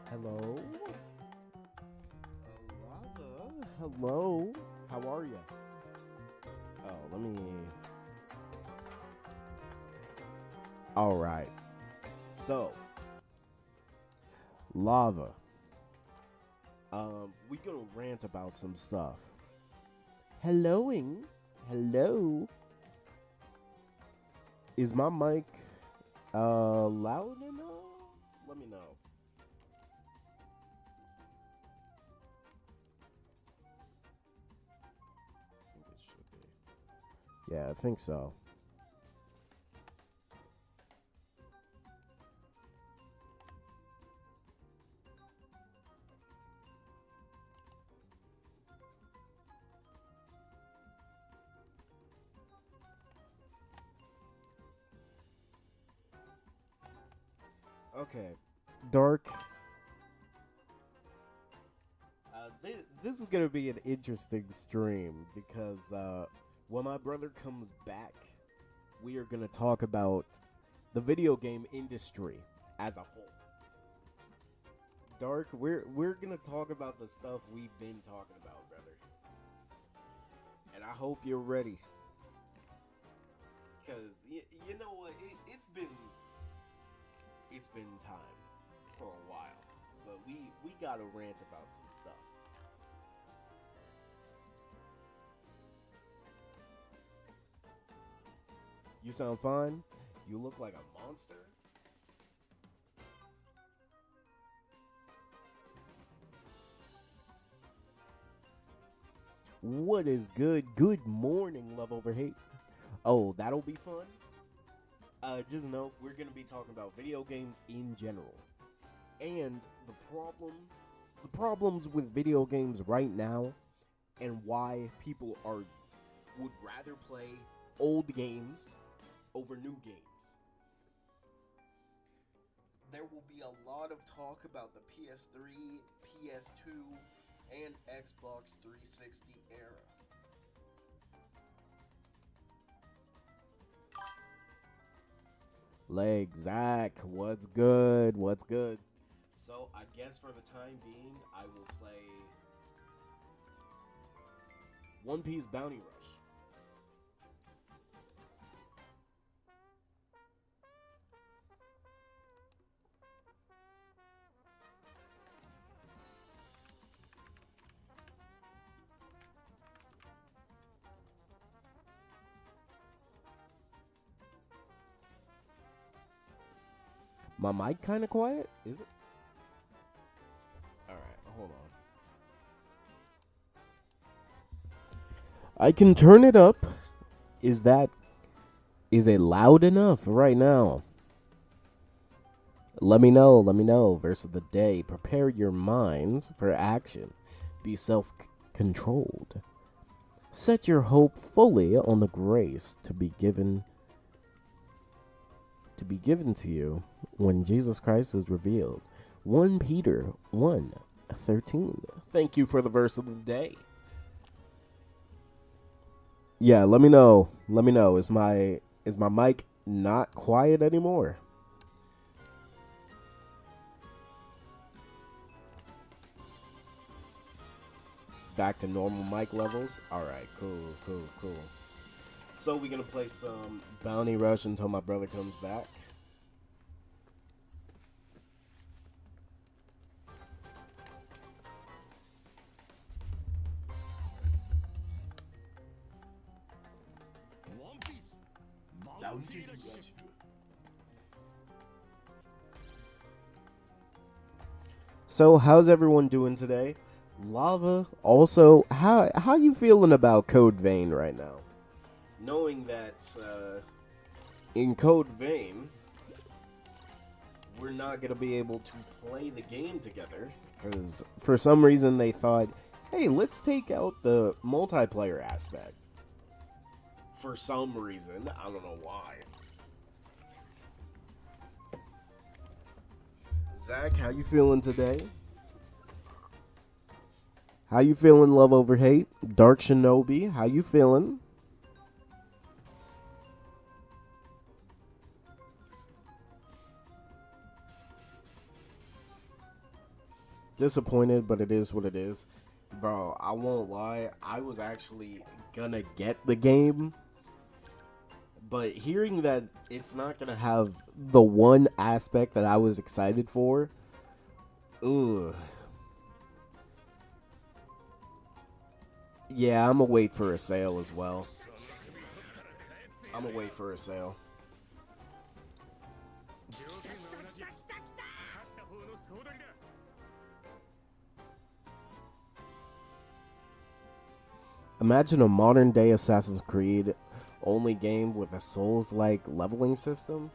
Hello? Lava? Hello? How are you? Oh, let me. Alright. So, Lava. We gonna rant about some stuff. Helloing? Hello? Is my mic, loud enough? Let me know. I think it should be. Yeah, I think so. Okay. Dark. This is gonna be an interesting stream because when my brother comes back, we are gonna talk about the video game industry as a whole. Dark, we're gonna talk about the stuff we've been talking about, brother, and I hope you're ready. Cause you know what, it's been time for a while, but we gotta rant about some stuff. You sound fine. You look like a monster. What is good? Good morning, love over hate. Oh, that'll be fun. Just know we're gonna be talking about video games in general, and the problems with video games right now, and why people would rather play old games over new games. There will be a lot of talk about the PS3, PS2, and Xbox 360 era. Leg Zach, what's good? What's good? So I guess for the time being, I will play One Piece Bounty Rush. My mic kind of quiet, is it? All right, hold on. I can turn it up. Is that is it loud enough right now? Let me know. Let me know. Verse of the day. Prepare your minds for action. Be self-controlled. Set your hope fully on the grace to be given to you when Jesus Christ is revealed. 1 Peter 1:13. Thank you for the verse of the day. Yeah, let me know. Let me know. Is my mic not quiet anymore? Back to normal mic levels? Alright, cool. So we're gonna play some Bounty Rush until my brother comes back. Bounty Rush. So how's everyone doing today? Lava, also, how you feeling about Code Vein right now? Knowing that in Code Vein, we're not gonna be able to play the game together because for some reason they thought, hey, let's take out the multiplayer aspect. For some reason, I don't know why. Zach, how you feeling today? How you feeling, love over hate? Dark Shinobi, how you feeling? disappointed, but it is what it is. Bro, I won't lie. I was actually gonna get the game, but hearing that it's not gonna have the one aspect that I was excited for, ooh. Yeah, I'm gonna wait for a sale as well. I'm gonna wait for a sale. Imagine a modern day Assassin's Creed only game with a Souls-like leveling system.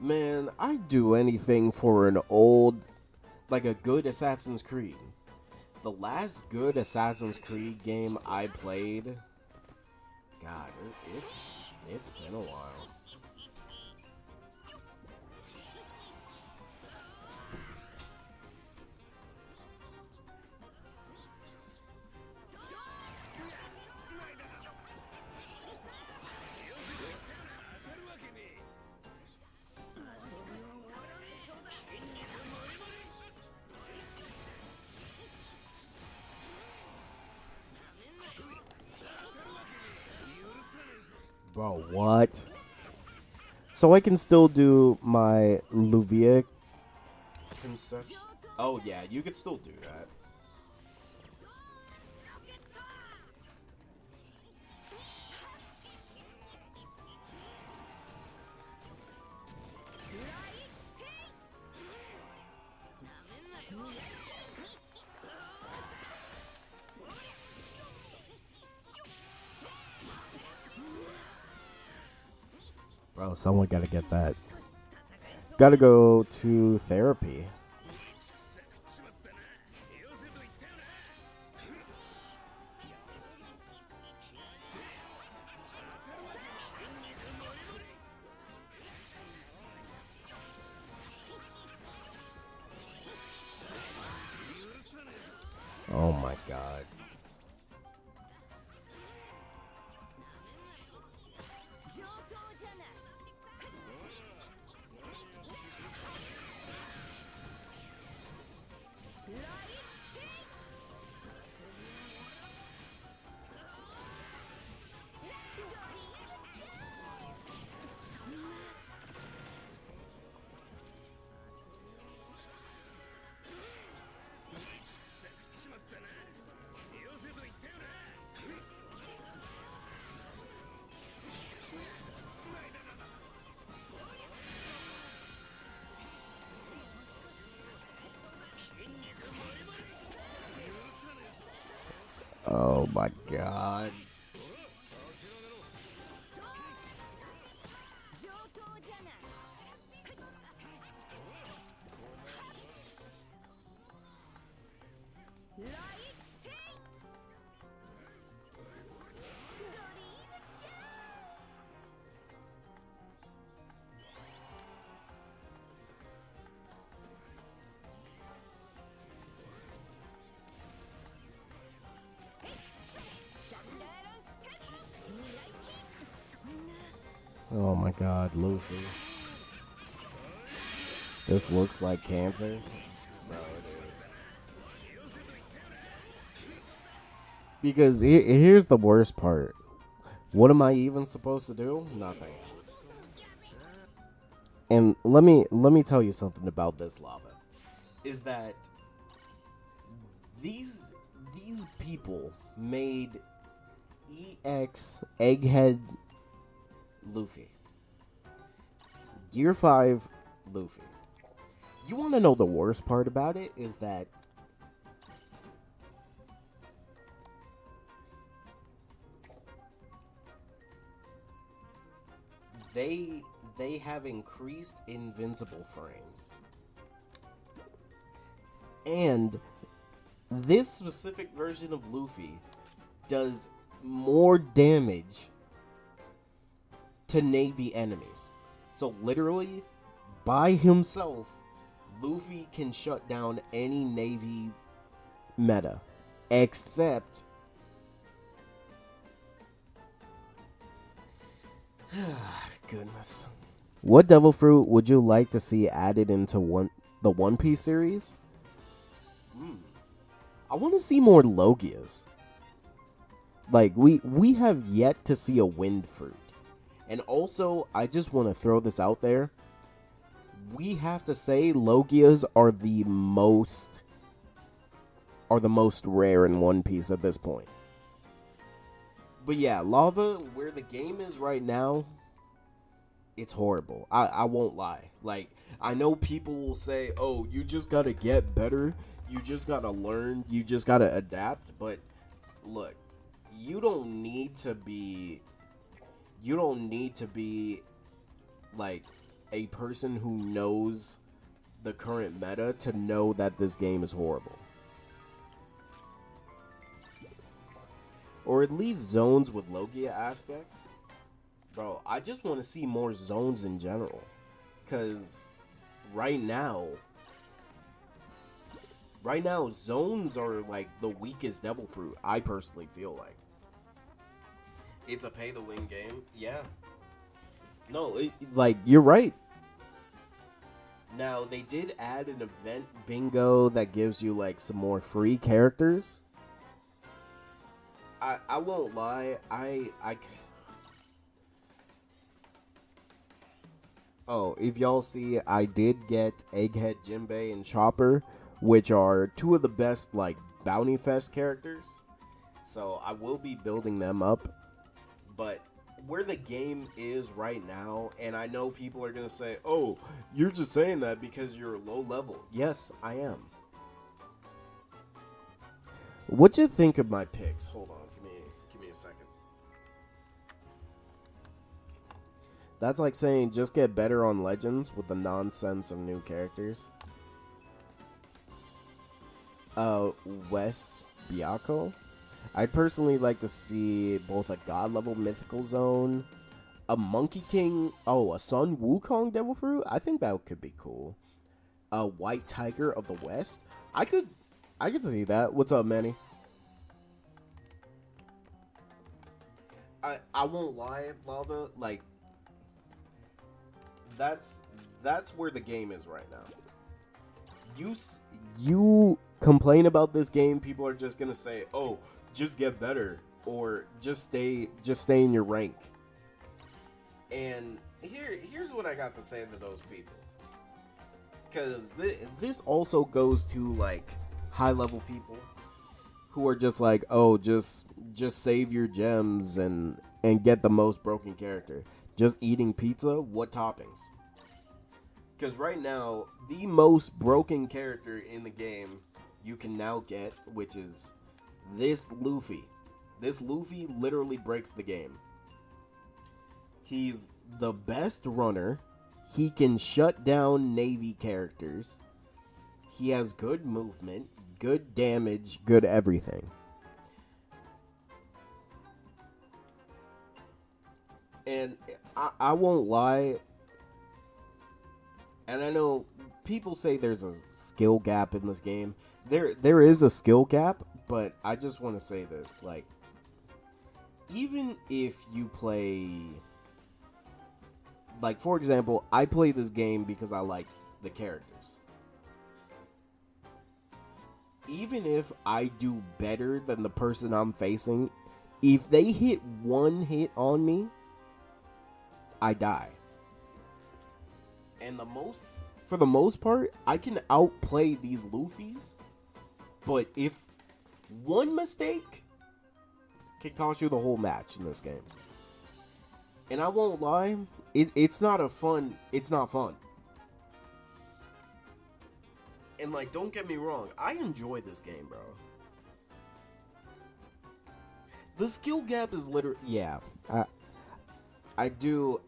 Man, I'd do anything for an old, like a good Assassin's Creed. The last good Assassin's Creed game I played, God, it's been a while. Bro, what? So I can still do my Luvia concession. Oh yeah, you could still do that. Bro, someone gotta get that. Gotta go to therapy. Oh my god. Oh my god. Oh my god, Luffy. This looks like cancer. Bro, it is. Because here's the worst part. What am I even supposed to do? Nothing. And let me tell you something about this lava. Is that these these people made EX Egghead Luffy. Gear 5 Luffy. You want to know the worst part about it is that they have increased invincible frames. And this specific version of Luffy does more damage to Navy enemies. So literally, by himself, Luffy can shut down any Navy meta. Except goodness. What devil fruit would you like to see added into the One Piece series? I want to see more Logias. Like, we have yet to see a wind fruit. And also, I just want to throw this out there. We have to say Logias are the most rare in One Piece at this point. But yeah, Lava, where the game is right now, it's horrible. I won't lie. Like, I know people will say, oh, you just gotta get better. You just gotta learn. You just gotta adapt. But look, you don't need to be like a person who knows the current meta to know that this game is horrible. Or at least zones with Logia aspects. Bro, I just want to see more zones in general. Because right now, zones are like the weakest devil fruit, I personally feel like. It's a pay-to-win game, yeah. No, like, you're right. Now, they did add an event bingo that gives you, like, some more free characters. I won't lie, Oh, if y'all see, I did get Egghead Jinbei and Chopper, which are two of the best, like, Bounty Fest characters. So, I will be building them up. But where the game is right now, and I know people are going to say, oh, you're just saying that because you're low level. Yes, I am. What you think of my picks? Hold on, give me a second. That's like saying just get better on Legends with the nonsense of new characters. Wes Biako. I'd personally like to see both a god level mythical zone, a Monkey King, a Sun Wukong Devil Fruit. I think that could be cool. A White Tiger of the West. I could see that. What's up, Manny? I won't lie, Lava. Like, that's where the game is right now. You complain about this game, people are just gonna say, oh, just get better, or just stay in your rank. And here's what I got to say to those people, because this also goes to like high level people who are just like, oh, just save your gems and get the most broken character. Just eating pizza, what toppings? Because right now, the most broken character in the game you can now get, which is this Luffy. This Luffy literally breaks the game. He's the best runner. He can shut down Navy characters. He has good movement, good damage, good everything. And I won't lie, and I know people say there's a skill gap in this game. There is a skill gap, but I just want to say this, like, even if you play, like, for example, I play this game because I like the characters. Even if I do better than the person I'm facing, if they hit one hit on me, I die. And for the most part, I can outplay these Luffys, but if one mistake can cost you the whole match in this game. And I won't lie, it's not fun. And like, don't get me wrong, I enjoy this game, bro. The skill gap is literally, yeah, I do.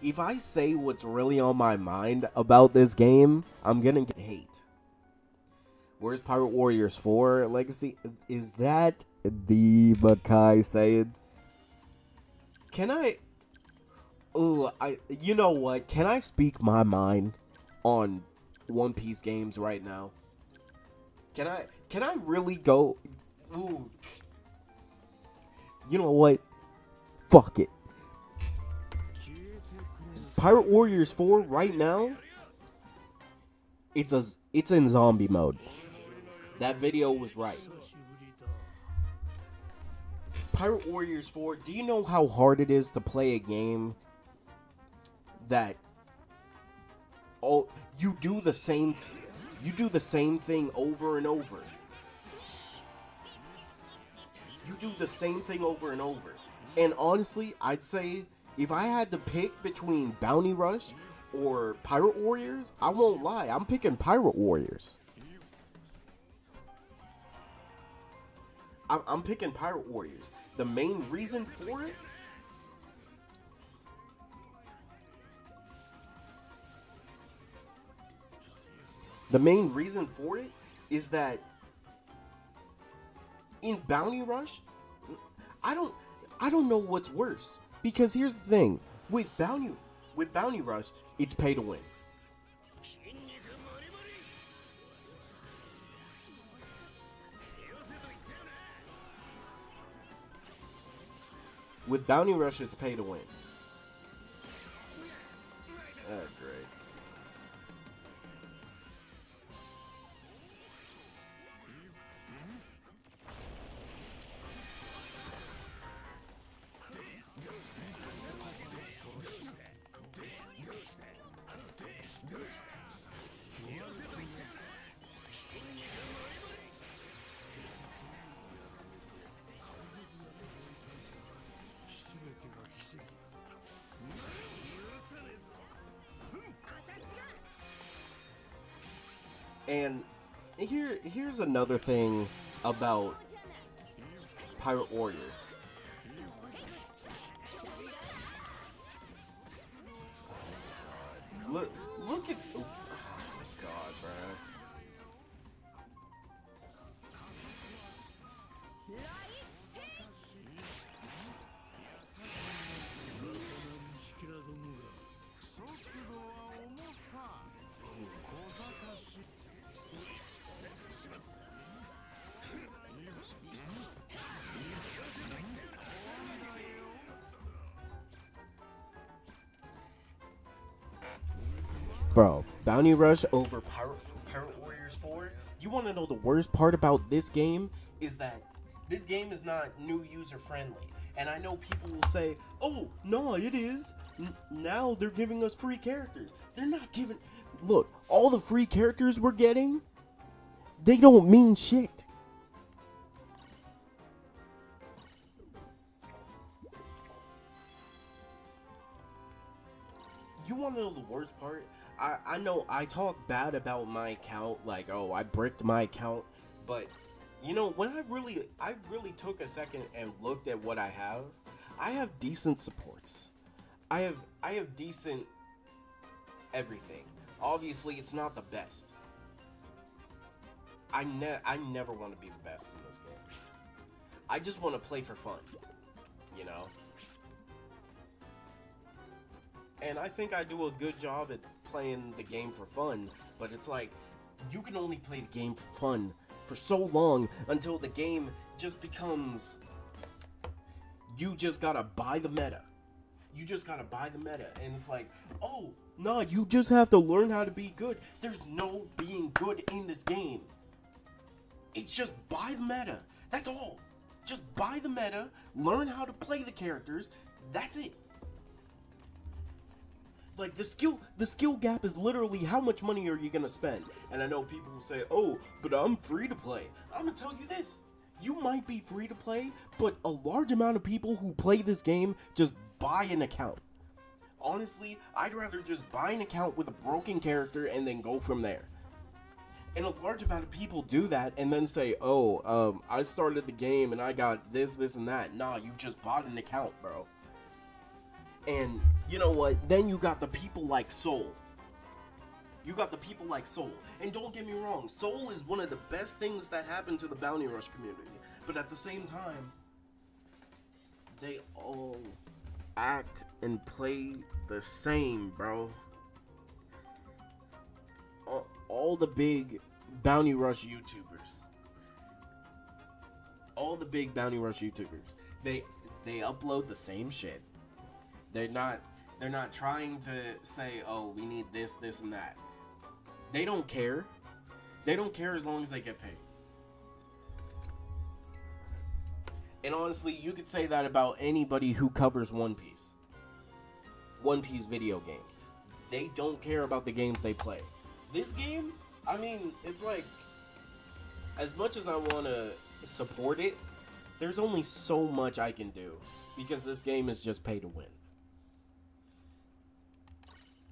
If I say what's really on my mind about this game, I'm gonna get hate. Where's Pirate Warriors 4 Legacy? Is that the Makai saying? Can I? Ooh, you know what? Can I speak my mind on One Piece games right now? Can I really go? Ooh. You know what? Fuck it. Pirate Warriors 4 right now it's in zombie mode. That video was right. Pirate Warriors 4, do you know how hard it is to play a game that you do the same thing over and over. You do the same thing over and over. And honestly, I'd say if I had to pick between Bounty Rush or Pirate Warriors, I won't lie, I'm picking Pirate Warriors. I'm picking Pirate Warriors. The main reason for it is that in Bounty Rush, I don't know what's worse, because here's the thing, with Bounty Rush, it's pay to win. With Bounty Rush, it's pay to win. Oh, great. And here's another thing about Pirate Warriors. Look at, oh my god, bro. Bro, Bounty Rush over Pirate Warriors 4. You want to know the worst part about this game? Is that this game is not new user friendly. And I know people will say, oh, no, it is. Now they're giving us free characters. They're not giving... Look, all the free characters we're getting, they don't mean shit. You want to know the worst part? I know I talk bad about my account, like, oh, I bricked my account, but, you know, when I really took a second and looked at what I have decent supports. I have decent everything. Obviously, it's not the best. I never want to be the best in this game. I just want to play for fun, you know? And I think I do a good job at playing the game for fun, but it's like, you can only play the game for fun for so long until the game just becomes, you just gotta buy the meta. You just gotta buy the meta, and it's like, oh, no, you just have to learn how to be good. There's no being good in this game. It's just buy the meta. That's all. Just buy the meta, learn how to play the characters, that's it. Like, the skill gap is literally how much money are you gonna spend? And I know people will say, oh, but I'm free to play. I'm gonna tell you this. You might be free to play, but a large amount of people who play this game just buy an account. Honestly, I'd rather just buy an account with a broken character and then go from there. And a large amount of people do that and then say, oh, I started the game and I got this, and that. Nah, you just bought an account, bro. And you know what? Then you got the people like Soul. And don't get me wrong, Soul is one of the best things that happened to the Bounty Rush community. But at the same time, they all act and play the same, bro. All the big Bounty Rush YouTubers. They upload the same shit. They're not trying to say, oh, we need this, and that. They don't care. They don't care as long as they get paid. And honestly, you could say that about anybody who covers One Piece. One Piece video games. They don't care about the games they play. This game, I mean, it's like, as much as I want to support it, there's only so much I can do. Because this game is just pay to win.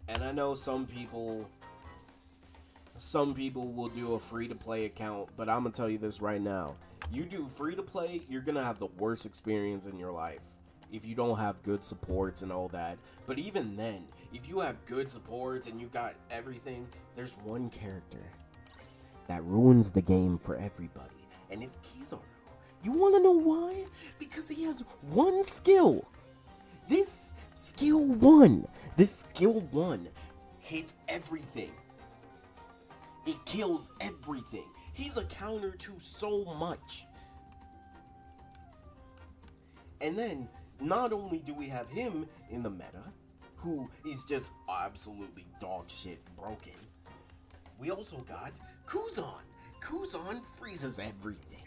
And I know some people will do a free-to-play account, but I'm going to tell you this right now. You do free-to-play, you're going to have the worst experience in your life if you don't have good supports and all that. But even then, if you have good supports and you got everything, there's one character that ruins the game for everybody, and it's Kizaru. You want to know why? Because he has one skill. This skill one hits everything. It kills everything. He's a counter to so much. And then, not only do we have him in the meta, who is just absolutely dog shit broken, we also got Kuzan. Kuzan freezes everything.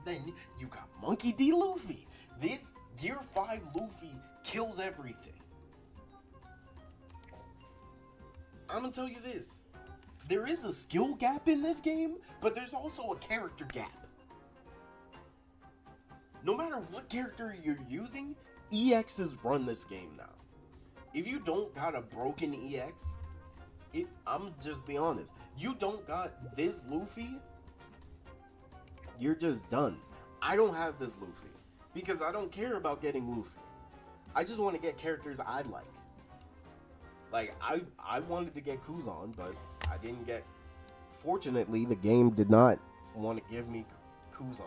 Then you got Monkey D. Luffy. This Gear 5 Luffy kills everything. I'm gonna tell you this. There is a skill gap in this game, but there's also a character gap. No matter what character you're using, EXs run this game now. If you don't got a broken EX, I'm just be honest. You don't got this Luffy, you're just done. I don't have this Luffy because I don't care about getting Luffy. I just want to get characters I like. Like, I wanted to get Kuzan, but I didn't get... Fortunately, the game did not want to give me Kuzan.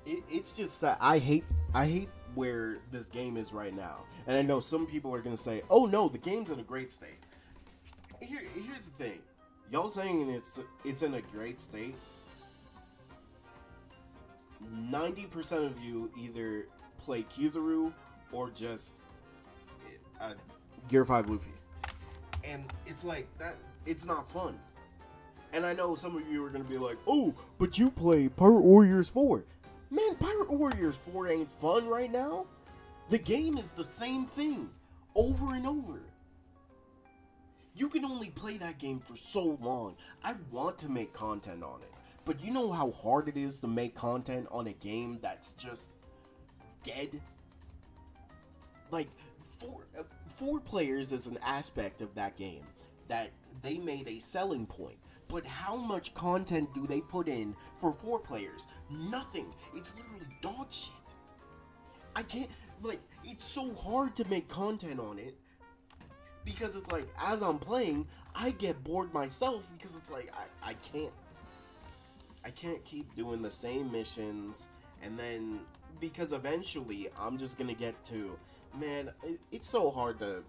It's just that I hate where this game is right now. And I know some people are going to say, oh no, the game's in a great state. Here's the thing. Y'all saying it's in a great state. 90% of you either play Kizaru or just Gear 5 Luffy. And it's like that, it's not fun. And I know some of you are going to be like, oh, but you play Pirate Warriors 4. Man, Pirate Warriors 4 ain't fun right now. The game is the same thing over and over. You can only play that game for so long. I want to make content on it. But you know how hard it is to make content on a game that's just dead? Like, four players is an aspect of that game that they made a selling point. But how much content do they put in for 4 players? Nothing. It's literally dog shit. I can't, like, it's so hard to make content on it. Because it's like, as I'm playing, I get bored myself because it's like, I can't keep doing the same missions. And then, because eventually, I'm just gonna get to, man, it's so hard to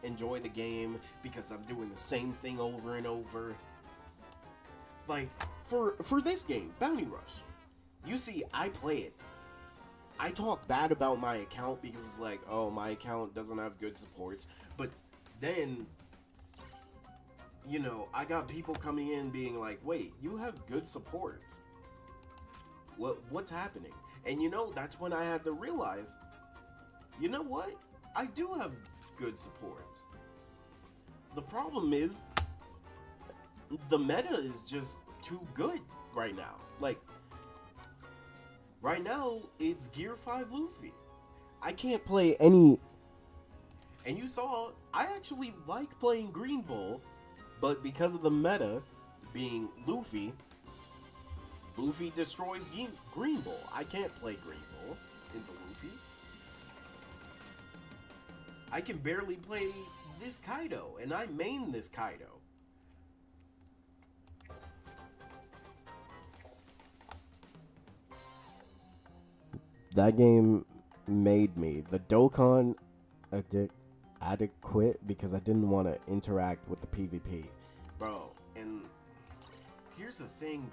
enjoy the game because I'm doing the same thing over and over. Like, for this game, Bounty Rush, you see, I play it. I talk bad about my account because it's like, oh, my account doesn't have good supports. But then, you know, I got people coming in being like, wait, you have good supports. What's happening? And you know, that's when I had to realize, you know what? I do have good supports. The problem is, the meta is just too good right now. Like, right now, it's Gear 5 Luffy. I can't play any... And you saw, I actually like playing Green Bull, but because of the meta being Luffy, Luffy destroys Green Bull. I can't play Green Bull into Luffy. I can barely play this Kaido, and I main this Kaido. That game made me. The Dokkan adequate because I didn't want to interact with the PvP. Bro, and here's the thing,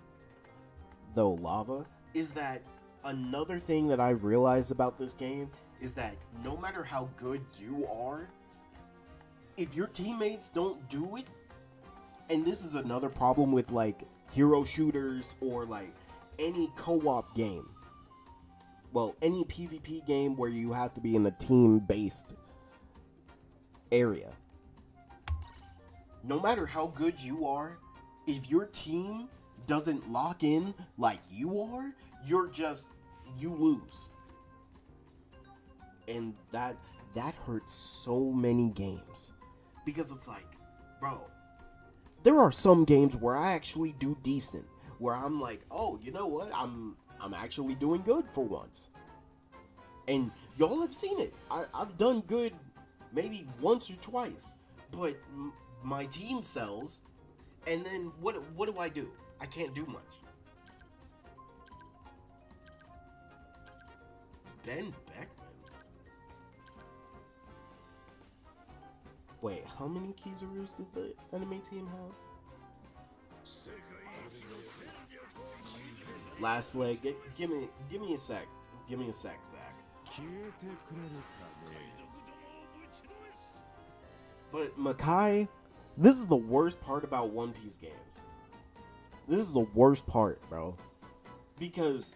though, Lava, is that another thing that I realized about this game is that no matter how good you are, if your teammates don't do it, and this is another problem with like hero shooters or like any co-op game. Well, any PvP game where you have to be in a team-based area. No matter how good you are, if your team doesn't lock in like you are, you lose. And that hurts so many games. Because it's like, bro, there are some games where I actually do decent. Where I'm like, oh, you know what? I'm actually doing good for once. And y'all have seen it. I've done good maybe once or twice. But my team sells. And then what do I do? I can't do much. Ben Beckman? Wait, how many Kizarus did the enemy team have? Last leg. Give me a sec. Give me a sec, Zach. But Makai, this is the worst part about One Piece games. This is the worst part, bro. Because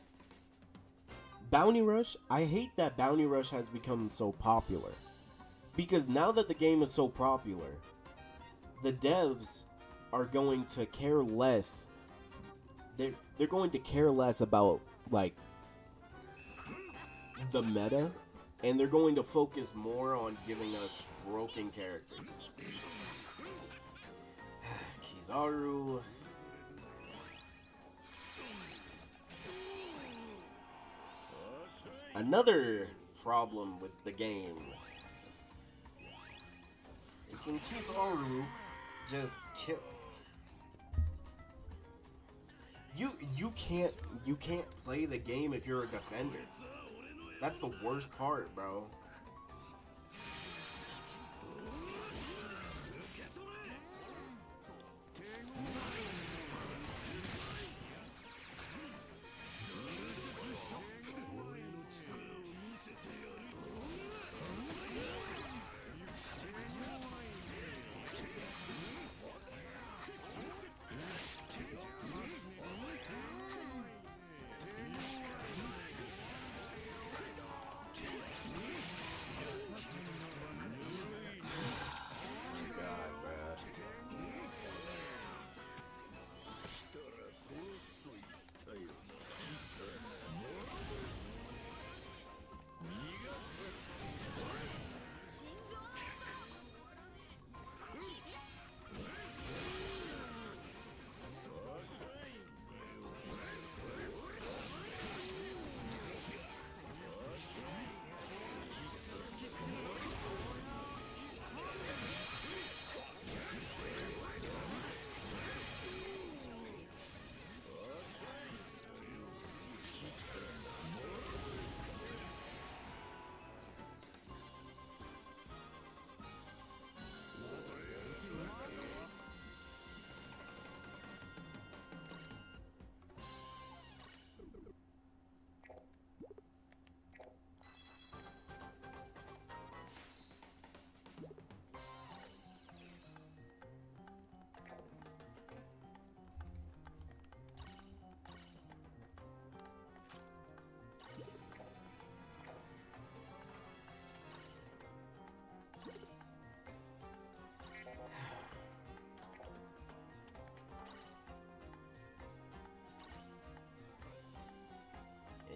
Bounty Rush, I hate that Bounty Rush has become so popular. Because now that the game is so popular, the devs are going to care less. They're going to care less about like the meta, and they're going to focus more on giving us broken characters. Kizaru. Another problem with the game. Freaking Kizaru just kill. You can't play the game if you're a defender. That's the worst part, bro.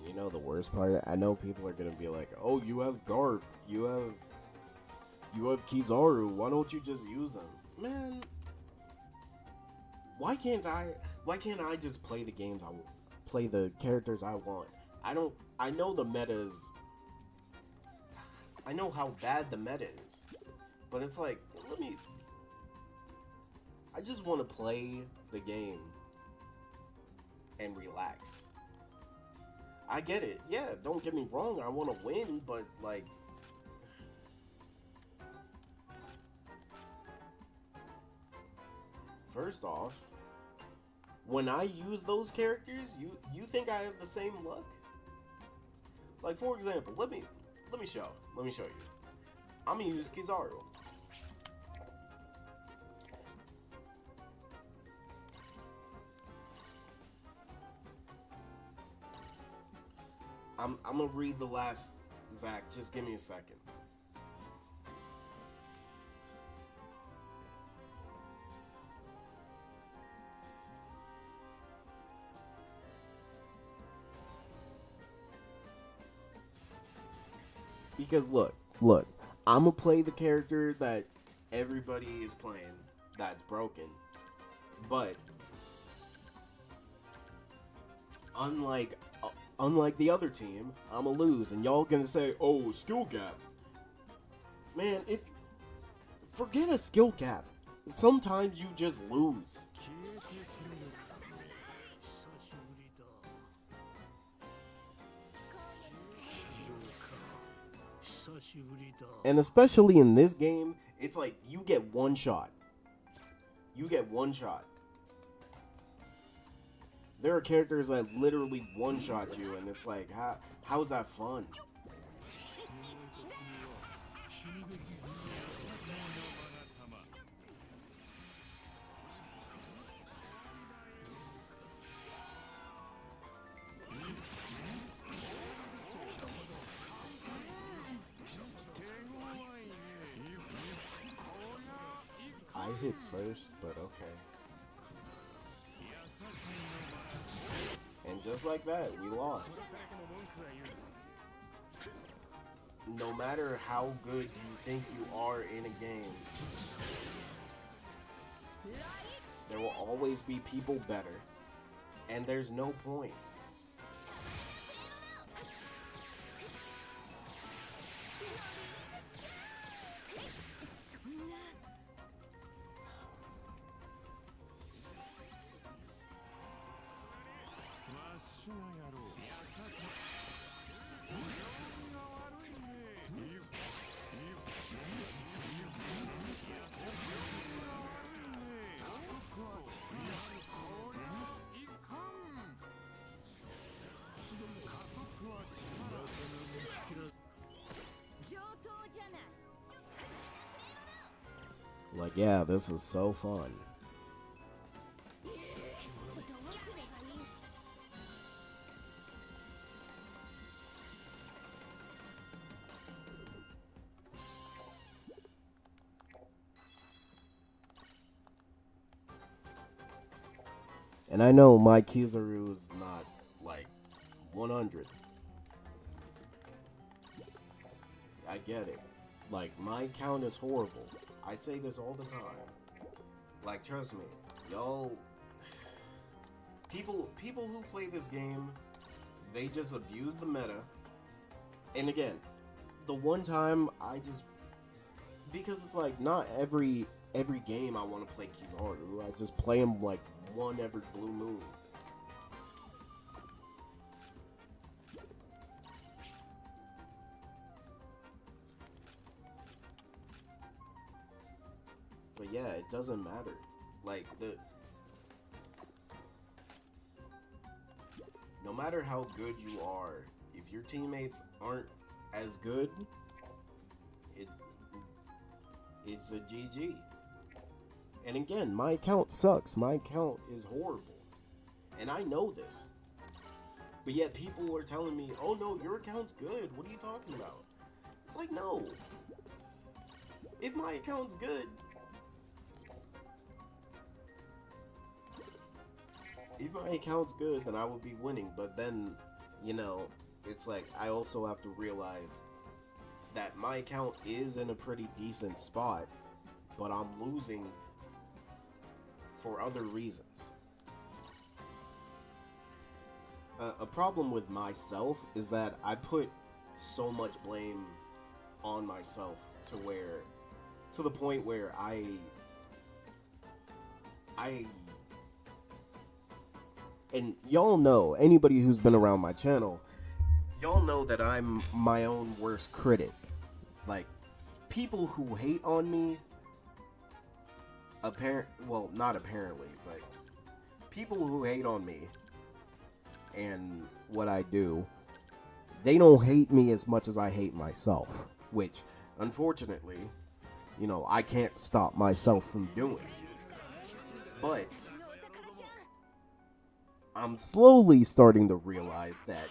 You know the worst part? I know people are gonna be like, "Oh, you have Garp, you have Kizaru. Why don't you just use them?" Man, why can't I just play the games play the characters I want? I know the meta is. I know how bad the meta is, but it's like, I just want to play the game and relax. I get it. Yeah, don't get me wrong. I want to win, but like, first off, when I use those characters, you think I have the same luck? Like, for example, let me show you. I'm gonna use Kizaru. I'm gonna read the last. Zach, just give me a second. Because look, I'm gonna play the character that everybody is playing that's broken. But unlike unlike the other team, I'm gonna lose, and y'all gonna say, "Oh, skill gap." Man, forget a skill gap. Sometimes you just lose. And especially in this game, it's like you get one shot. You get one shot. There are characters that literally one shot you, and it's like, how's that fun? I hit first, but okay. And just like that, we lost. No matter how good you think you are in a game, there will always be people better, and there's no point. Like, yeah, this is so fun. And I know my Kizaru is not, like, 100. I get it. Like, my count is horrible. I say this all the time. Like, trust me, y'all... People who play this game, they just abuse the meta. And again, the one time I just... Because it's like, not every game I want to play Kizaru. I just play him, like, one every blue moon. But yeah, it doesn't matter. Like, no matter how good you are, if your teammates aren't as good, it's a GG. And again, my account sucks. My account is horrible. And I know this. But yet people are telling me, "Oh no, your account's good. What are you talking about?" It's like, no. If my account's good, then I would be winning. But then, you know, it's like I also have to realize that my account is in a pretty decent spot, but I'm losing for other reasons. A problem with myself is that I put so much blame on myself to the point where I and y'all know, anybody who's been around my channel, y'all know that I'm my own worst critic. Like, people who hate on me, well, not apparently, but people who hate on me and what I do, they don't hate me as much as I hate myself, which, unfortunately, you know, I can't stop myself from doing. But I'm slowly starting to realize that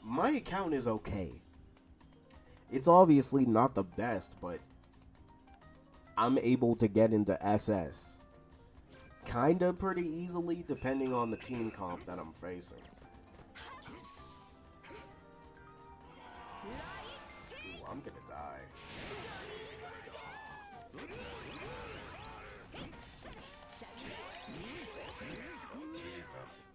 my account is okay. It's obviously not the best, but I'm able to get into SS kinda pretty easily depending on the team comp that I'm facing. Ooh, I'm gonna die. Jesus.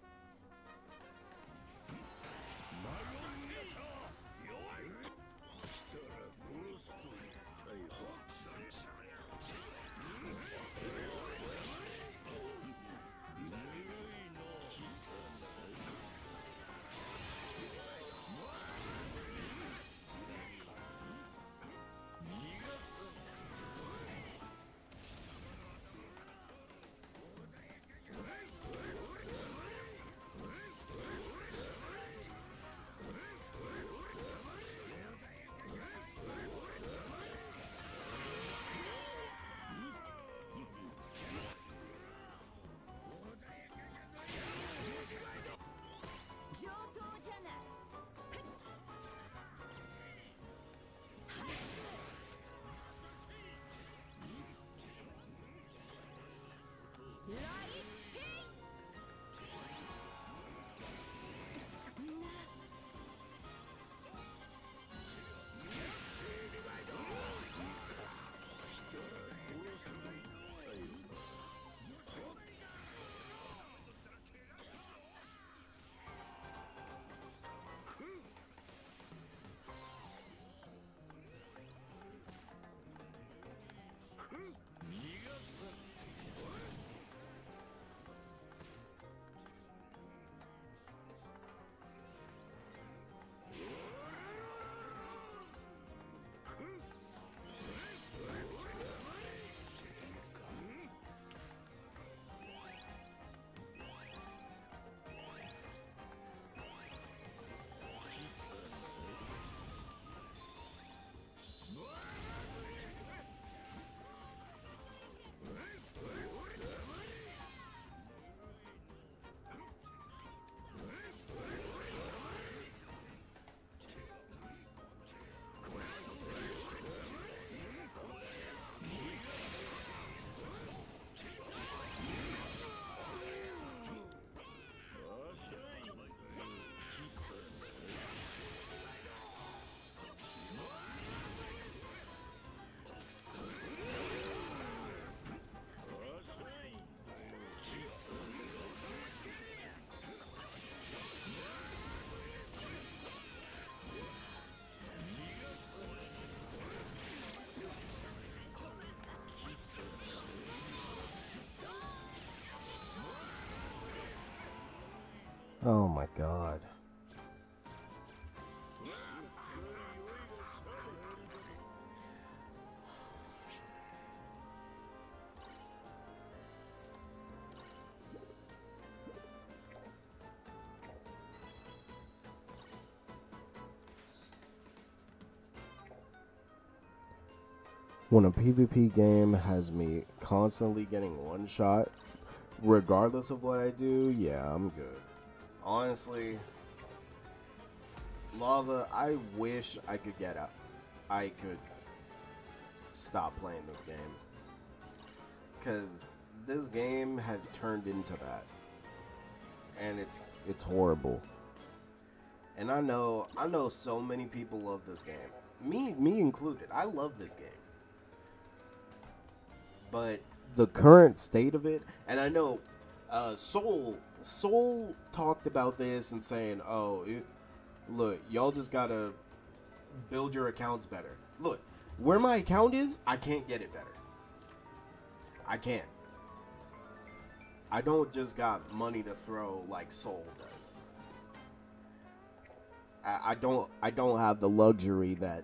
Oh my god. When a PvP game has me constantly getting one shot, regardless of what I do, yeah, I'm good. Honestly, Lava, I wish I could get out. I could stop playing this game. Because this game has turned into that. And it's horrible. And I know so many people love this game. Me included. I love this game. But the current state of it, and I know Soul talked about this and saying, "Oh, look, y'all just gotta build your accounts better." Look, where my account is, I can't get it better. I can't. I don't just got money to throw like Soul does. I don't have the luxury that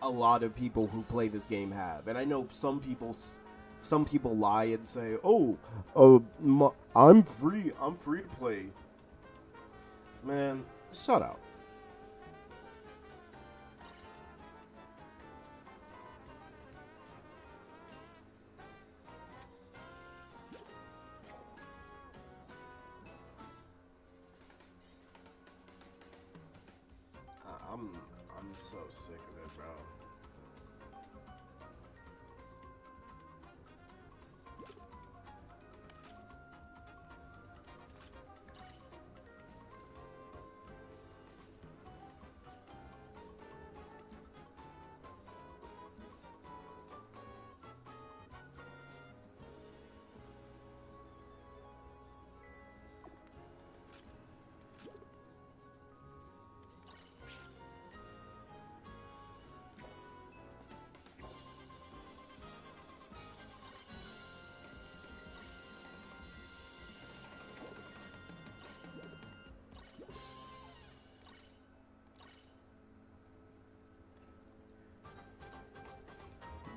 a lot of people who play this game have. And I know some people lie and say, "Oh, I'm free to play." Man, shut up. I'm so sick of it, bro.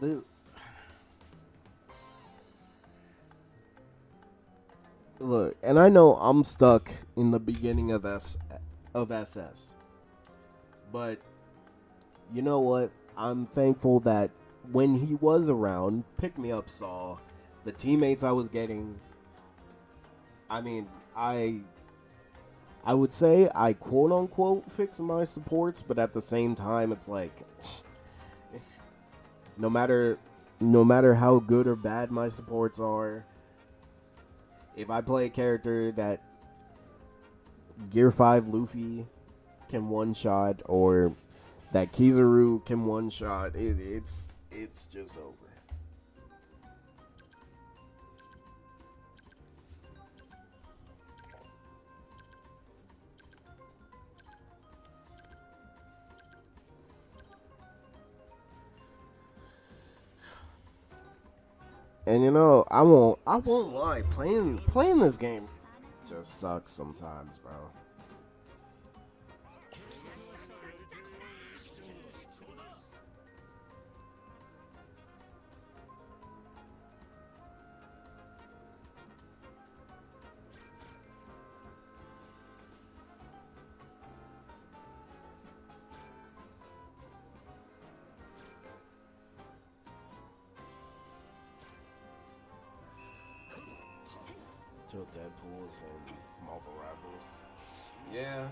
The Look, and I know I'm stuck in the beginning of SS, but you know what? I'm thankful that when he was around, Pick Me Up saw the teammates I was getting. I mean, I would say I quote unquote fix my supports, but at the same time, it's like no matter no matter how good or bad my supports are, if I play a character that Gear 5 Luffy can one shot or that Kizaru can one shot, it's just over. And you know, I won't lie, playing this game just sucks sometimes, bro. Till Deadpool's and Marvel Rivals. Yeah.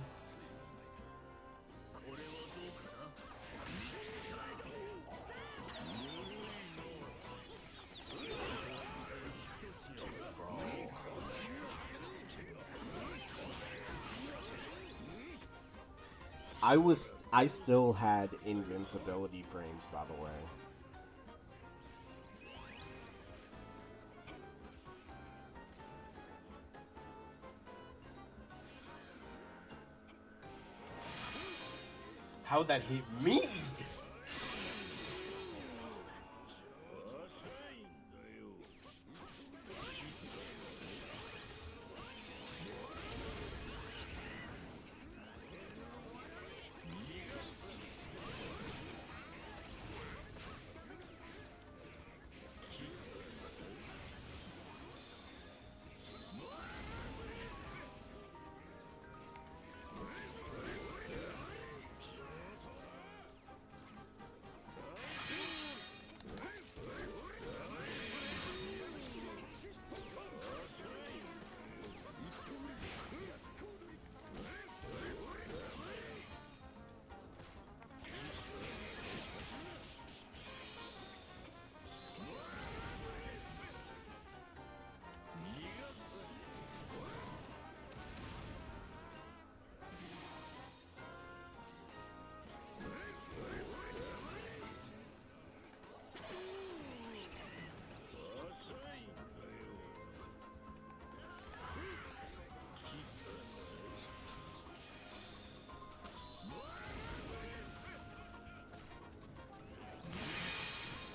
I still had invincibility frames, by the way. How'd that hit me?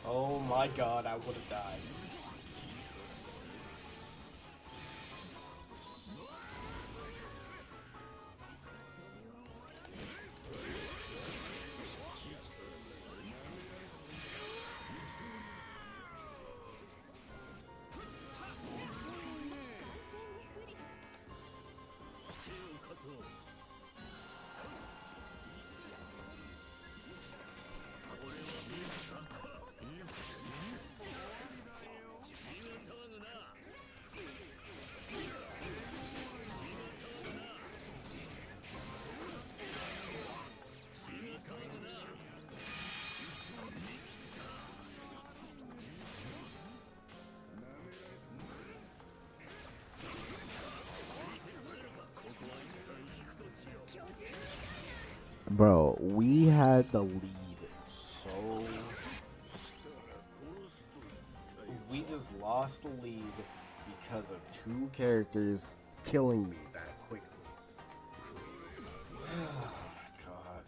Oh my god, I would have died. Bro, we had the lead so. We just lost the lead because of two characters killing me that quickly. Oh my god.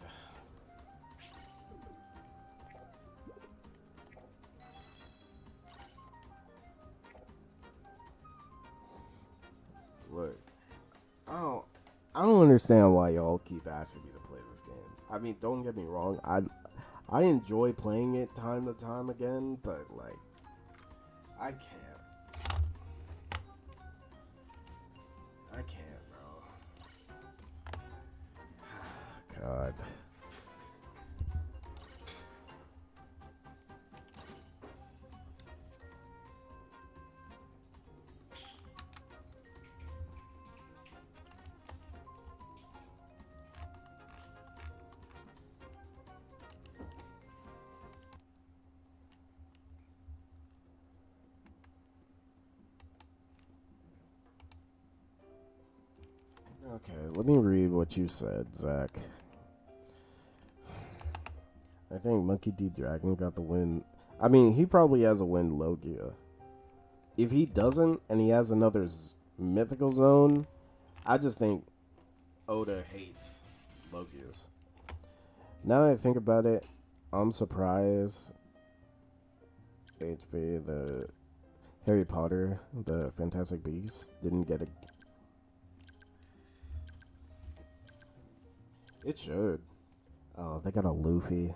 Look, I don't understand why y'all keep asking me to play this game. I mean, don't get me wrong. I enjoy playing it time to time again, but like, I can't. I can't, bro. God. Okay, let me read what you said, Zach. I think Monkey D. Dragon got the win. I mean, he probably has a win Logia. If he doesn't, and he has another mythical zone, I just think Oda hates Logias. Now that I think about it, I'm surprised HP, the Harry Potter, the Fantastic Beasts, didn't get a... It should. Oh, they got a Luffy.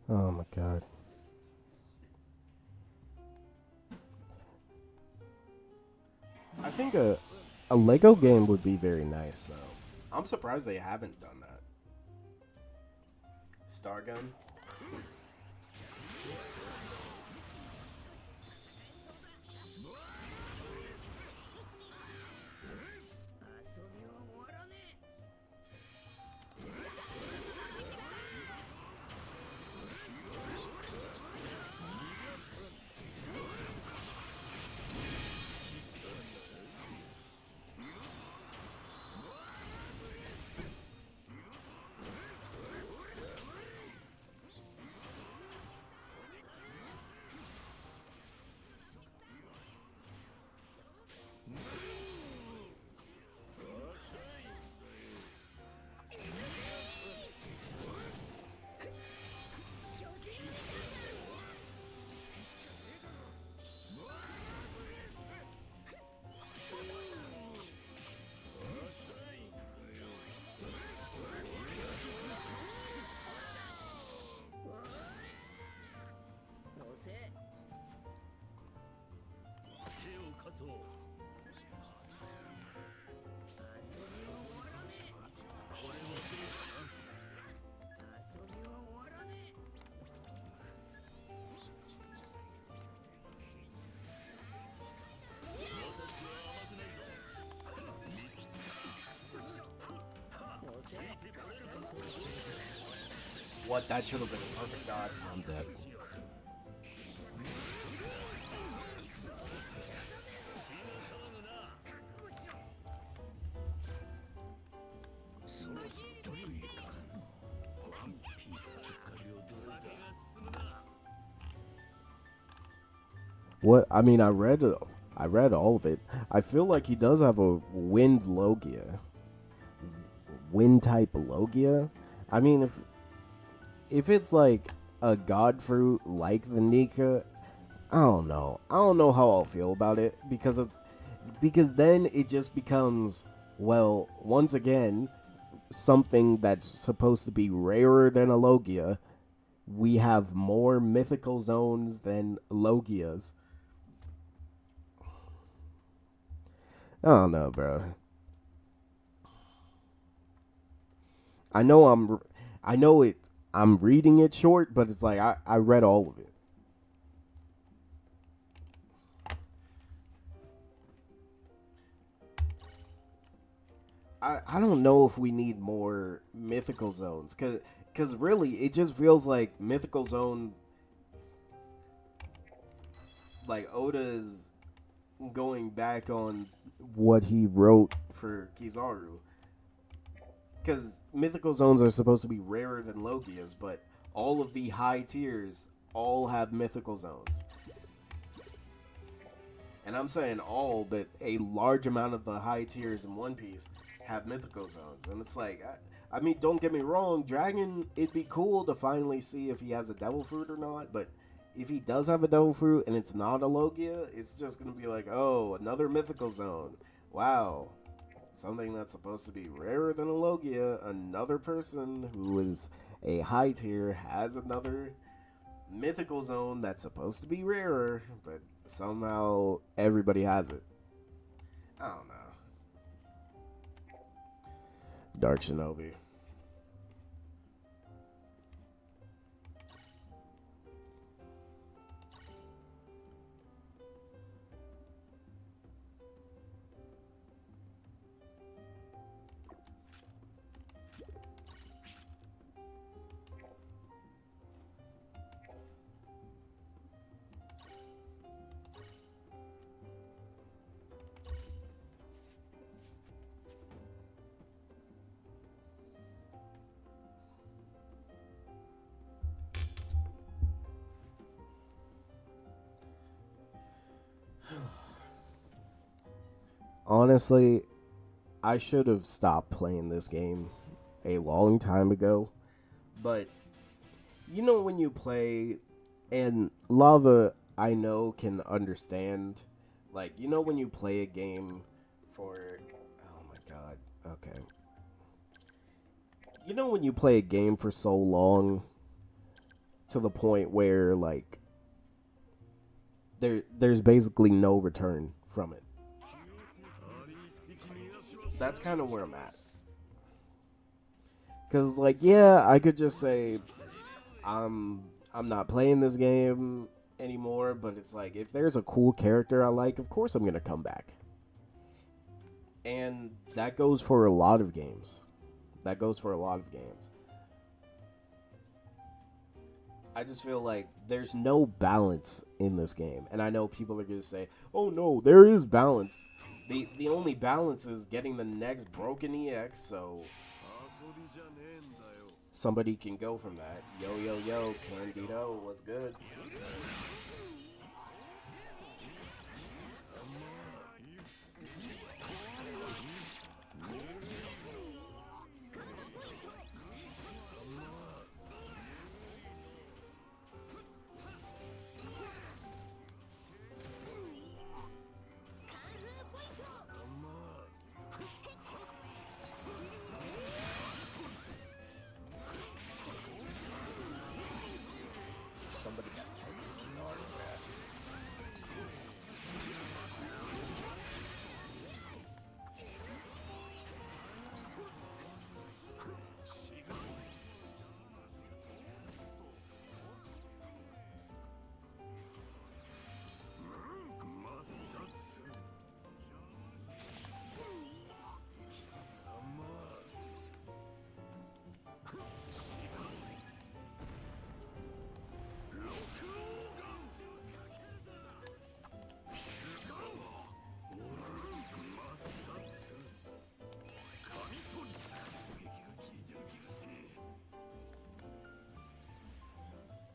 Oh my god. I think a Lego game would be very nice, though. I'm surprised they haven't done that. Stargun? What? That should have been a perfect dodge. I'm dead. What? I mean, I read all of it. I feel like he does have a wind Logia, wind type Logia. I mean, if it's like a god fruit like the Nika, I don't know. I don't know how I'll feel about it because then it just becomes, well, once again, something that's supposed to be rarer than a Logia. We have more mythical zones than Logias. I don't know, bro. I know I know it. I'm reading it short, but it's like I read all of it. I don't know if we need more mythical zones, cause really it just feels like mythical zone, like Oda's going back on what he wrote for Kizaru, because mythical zones are supposed to be rarer than Logias, but all of the high tiers all have mythical zones. And I'm saying all, but a large amount of the high tiers in One Piece have mythical zones. And it's like, I mean, don't get me wrong, Dragon, it'd be cool to finally see if he has a devil fruit or not, but if he does have a devil fruit and it's not a Logia, it's just going to be like, oh, another mythical zone. Wow. Something that's supposed to be rarer than a Logia, another person who is a high tier has another mythical zone that's supposed to be rarer, but somehow everybody has it. I don't know. Dark Shinobi. Honestly, I should have stopped playing this game a long time ago. But you know when you play, and Lava, I know, can understand. Like, you know when you play a game for. Oh my god. Okay. You know when you play a game for so long to the point where, like, there's basically no return from it. That's kind of where I'm at. Cause like, yeah, I could just say I'm I'm not playing this game anymore, but it's like if there's a cool character I like, of course I'm gonna come back. And that goes for a lot of games. That goes for a lot of games. I just feel like there's no balance in this game, and I know people are gonna say, "Oh no, there is balance." The only balance is getting the next broken EX, so somebody can go from that. Yo, yo, yo, Candido, what's good? Somebody got Kizaru.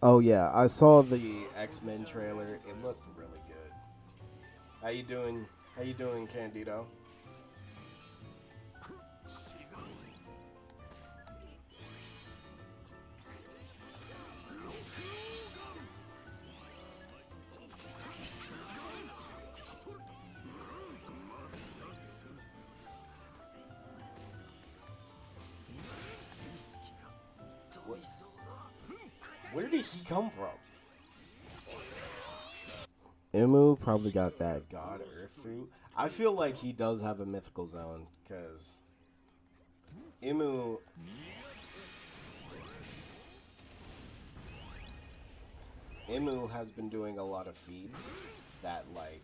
Oh yeah, I saw the X-Men trailer. It looked really good. How you doing? How you doing, Candido? Where did he come from? Imu probably got that God Earth fruit. I feel like he does have a mythical zone because Imu Imu has been doing a lot of feats that like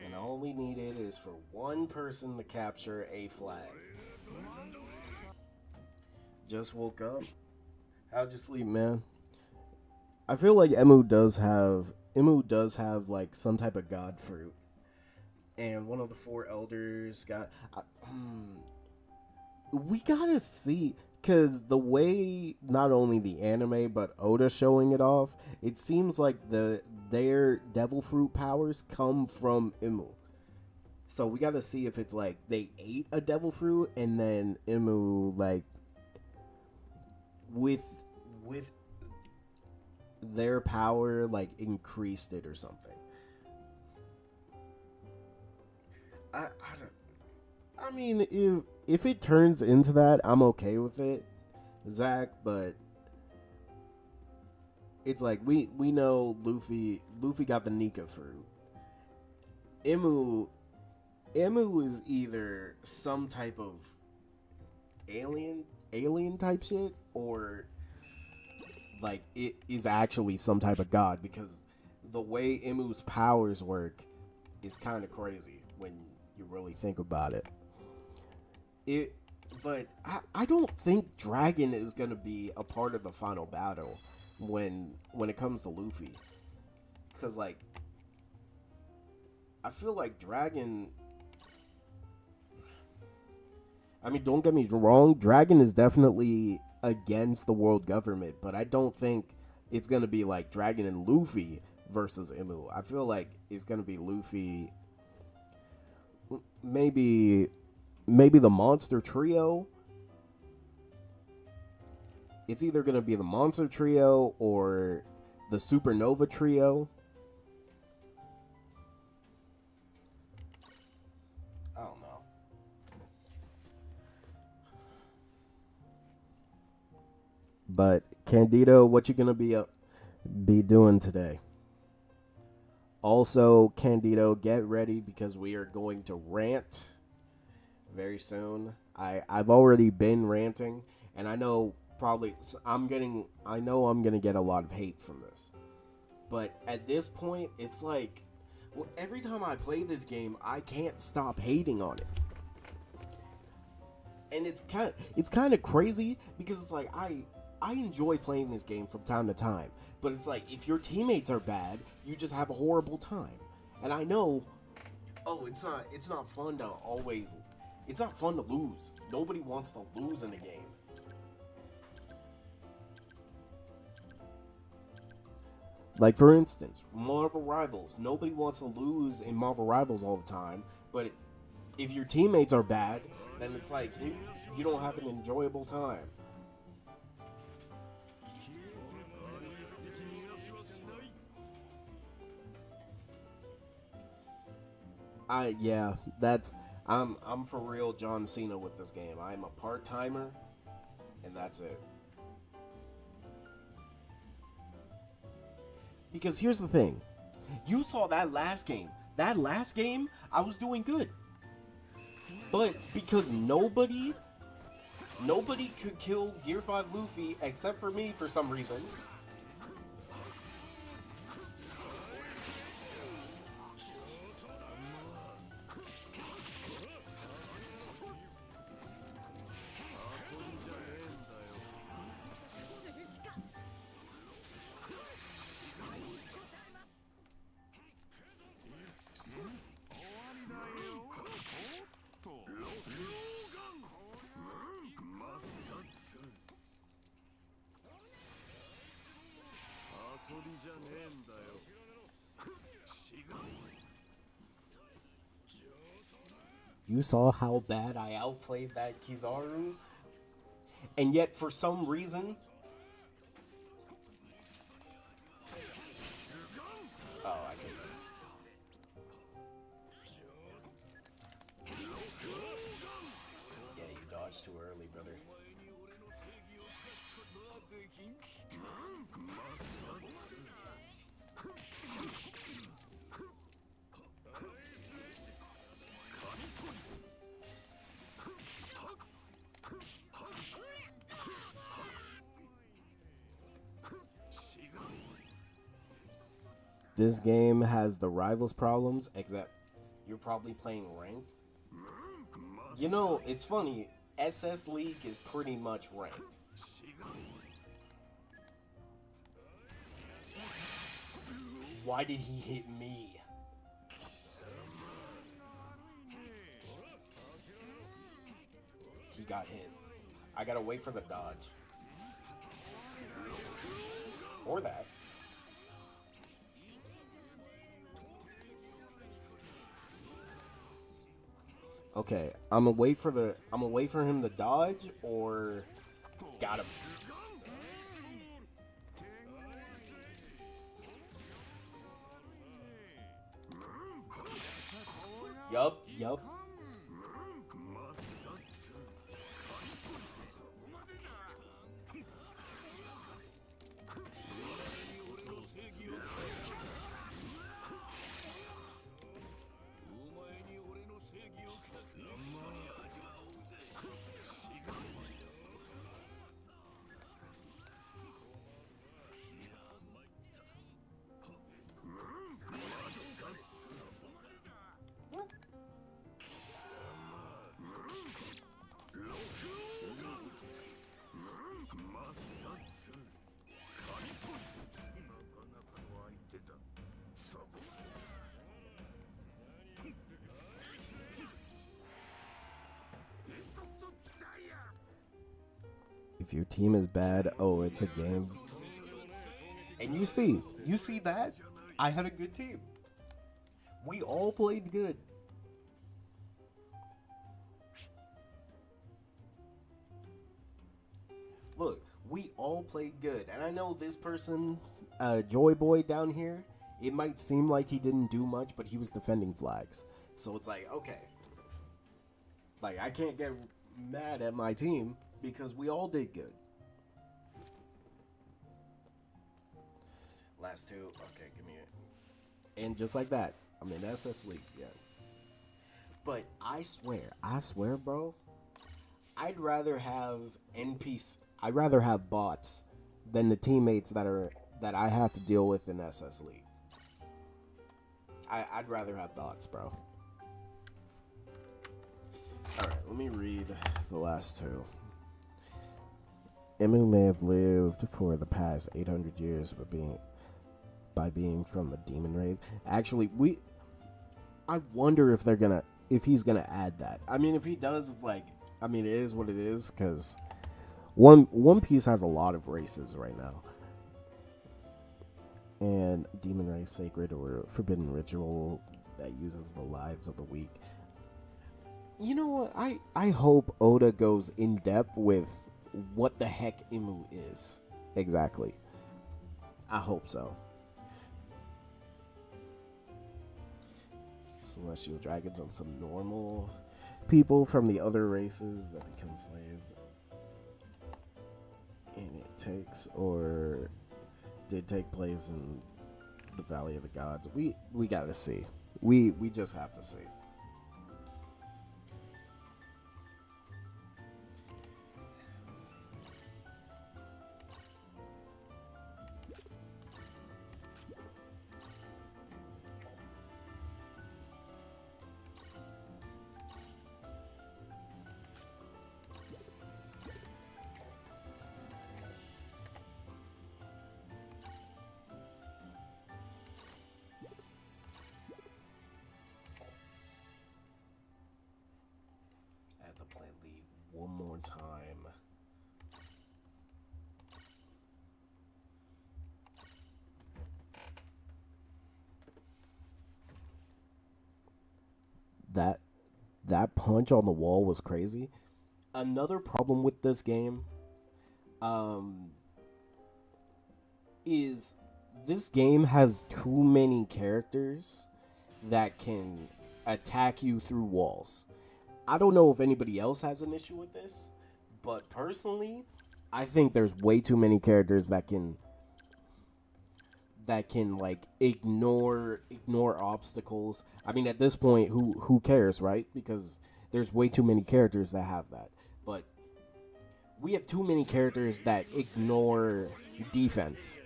and all we needed is for one person to capture a flag. Just woke up. How'd you sleep, man? I feel like Emu does have like some type of god fruit, and one of the four elders got. We gotta see because the way not only the anime but Oda showing it off, it seems like their devil fruit powers come from Imu. So we gotta see if it's like they ate a devil fruit and then Imu like with with their power like increased it or something. I don't. I mean, if it turns into that, I'm okay with it, Zach. But it's like we know Luffy got the Nika fruit. Emu Emu is either some type of alien type shit or like it is actually some type of god because the way Emu's powers work is kind of crazy when you really think about it. It, but I don't think Dragon is gonna be a part of the final battle when it comes to Luffy, because like I feel like Dragon. I mean, don't get me wrong, Dragon is definitely against the world government, but I don't think it's gonna be like Dragon and Luffy versus Emu. I feel like it's gonna be Luffy, maybe the monster trio. It's either gonna be the monster trio or the supernova trio. I don't know. But Candido, what you gonna be doing today? Also, Candido, get ready because we are going to rant very soon. I've already been ranting, and I know probably I know I'm gonna get a lot of hate from this. But at this point, it's like every time I play this game, I can't stop hating on it, and it's kind of crazy because it's like I enjoy playing this game from time to time, but it's like if your teammates are bad, you just have a horrible time. And I know, oh, it's not fun to always, it's not fun to lose. Nobody wants to lose in a game. Like for instance, Marvel Rivals. Nobody wants to lose in Marvel Rivals all the time, but if your teammates are bad, then it's like you don't have an enjoyable time. Yeah, that's I'm for real John Cena with this game. I'm a part timer, and that's it. Because here's the thing. You saw that last game. That last game, I was doing good. But because nobody could kill Gear 5 Luffy except for me for some reason. You saw how bad I outplayed that Kizaru? And yet, for some reason... Oh, I can... Yeah, you dodged too early, brother. This game has the rivals problems, except you're probably playing ranked. You know, it's funny, SS League is pretty much ranked. Why did he hit me? He got hit. I gotta wait for the dodge. Or that. Okay, I'm gonna wait for him to dodge, or got him. Yup. If your team is bad, oh, it's a game. And you see that? I had a good team. We all played good. Look, we all played good. And I know this person, Joy Boy down here, it might seem like he didn't do much, but he was defending flags. So it's like, okay. Like, I can't get mad at my team because we all did good. Last two. Okay, give me it. And just like that, I'm in SS League, yeah. But I swear, bro, I'd rather have bots than the teammates that I have to deal with in SS League. I'd rather have bots, bro. Alright, let me read the last two. Emu may have lived for the past 800 years by being from the demon race. Actually, I wonder if he's gonna add that. I mean, if he does, it's like, I mean, it is what it is, because One Piece has a lot of races right now. And demon race, sacred or forbidden ritual that uses the lives of the weak. You know what? I hope Oda goes in depth with what the heck Imu is. Exactly. I hope so. Celestial dragons and some normal people from the other races that become slaves. And it takes or did take place in the Valley of the Gods. We gotta see. We just have to see. I have to play League one more time. That that punch on the wall was crazy. Another problem with this game, um, is this game has too many characters that can attack you through walls. I don't know if anybody else has an issue with this, but personally, I think there's way too many characters that can like ignore obstacles. I mean, at this point, who cares, right? Because there's way too many characters that have that. But we have too many characters that ignore defense.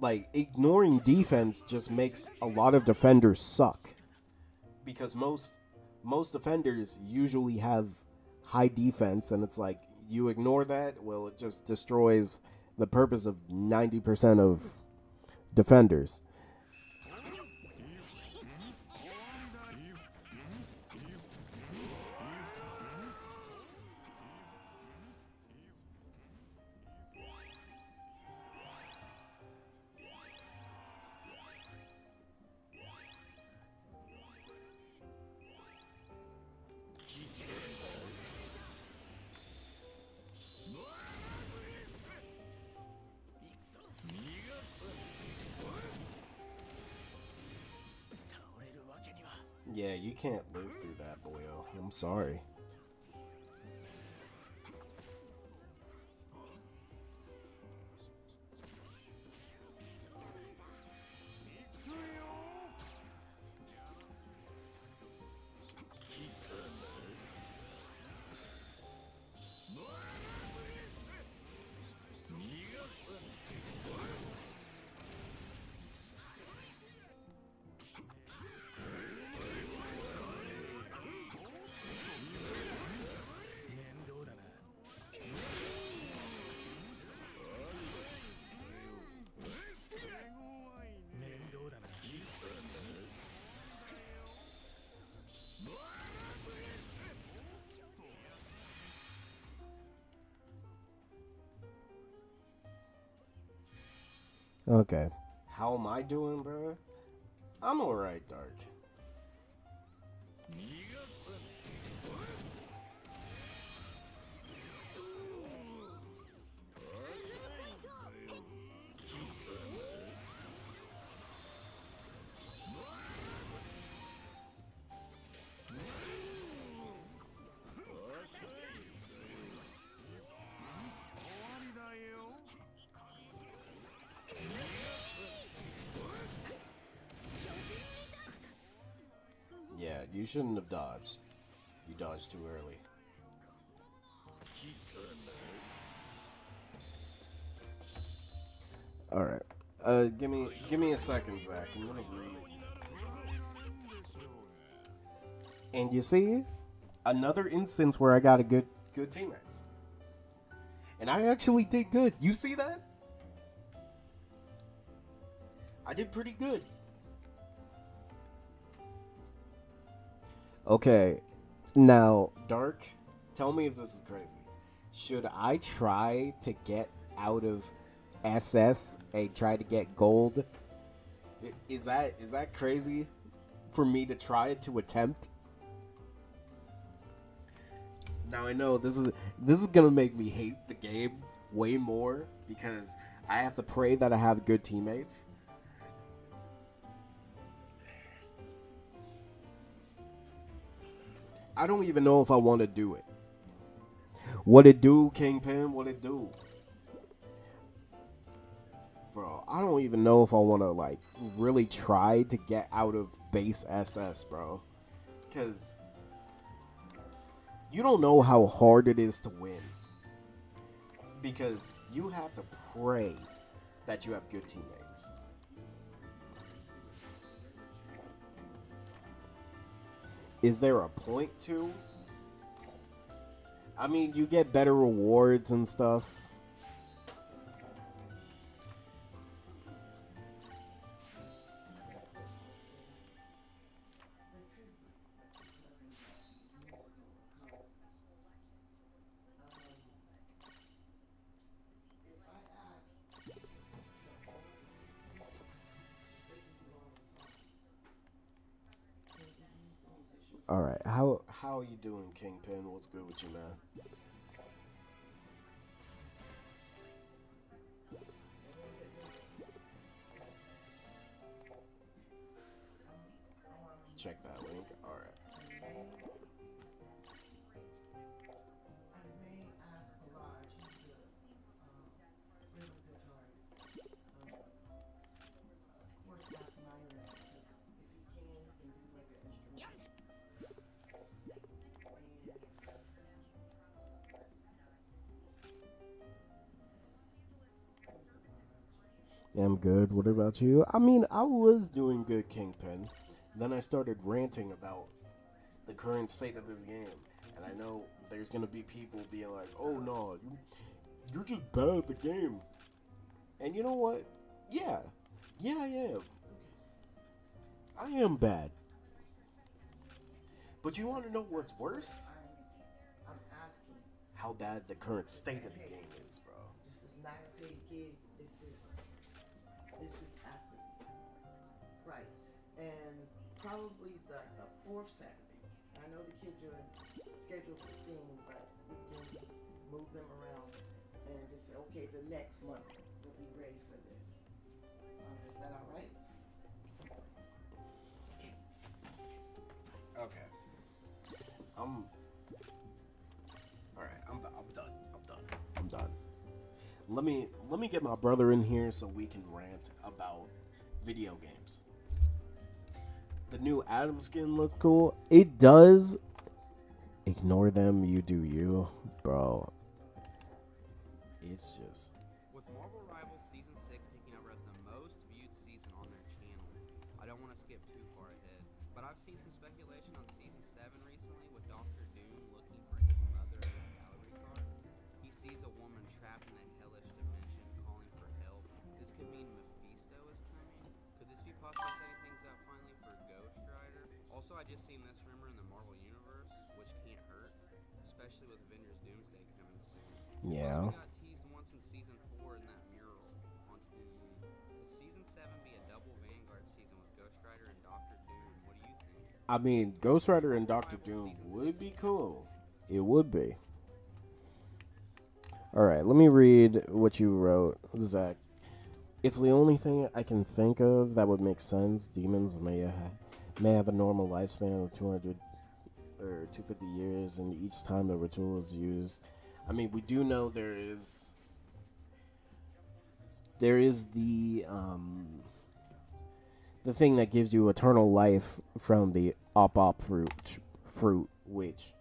Like ignoring defense just makes a lot of defenders suck because most defenders usually have high defense, and it's like you ignore that, well, it just destroys the purpose of 90% of defenders. Yeah, you can't live through that, boyo. I'm sorry. Okay. How am I doing, bro? I'm alright, Dark. Yeah, you shouldn't have dodged. You dodged too early. All right. Give me a second, Zach. I'm gonna read. And you see, another instance where I got a good teammates, and I actually did good. You see that? I did pretty good. Okay, now Dark, tell me if this is crazy. Should I try to get out of SS and try to get gold? Is that crazy for me to try it to attempt? Now I know this is gonna make me hate the game way more because I have to pray that I have good teammates. I don't even know if I want to do it. What it do, Kingpin? What it do? Bro, I don't even know if I want to, like, really try to get out of base SS, bro. Because you don't know how hard it is to win. Because you have to pray that you have good teammates. Is there a point to? I mean, you get better rewards and stuff. All right, how are you doing, Kingpin? What's good with you, man? Check that link. All right. Yeah, I'm good. What about you? I mean, I was doing good, Kingpin. Then I started ranting about the current state of this game, and I know there's gonna be people being like, "Oh no, you're just bad at the game." And you know what? Yeah, yeah, I am. I am bad. But you want to know what's worse? How bad the current state of the game is, bro. Okay. I'm. All right. I'm done. I'm done. I'm done. Let me get my brother in here so we can rant about video games. The new Adam skin looks cool. It does. Ignore them. You do you, bro. It's just. With Marvel Rivals Season 6 taking over as the most viewed season on their channel, I don't want to skip too far ahead, but I've seen some speculation on Season 7 recently with Doctor Doom looking for his mother in his gallery card. He sees a woman trapped in a hellish dimension calling for help. This could mean Mephisto is coming. Could this be possibly setting things up finally for Ghost Rider? Also, I just seen this rumor in the Marvel Universe, which can't hurt, especially with Avengers Doomsday coming soon. Yeah. Plus, we got teased once in Season 4 in that mural on Hulu. Could Season 7 be a double Vanguard season with Ghost Rider and Doctor Doom? What do you think? I mean, Ghost Rider and Doctor Doom would be cool. It would be. All right, let me read what you wrote, Zach. It's the only thing I can think of that would make sense. Demons may have a normal lifespan of 200 or 250 years, and each time the ritual is used. I mean, we do know there is the thing that gives you eternal life from the op fruit, which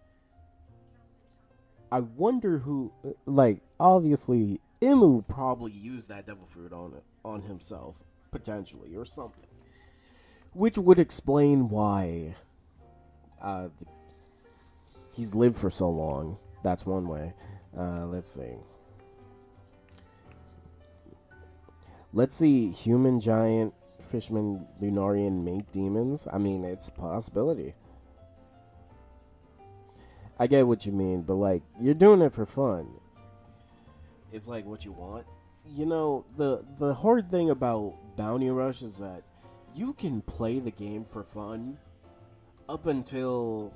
I wonder who, like, obviously Imu probably used that devil fruit on himself potentially or something, which would explain why uh, he's lived for so long. That's one way. Let's see. Let's see. Human giant fishman Lunarian mink demons. I mean, it's a possibility. I get what you mean, but like, you're doing it for fun. It's like what you want. You know, the hard thing about Bounty Rush is that you can play the game for fun up until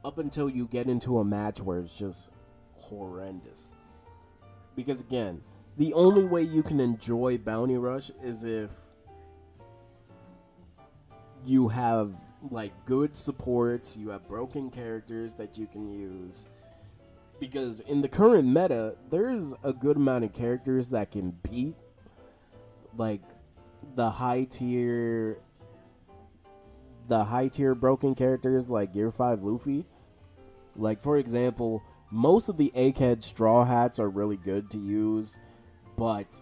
you get into a match where it's just horrendous. Because again, the only way you can enjoy Bounty Rush is if you have like good supports, you have broken characters that you can use, Because in the current meta, there's a good amount of characters that can beat like the high tier the high tier broken characters like Gear 5 Luffy. Like for example, most of the egghead straw hats are really good to use, but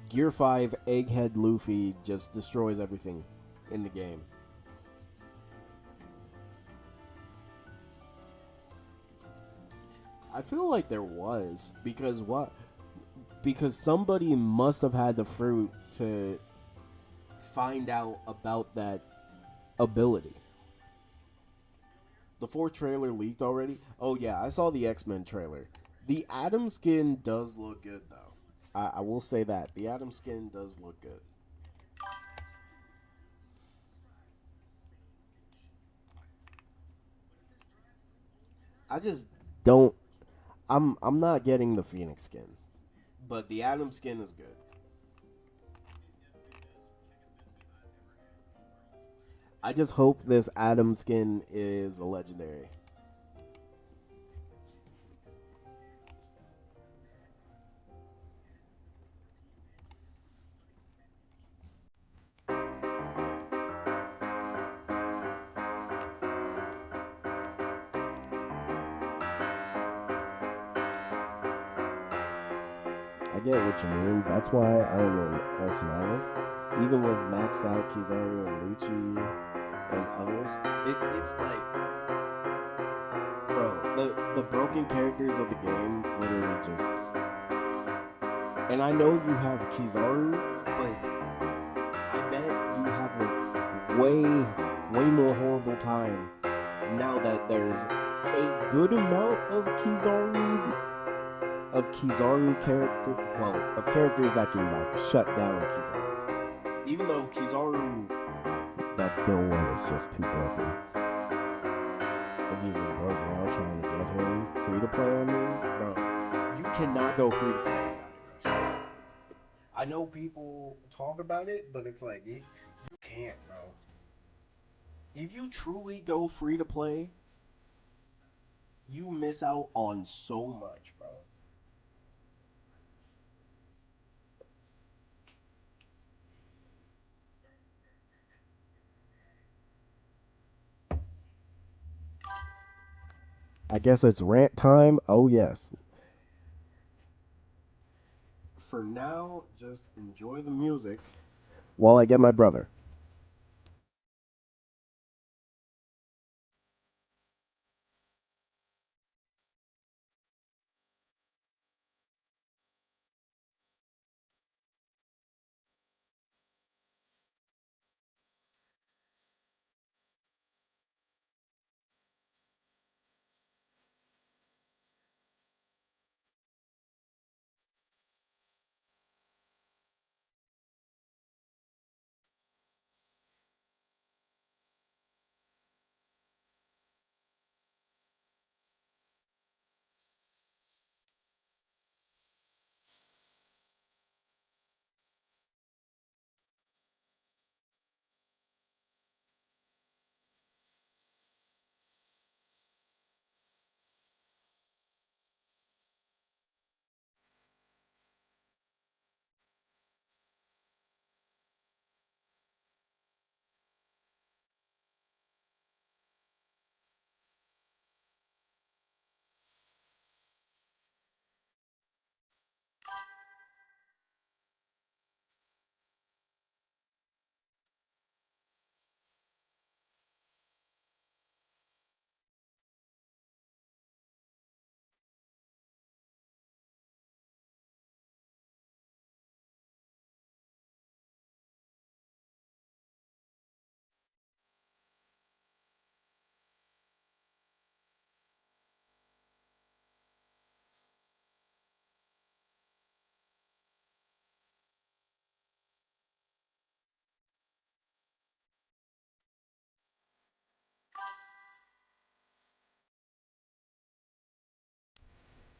Gear 5 egghead Luffy just destroys everything in the game. I feel like there was because what? Because somebody must have had the fruit to find out about that ability. The fourth trailer leaked already. Oh yeah, I saw the X-Men trailer. The Atom skin does look good though. I will say that the Atom skin does look good. I just don't. I'm not getting the Phoenix skin, but the Atom skin is good. I just hope this Atom skin is a legendary. I get what you mean. That's why I'm in Arsenalis. Even with maxed out Kizaru and Lucci and others, it's like, bro, the broken characters of the game literally just. And I know you have Kizaru, but I bet you have a way more horrible time now that there's a good amount of Kizaru character, well, of characters that can like shut down Kizaru. Even though Kizaru, that still one is just too broken. I've even broke now trying to get him free to play on me, bro. You cannot go free to play on that aggression. I know people talk about it, but it's like you can't, bro. If you truly go free to play, you miss out on so much, bro. I guess it's rant time. Oh yes. For now, just enjoy the music while I get my brother.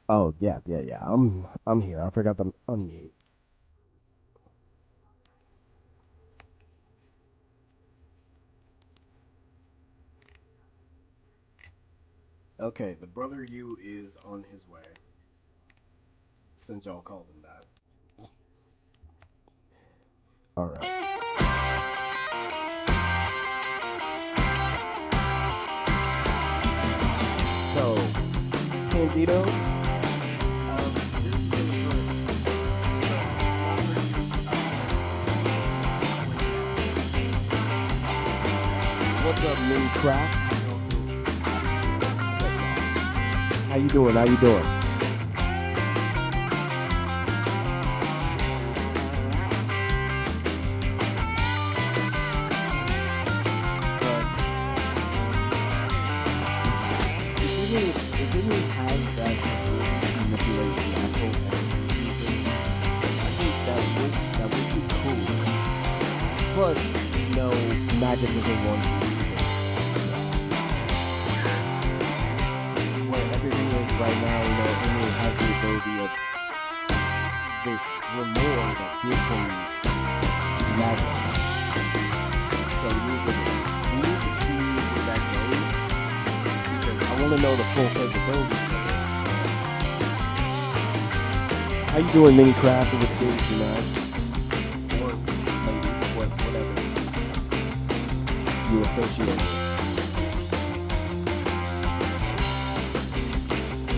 Oh yeah, yeah, yeah. I'm here. I forgot to unmute. Okay, the brother you is on his way. Since y'all called him that. All right. So, Candido, what's up, Mini Craft? How you doing? How you doing? It didn't have that ability to manipulate natural energy users. I think that would be cool. Plus, magic isn't one where everything is right now, only has the ability of this reward that gives him magic. So we need to see where that goes because I want to know the full capabilities of it. How you doing, Mini Craft? With things, or maybe whatever you associate with.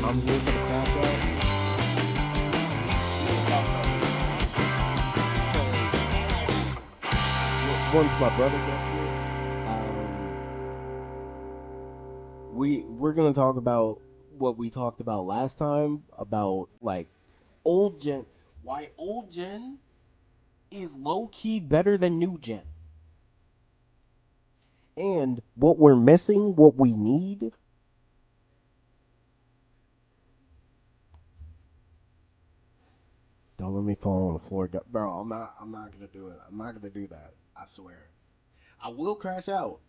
I'm here for the crash out. Once my brother gets here, we're gonna talk about what we talked about last time about like old gen. Why old gen is low key better than new gen, and what we're missing, what we need. Don't let me fall on the floor, bro. I'm not. I'm not gonna do it. I'm not gonna do that. I swear. I will crash out.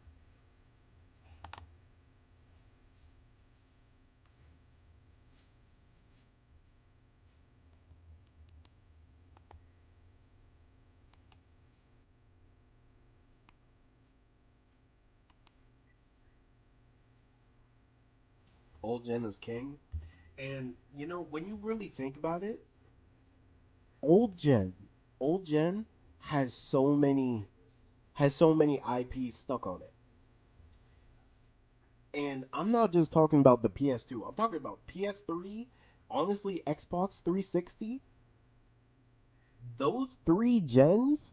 Old gen is king, and when you really think about it, old gen, old gen has so many IPs stuck on it. And I'm not just talking about the PS2. I'm talking about PS3, honestly, Xbox 360. Those three gens,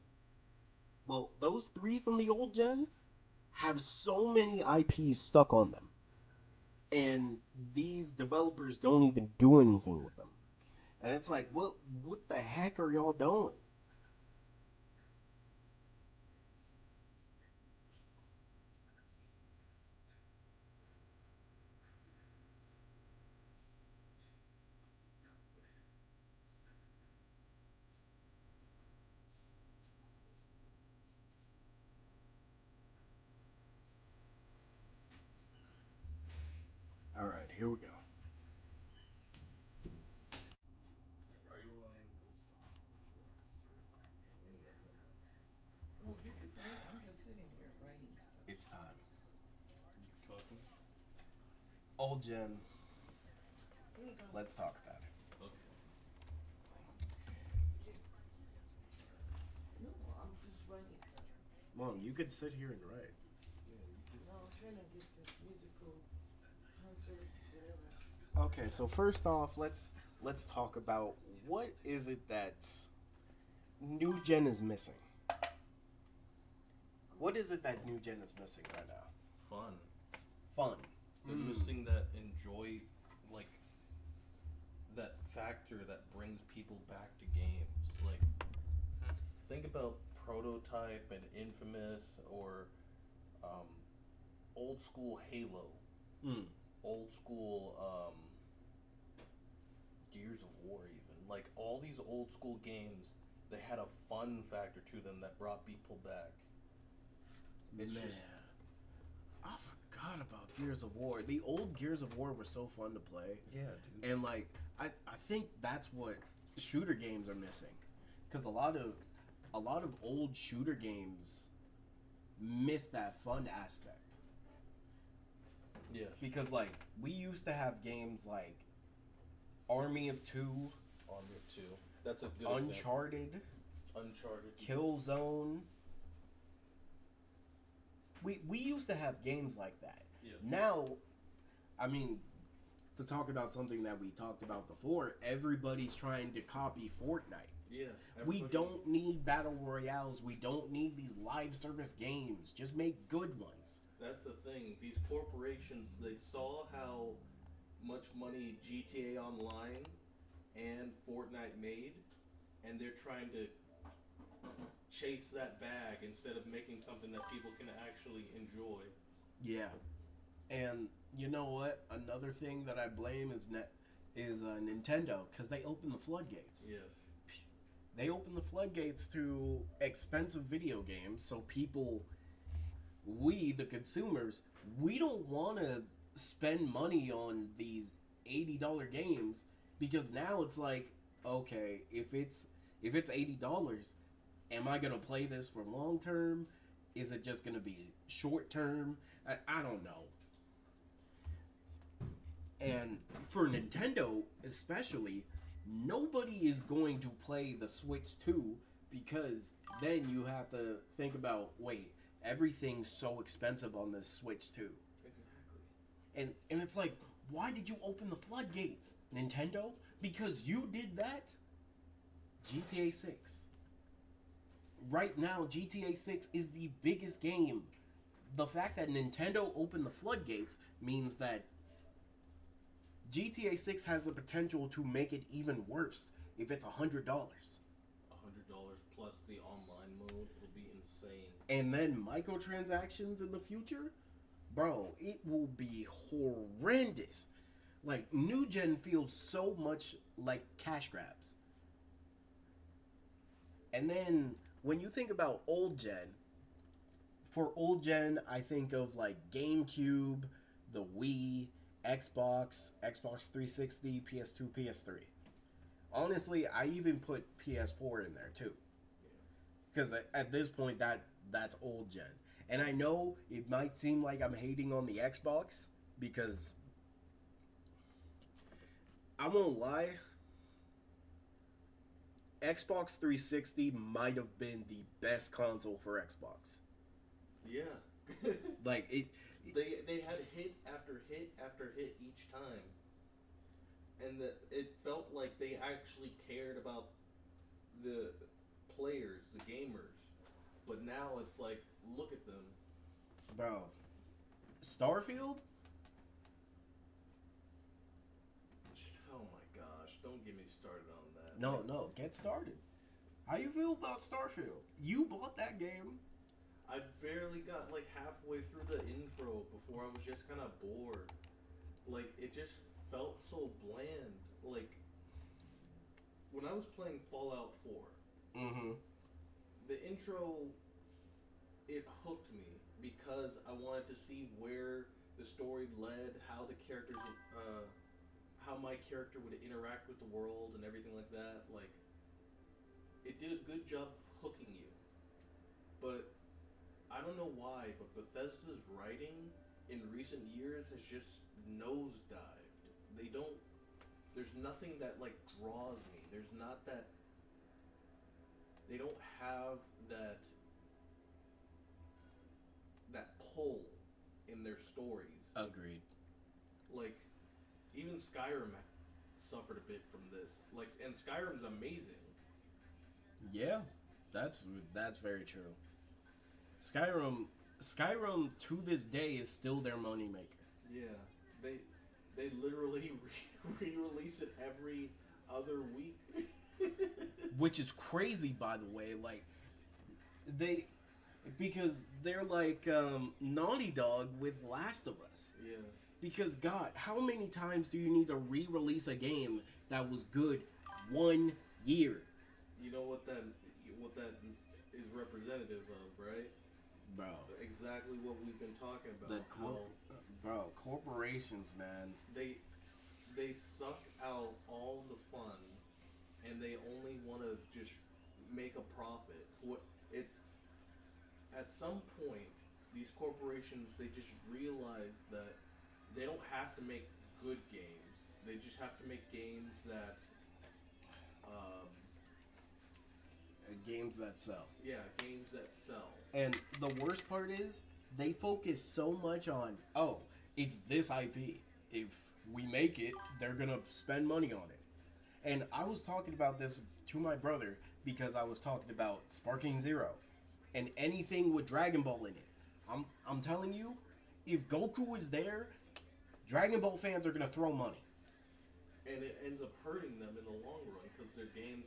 well, those three from the old gen have so many IPs stuck on them. And these developers don't even do anything with them. And it's like, what the heck are y'all doing? All right, here we go. It's time. Old gen. Let's talk about it. Mom, you could sit here and write. Okay, so first off, let's talk about what is it that new gen is missing. What is it that new gen is missing right now? Fun. Fun. They're missing that enjoy, like that factor that brings people back to games. Like, think about Prototype and Infamous, or um, old school Halo, old school Gears of War, even like all these old school games. They had a fun factor to them that brought people back. It's Man, just I forgot about Gears of War. The old Gears of War were so fun to play. yeah, dude. And like I think that's what shooter games are missing. Cuz a lot of old shooter games miss that fun aspect. Yes. Because, like, we used to have games like Army of Two, Army of Two. That's a good example. Uncharted, Uncharted. Killzone. We used to have games like that. Yes. Now, I mean, to talk about something that we talked about before, everybody's trying to copy Fortnite. Yeah. We don't need battle royales. We don't need these live service games. Just make good ones. That's the thing. These corporations, they saw how much money GTA Online and Fortnite made, and they're trying to chase that bag instead of making something that people can actually enjoy. Yeah. And you know what? Another thing that I blame is Nintendo, because they open the floodgates. Yes. They open the floodgates to expensive video games, so people, we, the consumers, we don't want to spend money on these $80 games, because now it's like, okay, if it's $80, am I gonna play this for long term? Is it just gonna be short term? I don't know. And for Nintendo especially, nobody is going to play the Switch 2, because then you have to think about, wait, everything's so expensive on this Switch 2. Exactly. And it's like, why did you open the floodgates, Nintendo? Because you did that? GTA 6. Right now, GTA 6 is the biggest game. The fact that Nintendo opened the floodgates means that GTA 6 has the potential to make it even worse if it's $100. $100 plus the online mode will be insane. And then microtransactions in the future? Bro, it will be horrendous. Like, new gen feels so much like cash grabs. And then when you think about old gen, for old gen, I think of like GameCube, the Wii, Xbox 360, PS2, PS3. Honestly, I even put PS4 in there too. Because at this point, that's old gen. And I know it might seem like I'm hating on the Xbox, because I won't lie, Xbox 360 might have been the best console for Xbox. Yeah. Like, They had hit after hit after hit each time, and it felt like they actually cared about the players, the gamers. But now it's like, look at them. Bro, Starfield? Oh my gosh, don't get me started on that. No, get started. How do you feel about Starfield? You bought that game. I barely got like halfway through the intro before I was just kind of bored. Like, it just felt so bland. Like, when I was playing Fallout 4, the intro, it hooked me because I wanted to see where the story led, how the characters, how my character would interact with the world and everything like that. Like, it did a good job of hooking you. But I don't know why, but Bethesda's writing in recent years has just nosedived. There's nothing that like draws me. There's not that, they don't have that pull in their stories. Agreed. Like, even Skyrim suffered a bit from this. Like, and Skyrim's amazing. Yeah, that's very true. Skyrim to this day is still their moneymaker. Yeah, they literally re-release it every other week. Which is crazy, by the way. Like, because they're like Naughty Dog with Last of Us. Yes. Because God, how many times do you need to re-release a game that was good 1 year? You know what that is representative of, right? Bro. Exactly what we've been talking about. Bro, corporations, man. They suck out all the fun, and they only want to just make a profit. It's at some point, these corporations, they just realize that they don't have to make good games. They just have to make games that, um, Games that sell. yeah, games that sell. And the worst part is they focus so much on, oh, it's this IP. If we make it, they're gonna spend money on it. And I was talking about this to my brother because I was talking about Sparking Zero and anything with Dragon Ball in it. I'm telling you, if Goku is there, Dragon Ball fans are gonna throw money. And it ends up hurting them in the long run because their games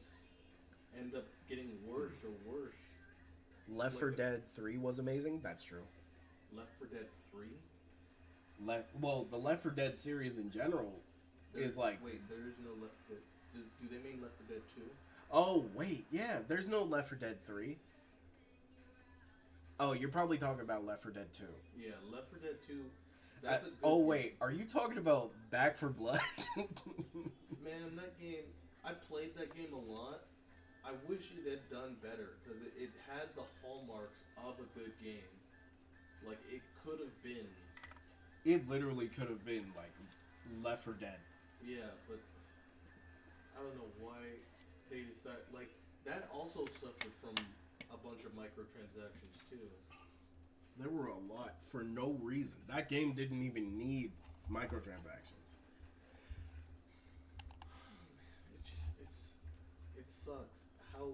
end up getting worse or worse. Left 4 Dead 3 was amazing. That's true. Left 4 Dead 3? Well, the Left 4 Dead series in general is like. Wait, there is no Left 4 Dead. Do they mean Left 4 Dead 2? Oh wait, yeah. There's no Left 4 Dead 3. Oh, you're probably talking about Left 4 Dead 2. Yeah, Left 4 Dead 2. That's a good oh game. wait, are you talking about Back for Blood? Man, that game, I played that game a lot. I wish it had done better because it had the hallmarks of a good game. Like, it could have been. It literally could have been like Left 4 Dead. Yeah, but I don't know why they decided. Like, that also suffered from a bunch of microtransactions too. There were a lot for no reason. That game didn't even need microtransactions. It sucks how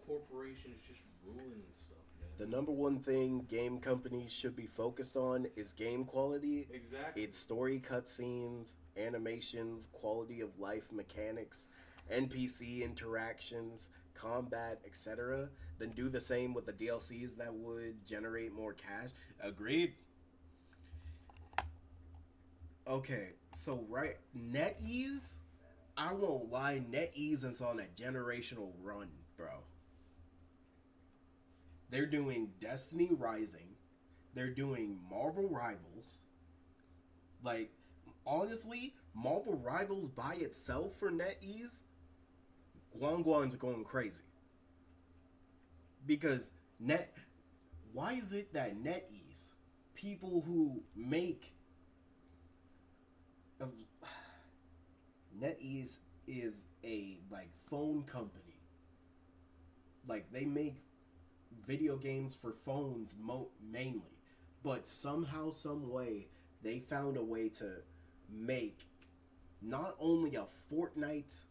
corporations just ruin stuff, man. The number one thing game companies should be focused on is game quality. Exactly. It's story cutscenes, animations, quality of life mechanics, NPC interactions, combat, etc. Then do the same with the DLCs that would generate more cash. Agreed. Okay, so right, NetEase, I won't lie, NetEase is on a generational run, bro. They're doing Destiny Rising. They're doing Marvel Rivals. Like, honestly, Marvel Rivals by itself for NetEase, Guanguan's going crazy. Because why is it that NetEase, people who make NetEase is a like phone company. Like they make video games for phones mainly, but somehow, some way, they found a way to make not only a Fortnite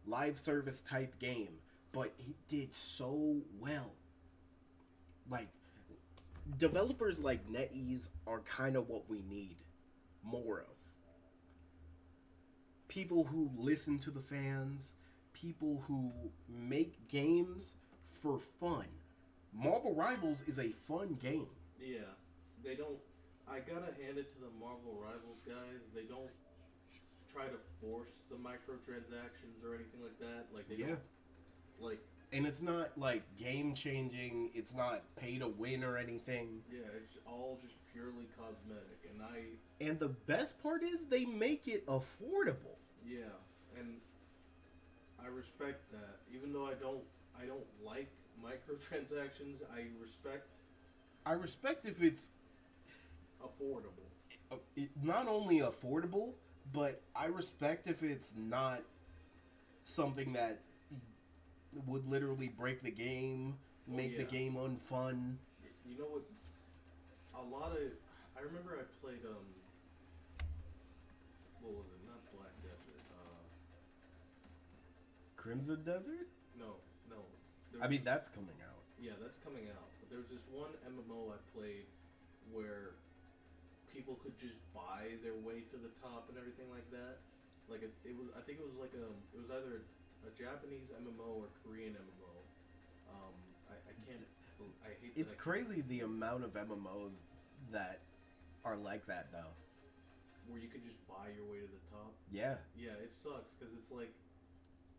live service type game, but it did so well. Like, developers like NetEase are kind of what we need more of. People who listen to the fans, people who make games for fun. Marvel Rivals is a fun game. Yeah, they don't. I gotta hand it to the Marvel Rivals guys. They don't try to force the microtransactions or anything like that. Like they don't. Like, and it's not like game changing. It's not pay to win or anything. Yeah, it's all just purely cosmetic. And the best part is they make it affordable. Yeah, and I respect that. Even though I don't like microtransactions, I respect if it's affordable. Not only affordable, but I respect if it's not something that would literally break the game, make the game unfun. You know what? I remember I played what was it? Not Black Desert. Crimson Desert? No. I mean, that's coming out. Yeah, that's coming out. But there was this one MMO I played where people could just buy their way to the top and everything like that. Like it was. I think it was like it was either a Japanese MMO or Korean MMO. I can't. I hate. It's crazy the amount of MMOs that are like that, though. Where you could just buy your way to the top. Yeah. Yeah, it sucks because it's like,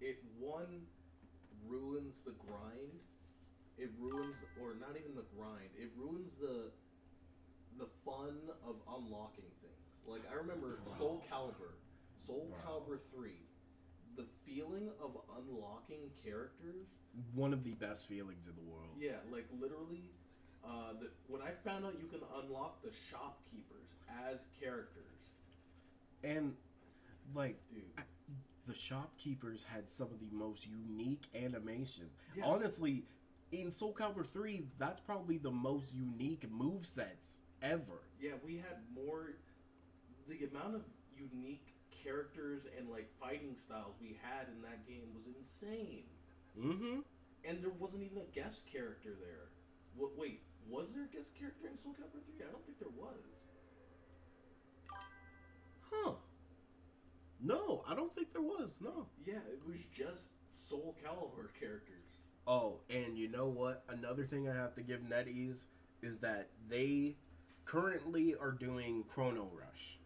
it ruins the grind. It ruins, or not even the grind. It ruins the fun of unlocking things. Like I remember Soul Calibur 3. The feeling of unlocking characters. One of the best feelings in the world. Yeah, like literally, When I found out you can unlock the shopkeepers as characters, And like dude. the shopkeepers had some of the most unique animation. Yeah. Honestly, in Soul Calibur 3, that's probably the most unique move sets ever. Yeah, we had more. The amount of unique characters and like fighting styles we had in that game was insane. Mm-hmm. And there wasn't even a guest character there. Wait, was there a guest character in Soul Calibur 3? I don't think there was. Huh. No, I don't think there was, no. Yeah, it was just Soul Calibur characters. Oh, and you know what? Another thing I have to give NetEase is that they currently are doing Chrono Rush.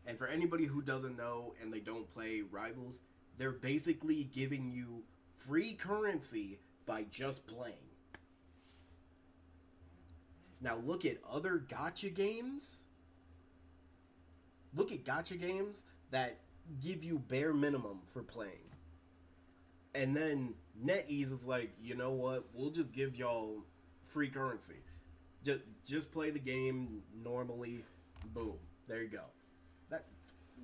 And for anybody who doesn't know and they don't play Rivals, they're basically giving you free currency by just playing. Now look at other gacha games. Look at gacha games that give you bare minimum for playing. And then NetEase is like, you know what? We'll just give y'all free currency. Just play the game normally. Boom. There you go. That,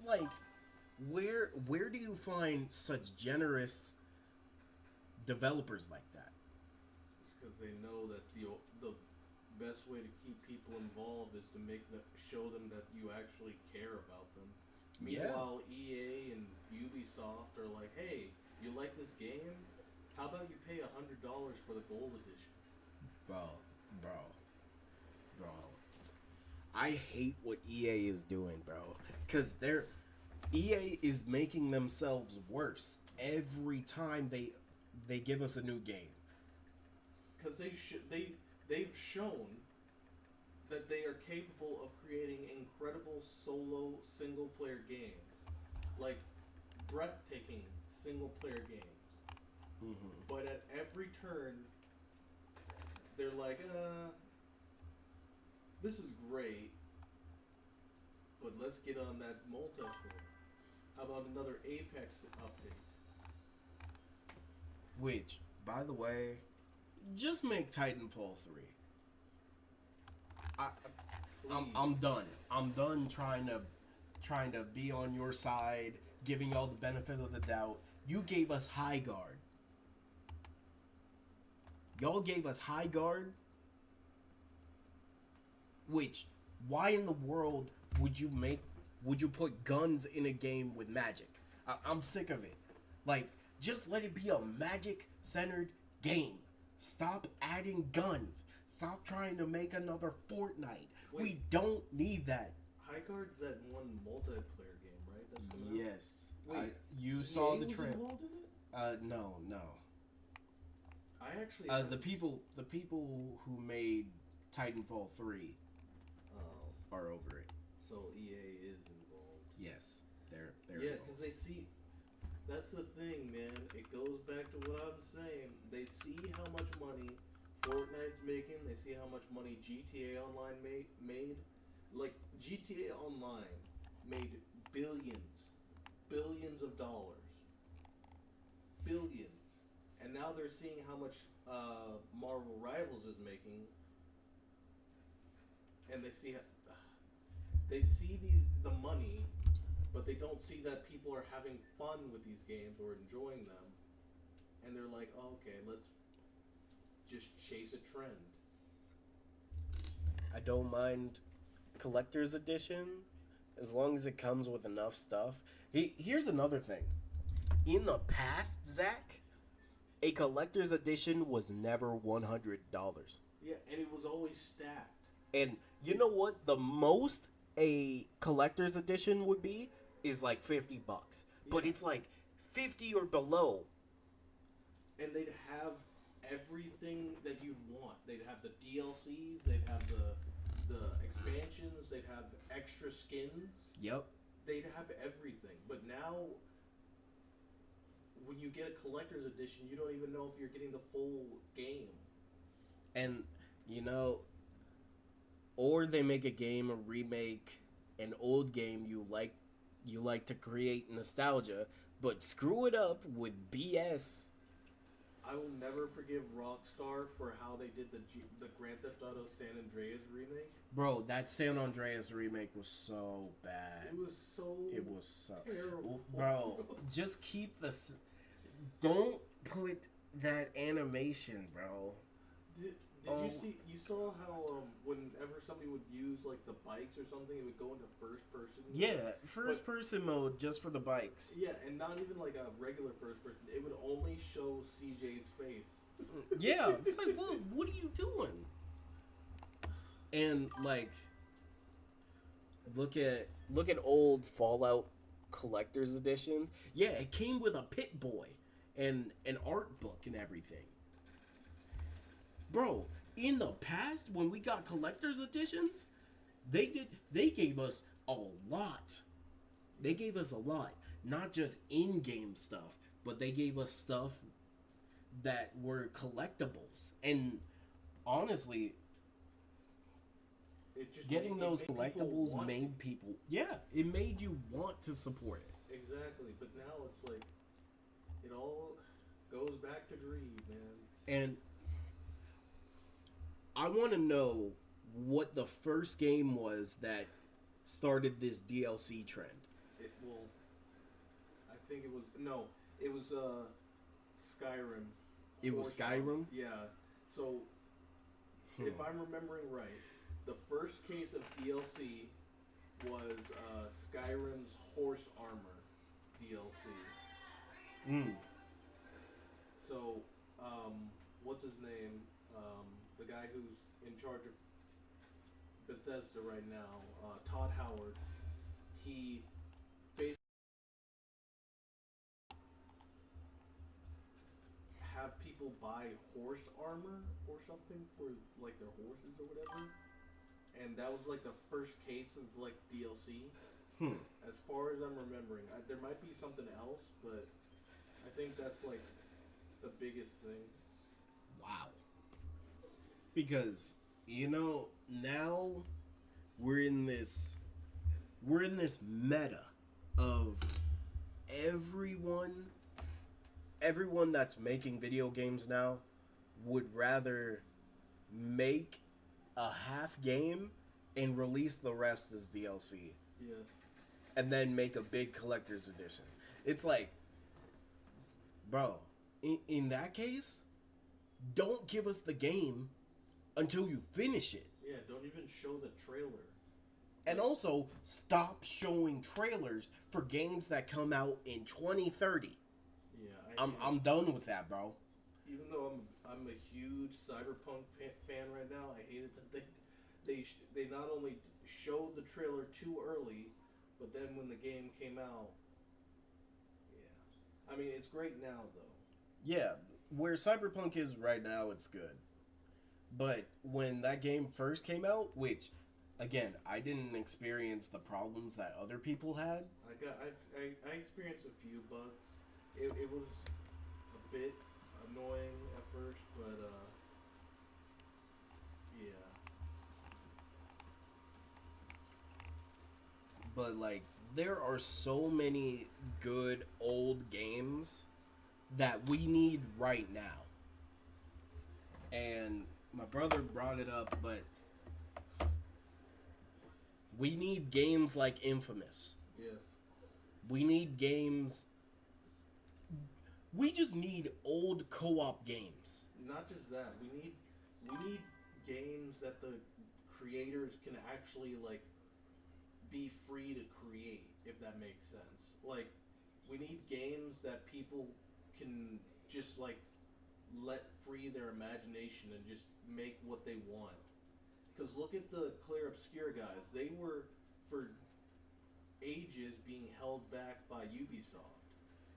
like, where do you find such generous developers like that? It's because they know that the best way to keep people involved is to show them that you actually care about them. Yeah. Meanwhile, EA and Ubisoft are like, hey, you like this game? How about you pay $100 for the gold edition? Bro. I hate what EA is doing, bro. Because EA is making themselves worse every time they give us a new game. Because they've shown that they are capable of creating incredible solo single-player games. Like, breathtaking single-player games. Mm-hmm. But at every turn, they're like, this is great, but let's get on that multiplayer. How about another Apex update? Which, by the way, just make Titanfall 3. I'm done. I'm done trying to be on your side, giving y'all the benefit of the doubt. You gave us High Guard. Y'all gave us High Guard. Which, why in the world would you put guns in a game with magic? I'm sick of it. Like, just let it be a magic-centered game. Stop adding guns. Stop trying to make another Fortnite. Wait. We don't need that. High Guard's that one multiplayer game, right? That's coming out? Yes. Wait, you saw EA the was trailer. involved in it? No. I actually. The people who made Titanfall 3 Oh, are over it. so EA is involved. Yes, they're Yeah, involved. because they see. That's the thing, man. It goes back to what I'm saying. They see how much money Fortnite's making. They see how much money GTA Online made. Like, GTA Online made billions of dollars. Billions. And now they're seeing how much Marvel Rivals is making. And they see the money, but they don't see that people are having fun with these games or enjoying them. And they're like, oh, okay, let's just chase a trend. I don't mind collector's edition as long as it comes with enough stuff. Here's another thing. In the past, Zach, a collector's edition was never $100. Yeah, and it was always stacked. And you know what? The most a collector's edition would be is like $50. But Yeah. it's like 50 or below. And they'd have everything that you'd want. They'd have the DLCs, they'd have the expansions, they'd have extra skins. Yep. They'd have everything. But now, when you get a collector's edition, you don't even know if you're getting the full game. And, you know, or they make a game, a remake, an old game you like to create nostalgia, but screw it up with BS I will never forgive Rockstar for how they did the Grand Theft Auto San Andreas remake. Bro, that San Andreas remake was so bad. It was so It was so terrible. Bro, just keep the. Don't put that animation, bro. Did Oh. you saw how whenever somebody would use like the bikes or something, it would go into first person? Yeah, first person mode just for the bikes. Yeah, and not even like a regular first person. It would only show CJ's face. Yeah, it's like, well, what are you doing? And like, look at old Fallout collector's editions. Yeah, it came with a Pit Boy and an art book and everything. Bro, in the past when we got collector's editions, they gave us a lot. They gave us a lot, not just in-game stuff, but they gave us stuff that were collectibles. And honestly, getting those collectibles made people, yeah, it made you want to support it. Exactly, but now it's like it all goes back to greed, man. And I want to know what the first game was that started this DLC trend. I think it was Skyrim. It was Skyrim? Yeah. So, if I'm remembering right, the first case of DLC was Skyrim's Horse Armor DLC. Mm. So, what's his name? The guy who's in charge of Bethesda right now, Todd Howard. He basically have people buy horse armor or something for like their horses or whatever, and that was like the first case of like DLC. As far as I'm remembering, there might be something else, but I think that's like the biggest thing. Wow. Because now we're in this meta of everyone that's making video games now would rather make a half game and release the rest as DLC. Yes. And then make a big collector's edition. It's like, bro, in that case, don't give us the game until you finish it. Yeah, don't even show the trailer. And also, stop showing trailers for games that come out in 2030. Yeah, I'm done with that, bro. Even though I'm a huge Cyberpunk fan right now, I hate it that they not only showed the trailer too early, but then when the game came out, yeah. I mean, it's great now though. Yeah, where Cyberpunk is right now, it's good. But when that game first came out, which, again, I didn't experience the problems that other people had. I experienced a few bugs. It was a bit annoying at first, but yeah. But like, there are so many good old games that we need right now. And my brother brought it up, but we need games like Infamous. Yes. We need games. We just need old co-op games. Not just that. We need games that the creators can actually like be free to create, if that makes sense. Like, we need games that people can just like let free their imagination and just make what they want. Because look at the Clear Obscure guys. They were for ages being held back by Ubisoft.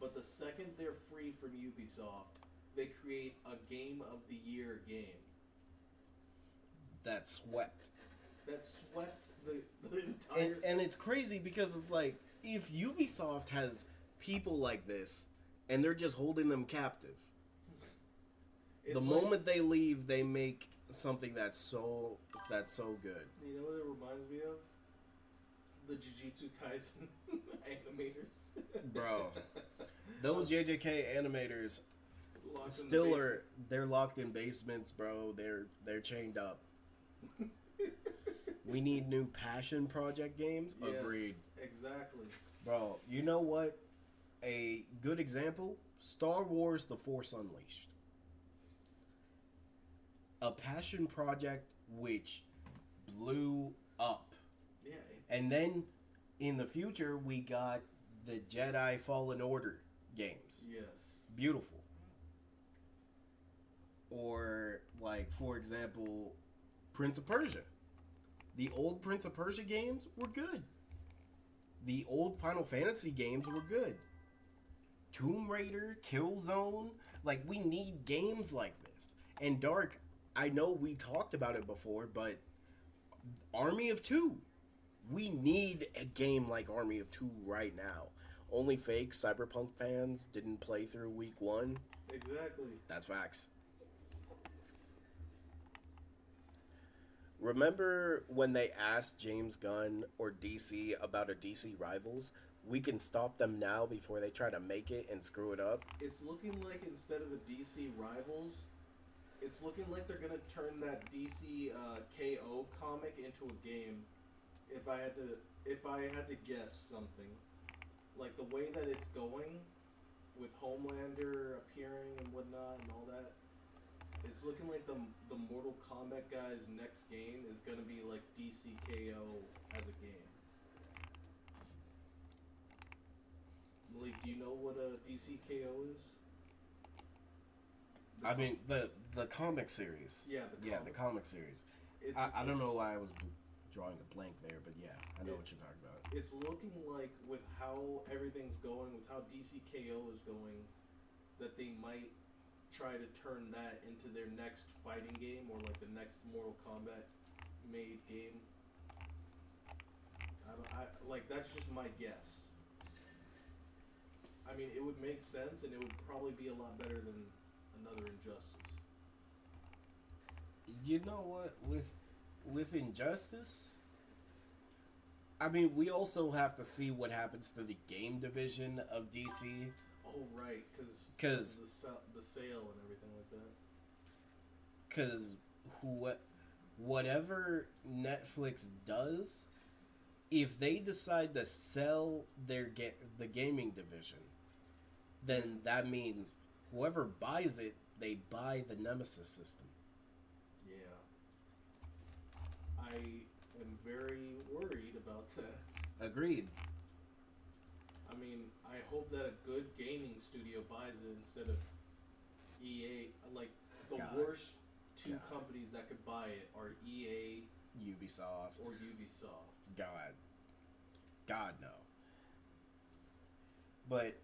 But the second they're free from Ubisoft, they create a Game of the Year game. That swept. That swept the entire... And it's crazy because it's like, if Ubisoft has people like this, and they're just holding them captive, the moment they leave, they make something that's so good. You know what it reminds me of? The Jujutsu Kaisen animators. Bro, those JJK animators locked in the Still basement. are. They're locked in basements, bro. They're chained up. We need new passion project games. Yes, Agreed, exactly. bro. You know what? A good example: Star Wars: The Force Unleashed. A passion project which blew up. Yeah, And then in the future, we got the Jedi Fallen Order games. yes. Beautiful. Or, like, for example, Prince of Persia. The old Prince of Persia games were good. The old Final Fantasy games were good. Tomb Raider, Killzone. Like, we need games like this. And Dark, I know we talked about it before, but Army of Two. We need a game like Army of Two right now. Only fake Cyberpunk fans didn't play through week one. Exactly. That's facts. Remember when they asked James Gunn or DC about a DC Rivals? We can stop them now before they try to make it and screw it up. It's looking like instead of a DC Rivals, it's looking like they're gonna turn that DC KO comic into a game. If I had to guess something, like the way that it's going, with Homelander appearing and whatnot and all that, it's looking like the Mortal Kombat guy's next game is gonna be like DC KO as a game. Malik, do you know what a DC KO is? I mean, the comic series. Yeah, the comic series. I don't know why I was drawing a blank there, but yeah, I know what you're talking about. It's looking like with how everything's going, with how DCKO is going, that they might try to turn that into their next fighting game or like the next Mortal Kombat made game. Like that's just my guess. I mean, it would make sense, and it would probably be a lot better than another Injustice. You know what? With Injustice, I mean, we also have to see what happens to the game division of DC. Oh right, Because the sale and everything like that. Because whatever Netflix does, if they decide to sell the gaming division, then that means whoever buys it, they buy the Nemesis system. Yeah. I am very worried about that. Agreed. I mean, I hope that a good gaming studio buys it instead of EA. Like, the God. worst two God. companies that could buy it are EA Ubisoft. or Ubisoft. God no. But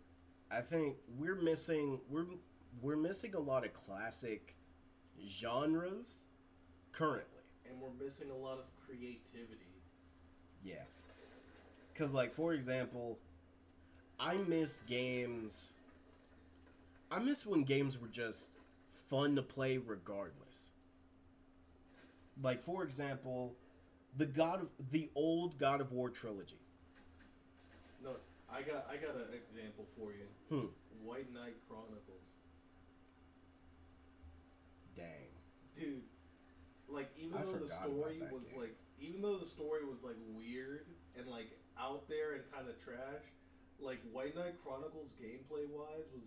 I think we're missing a lot of classic genres currently. And we're missing a lot of creativity. Yeah. Cause like for example, I miss when games were just fun to play regardless. Like for example, the old God of War trilogy. No, I got an example for you. White Knight Chronicles. Dang. Dude, like even I though the forgot story about that was game. like weird and like out there and kind of trash, like White Knight Chronicles gameplay wise was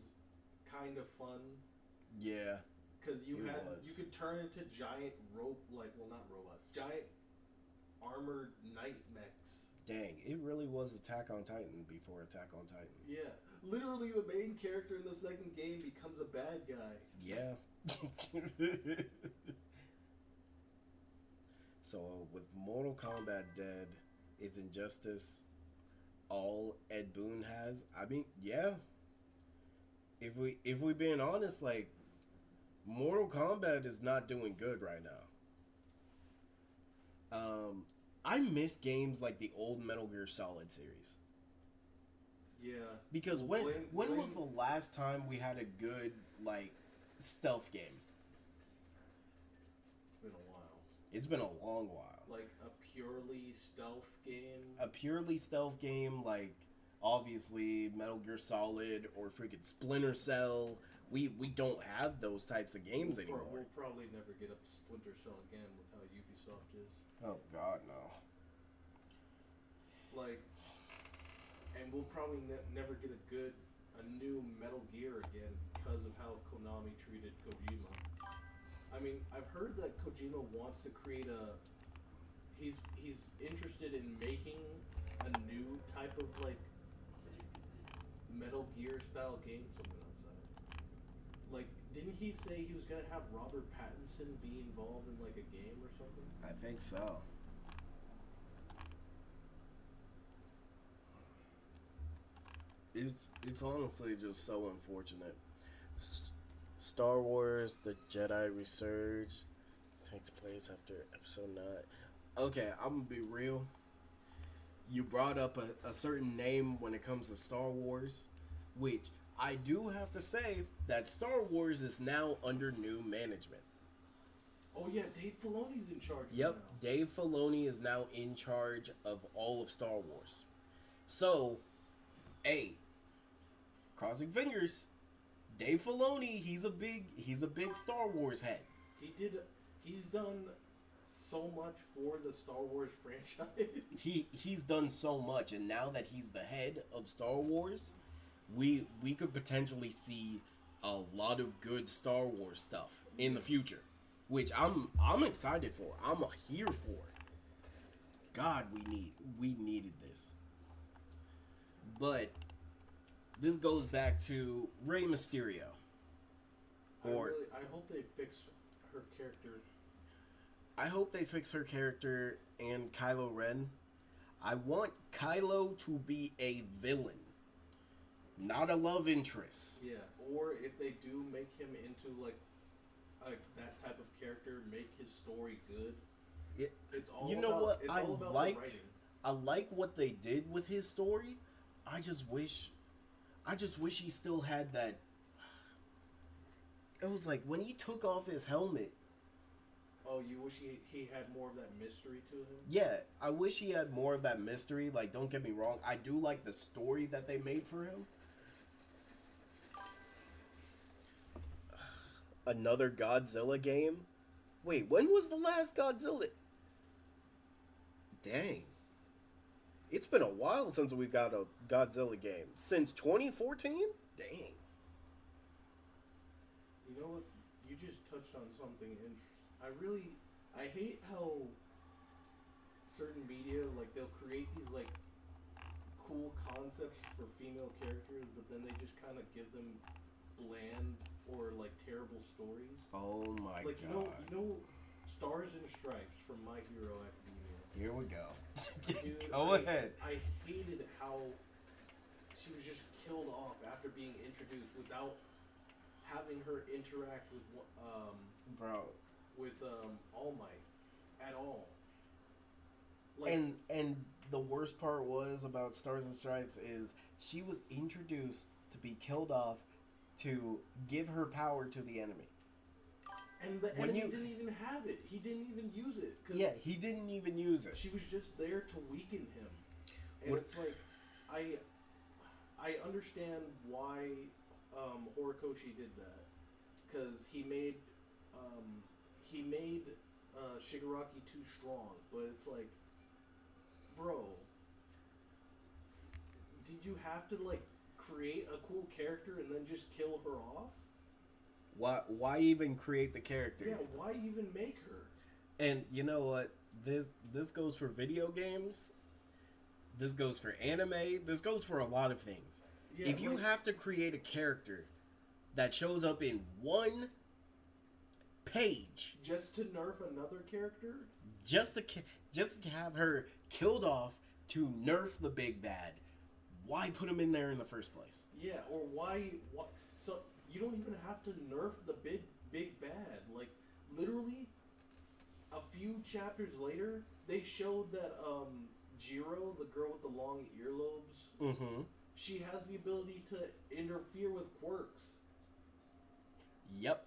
kind of fun. Yeah. Because you It had was. you could turn into giant giant armored knight mechs. Dang, it really was Attack on Titan before Attack on Titan. Yeah, literally the main character in the second game becomes a bad guy. Yeah. So with Mortal Kombat dead, is Injustice all Ed Boon has? I mean, yeah. If we being honest, like Mortal Kombat is not doing good right now. I miss games like the old Metal Gear Solid series. Yeah. Because Well, when was the last time we had a good like stealth game? It's been a while. It's been a long while. Like a purely stealth game. A purely stealth game, like obviously Metal Gear Solid or freaking Splinter Cell We don't have those types of games anymore. We'll probably never get up Splinter Cell again with how Ubisoft is. Oh God, no. Like, and we'll probably never get a new Metal Gear again because of how Konami treated Kojima. I mean, I've heard that Kojima wants to create he's interested in making a new type of like Metal Gear style game. Something outside. Like, didn't he say he was gonna have Robert Pattinson be involved in like a game or something? I think so. It's honestly just so unfortunate. Star Wars: The Jedi Resurge takes place after Episode 9. Okay, I'm gonna be real. You brought up a certain name when it comes to Star Wars, which I do have to say that Star Wars is now under new management. Oh yeah, Dave Filoni's in charge. Yep, Now. Dave Filoni is now in charge of all of Star Wars. So, hey, crossing fingers. Dave Filoni, he's a big Star Wars head. He's done so much for the Star Wars franchise. He's done so much, and now that he's the head of Star Wars, we could potentially see a lot of good Star Wars stuff in the future, which I'm excited for. I'm here for. God, we needed this. But this goes back to Rey Mysterio. I hope they fix her character. I hope they fix her character and Kylo Ren. I want Kylo to be a villain, not a love interest. Yeah, or if they do make him into like that type of character, make his story good. It's all you know about, what it's I all about like. the writing. I like what they did with his story. I just wish he still had that. It was like when he took off his helmet. Oh, you wish he had more of that mystery to him? Yeah, I wish he had more of that mystery. Like, don't get me wrong, I do like the story that they made for him. Another Godzilla game? Wait, when was the last Godzilla? Dang. It's been a while since we got a Godzilla game. Since 2014? Dang. You know what? You just touched on something interesting. I hate how certain media, like, they'll create these, like, cool concepts for female characters, but then they just kind of give them bland or, like, terrible stories. Oh my like, God. You know Stars and Stripes from My Hero Academia. Here we go. Dude, Go ahead. I hated how she was just killed off after being introduced without having her interact with All Might at all. Like, And the worst part was about Stars and Stripes is she was introduced to be killed off to give her power to the enemy. And the enemy didn't even have it. He didn't even use it. Yeah, he didn't even use it. She was just there to weaken him. And it's like, I understand why Horikoshi did that. Because he made Shigaraki too strong. But it's like, bro, did you have to like create a cool character and then just kill her off? Why even create the character? Yeah, why even make her? And you know what? This goes for video games. This goes for anime. This goes for a lot of things. Yeah, if you have to create a character that shows up in one page just to nerf another character, just to have her killed off to nerf the big bad, why put him in there in the first place? Yeah, or why? So you don't even have to nerf the big bad. Like, literally, a few chapters later, they showed that Jiro, the girl with the long earlobes, she has the ability to interfere with quirks. Yep.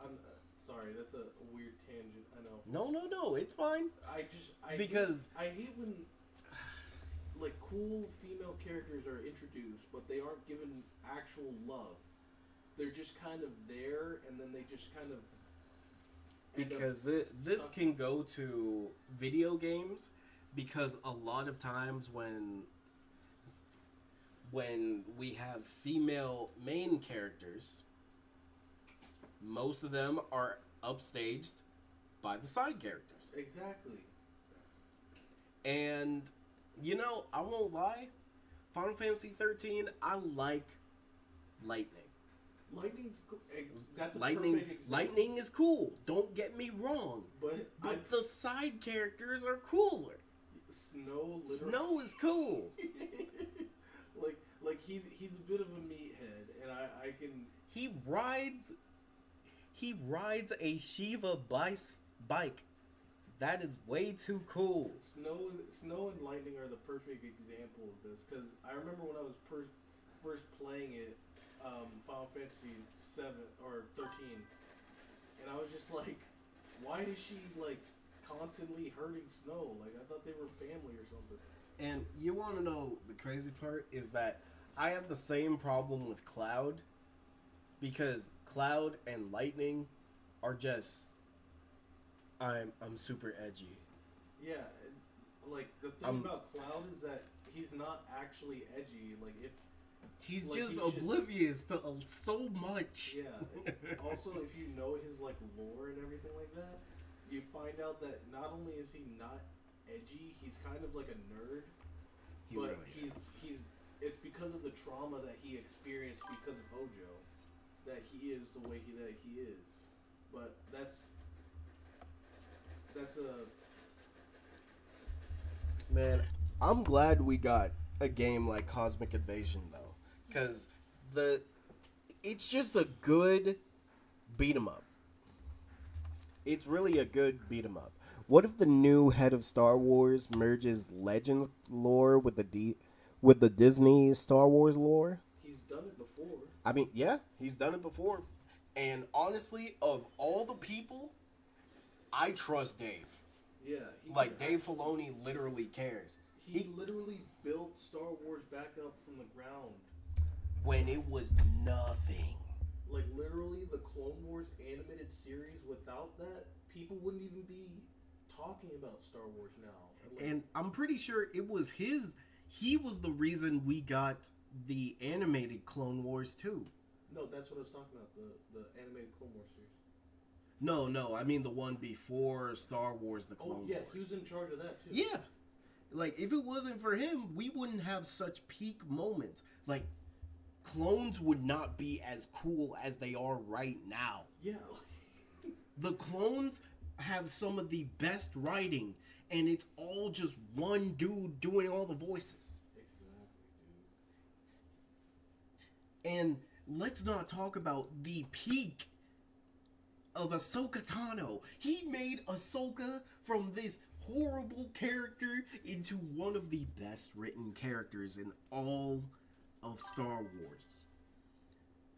I'm sorry, that's a weird tangent. I know. No, it's fine. I hate when like cool female characters are introduced, but they aren't given actual love. they're just kind of there, and then they just kind of end up Because this can go to video games, because a lot of times when we have female main characters, most of them are upstaged by the side characters. exactly. And you know, I won't lie, Final Fantasy 13, I like Lightning. That's a Lightning perfect example. Lightning is cool. Don't get me wrong. But the side characters are cooler. Snow literally. Snow is cool. like he's a bit of a meathead, and I can. He rides a Shiva bike. That is way too cool. Snow and Lightning are the perfect example of this, because I remember when I was first playing it, Final Fantasy 7 or 13, and I was just like, why is she like constantly hurting Snow? Like, I thought they were family or something. And you want to know the crazy part is that I have the same problem with Cloud, because Cloud and Lightning are just I'm super edgy. Yeah, like the thing about Cloud is that he's not actually edgy. Like if he's like, just he's oblivious to so much. Yeah. Also, if you know his like lore and everything like that, you find out that not only is he not edgy, he's kind of like a nerd. But he's it's because of the trauma that he experienced because of Hojo that he is the way that he is. But that's a Man, I'm glad we got a game like Cosmic Invasion though, because it's just a good beat 'em up. It's really a good beat 'em up. What if the new head of Star Wars merges Legends lore with the Disney Star Wars lore? he's done it before. I mean, yeah, he's done it before. And honestly, of all the people, I trust Dave. Yeah, Like, Dave Filoni literally cares. He literally built Star Wars back up from the ground. When it was nothing. Like, literally, the Clone Wars animated series, without that, people wouldn't even be talking about Star Wars now. Like, And I'm pretty sure it was he was the reason we got the animated Clone Wars too. no, that's what I was talking about, the animated Clone Wars series. No, I mean the one before Star Wars, the Clone Wars. Oh, yeah, he was in charge of that, too. Yeah. Like, if it wasn't for him, we wouldn't have such peak moments. Like, clones would not be as cool as they are right now. Yeah. The clones have some of the best writing, and it's all just one dude doing all the voices. Exactly, dude. And let's not talk about the peak of Ahsoka Tano. He made Ahsoka from this horrible character into one of the best written characters in all of Star Wars.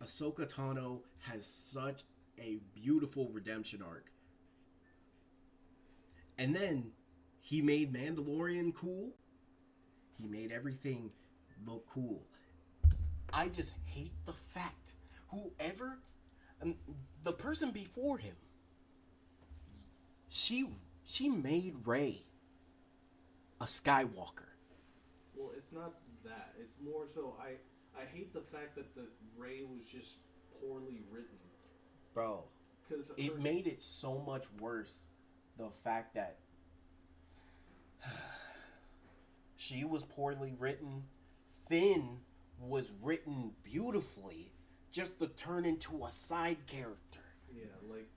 Ahsoka Tano has such a beautiful redemption arc. And then he made Mandalorian cool. He made everything look cool. I just hate the fact the person before him, she made Rey a Skywalker. Well, it's not that. It's more so I hate the fact that the Rey was just poorly written. Bro, Because it made it so much worse, the fact that she was poorly written. Finn was written beautifully just to turn into a side character. Yeah, like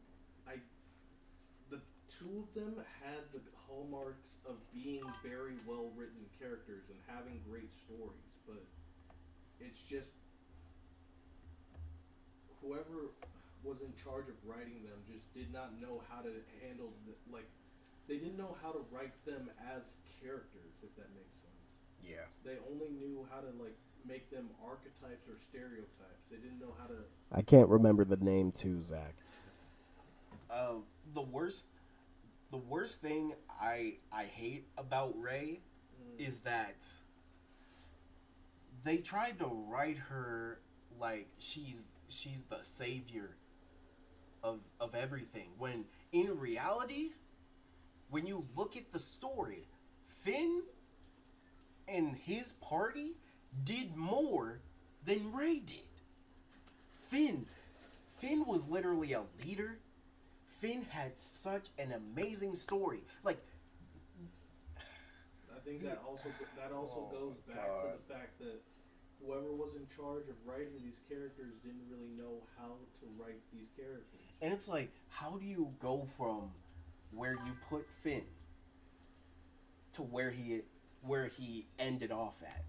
the two of them had the hallmarks of being very well written characters and having great stories, but it's just whoever was in charge of writing them just did not know how to handle they didn't know how to write them as characters, if that makes sense. Yeah. They only knew how to make them archetypes or stereotypes. They didn't know how to. I can't remember the name too, Zach. The worst thing I hate about Rey is that they tried to write her like she's she's the savior of everything. When in reality, when you look at the story, Finn and his party did more than Rey did. Finn Finn was literally a leader. Finn had such an amazing story. Like, I think that also goes back to the fact that whoever was in charge of writing these characters didn't really know how to write these characters. and it's like, how do you go from where you put Finn to where he ended off at?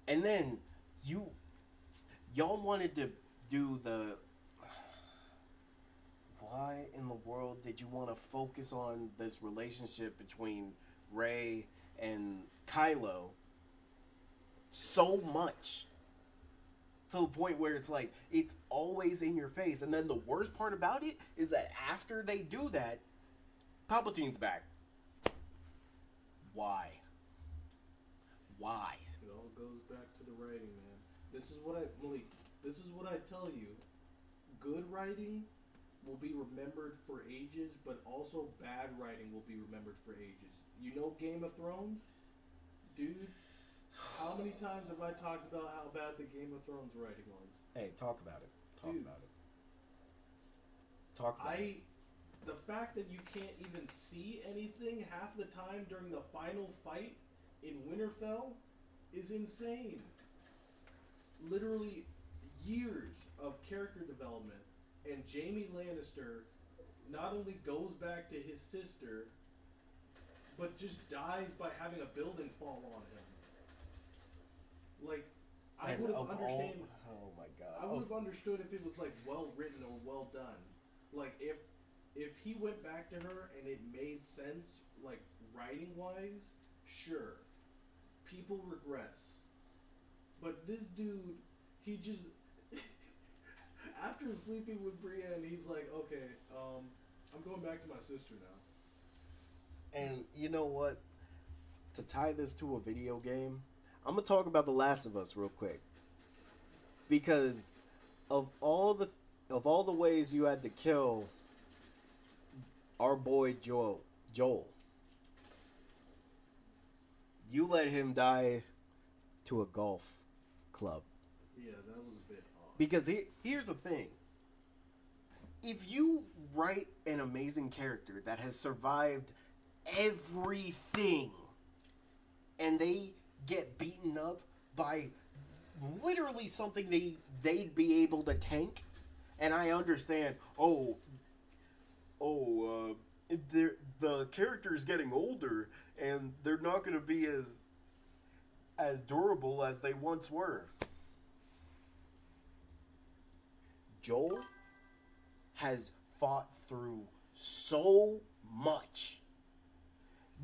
And then y'all wanted to do the, why in the world did you want to focus on this relationship between Rey and Kylo so much, to the point where it's like it's always in your face? And then the worst part about it is that after they do that, Palpatine's back. Why? It all goes back to the writing, man. This is what I tell you. Good writing will be remembered for ages, but also bad writing will be remembered for ages. You know Game of Thrones? Dude, how many times have I talked about how bad the Game of Thrones writing was? Hey, talk about it. Dude, Talk about it. The fact that you can't even see anything half the time during the final fight in Winterfell is insane. Literally years of character development, and Jaime Lannister not only goes back to his sister, but just dies by having a building fall on him. Like, I would have understood. Oh my god! I would have understood if it was like well written or well done. Like if he went back to her and it made sense, like writing wise, sure. People regress. But this dude, he just after sleeping with Brienne, he's like, okay, I'm going back to my sister now. And you know what? To tie this to a video game, I'm gonna talk about The Last of Us real quick, because of all the ways you had to kill our boy Joel, you let him die to a golf club. Yeah, that was a bit odd. Because here's the thing. If you write an amazing character that has survived everything and they get beaten up by literally something they'd be able to tank, and I understand, the character's getting older and they're not going to be as durable as they once were. Joel has fought through so much.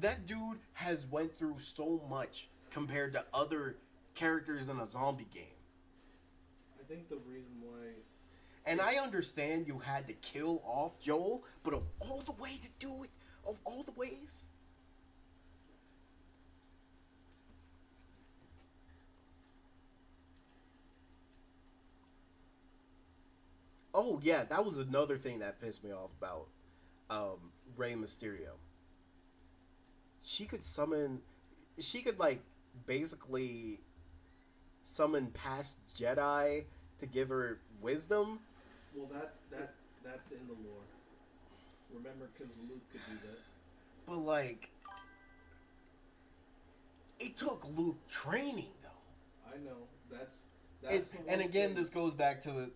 That dude has went through so much compared to other characters in a zombie game. I think the reason why... And I understand you had to kill off Joel, but of all the way to do it, of all the ways... Oh, yeah, that was another thing that pissed me off about Rey Mysterio. She could, like, basically summon past Jedi to give her wisdom. Well, that's in the lore. Remember, because Luke could do that. But, like, it took Luke training, though. I know. That's and again, this goes back to the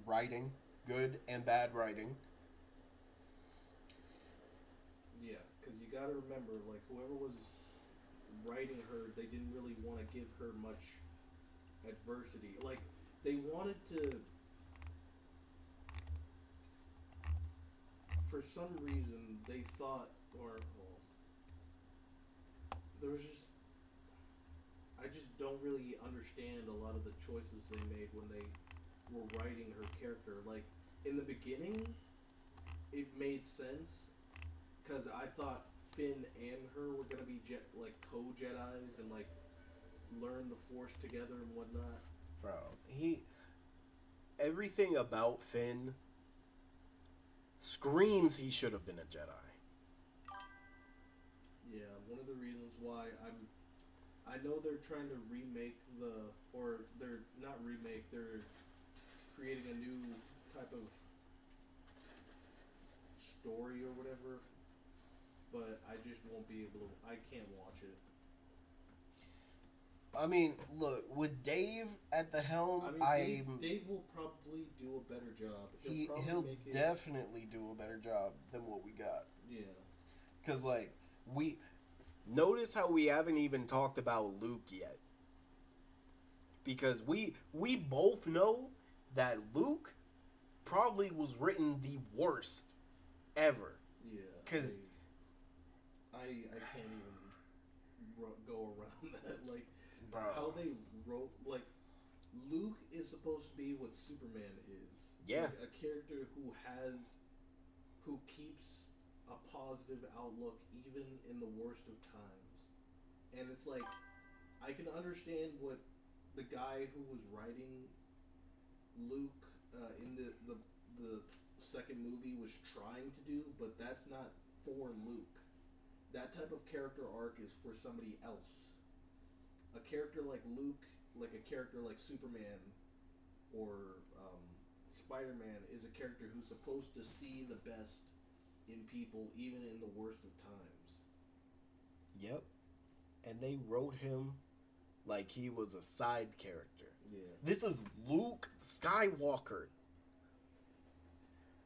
writing, good and bad writing. Yeah, because you got to remember, like, whoever was writing her, they didn't really want to give her much adversity. Like, they wanted to, for some reason, they thought, there was just, I just don't really understand a lot of the choices they made when they were writing her character. Like, in the beginning, it made sense, because I thought Finn and her were gonna be co-Jedis and like learn the Force together and whatnot. Bro, everything about Finn screams he should have been a Jedi. Yeah, one of the reasons why I know they're trying to remake or they're not remake, they're creating a new type of story or whatever, but I just won't be able to, I can't watch it. I mean, look, with Dave at the helm, Dave will probably do a better job. He'll definitely do a better job than what we got. Yeah. Because, like, we... Notice how we haven't even talked about Luke yet. Because we both know that Luke probably was written the worst ever. Yeah. Because... I can't even go around that. Like, bro, how they wrote... Like, Luke is supposed to be what Superman is. Yeah. Like, a character who keeps a positive outlook even in the worst of times. And it's like, I can understand what the guy who was writing Luke in the second movie was trying to do, but that's not for Luke. That type of character arc is for somebody else. A character like Luke, like a character like Superman or Spider-Man, is a character who's supposed to see the best in people, even in the worst of times. Yep. And they wrote him like he was a side character. Yeah. This is Luke Skywalker.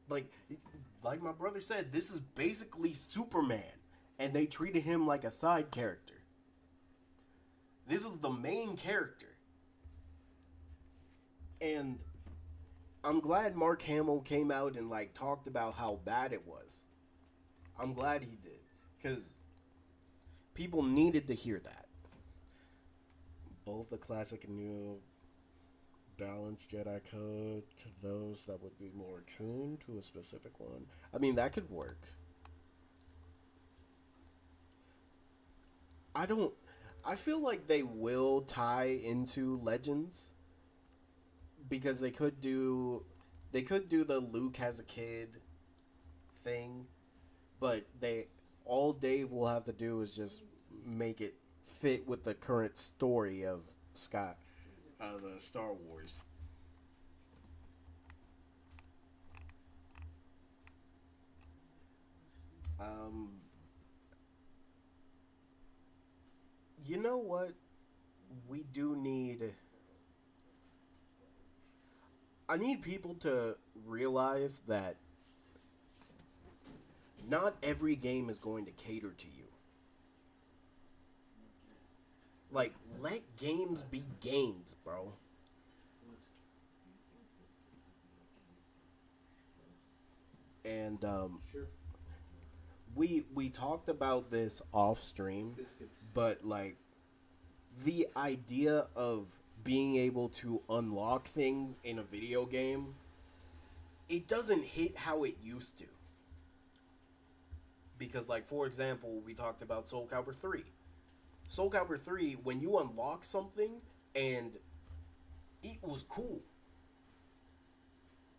Like my brother said, this is basically Superman. And they treated him like a side character. This is the main character. And I'm glad Mark Hamill came out and, like, talked about how bad it was. I'm glad he did. Because people needed to hear that. Both the classic and new balanced Jedi code to those that would be more attuned to a specific one. I mean, that could work. I feel like they will tie into Legends. Because they could do the Luke has a kid thing, but all Dave will have to do is just make it fit with the current story of Scott, the Star Wars. You know what? We do need. I need people to realize that not every game is going to cater to you. Like, let games be games, bro. And Sure. we talked about this off stream, but like the idea of being able to unlock things in a video game, it doesn't hit how it used to. Because, like, for example, we talked about Soul Calibur 3. Soul Calibur 3, when you unlock something, and it was cool.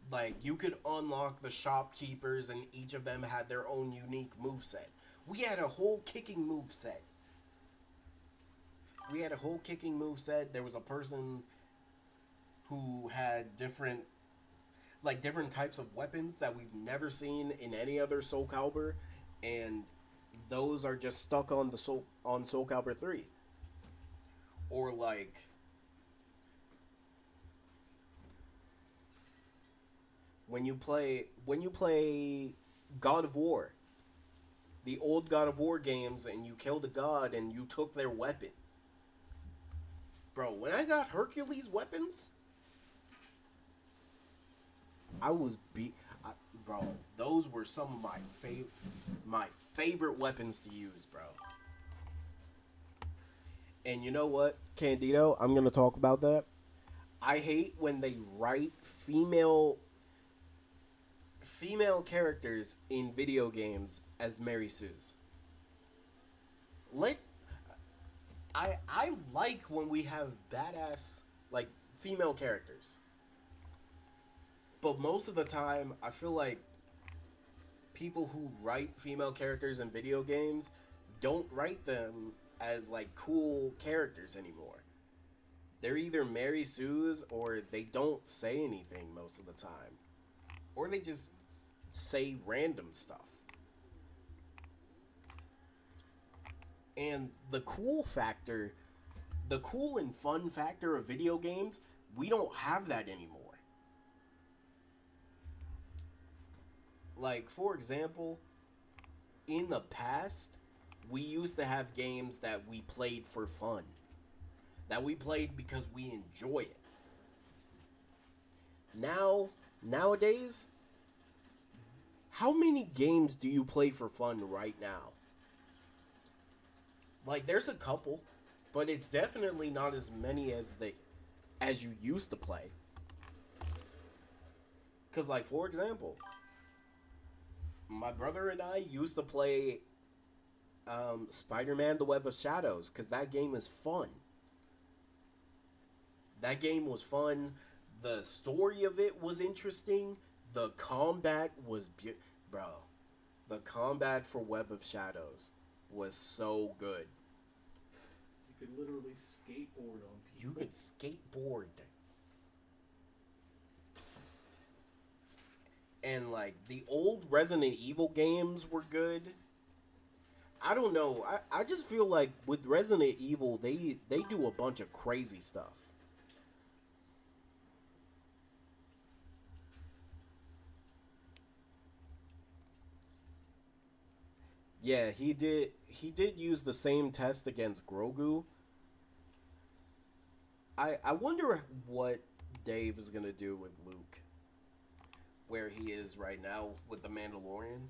Like, you could unlock the shopkeepers, and each of them had their own unique moveset. We had a whole kicking moveset. There was a person who had different types of weapons that we've never seen in any other Soul Calibur, and those are just stuck on Soul Calibur 3. Or like when you play God of War, the old God of War games, and you killed a god and you took their weapon. Bro, when I got Hercules weapons, I was bro, those were some of my favorite weapons to use, bro. And you know what, Candido? I'm gonna talk about that. I hate when they write female characters in video games as Mary Sue's. I like when we have badass, like, female characters. But most of the time, I feel like people who write female characters in video games don't write them as like cool characters anymore. They're either Mary Sue's or they don't say anything most of the time. Or they just say random stuff. And the cool and fun factor of video games, we don't have that anymore. Like, for example, in the past, we used to have games that we played for fun. That we played because we enjoy it. Nowadays, how many games do you play for fun right now? Like, there's a couple, but it's definitely not as many as you used to play. Cause, like, for example, my brother and I used to play Spider-Man: The Web of Shadows, because that game is fun. That game was fun. The story of it was interesting. The combat was bro. The combat for Web of Shadows was so good. You could literally skateboard on people. You could skateboard. And like the old Resident Evil games were good. I don't know. I just feel like with Resident Evil they do a bunch of crazy stuff. Yeah, he did use the same test against Grogu. I wonder what Dave is gonna do with Luke. Where he is right now with the Mandalorian.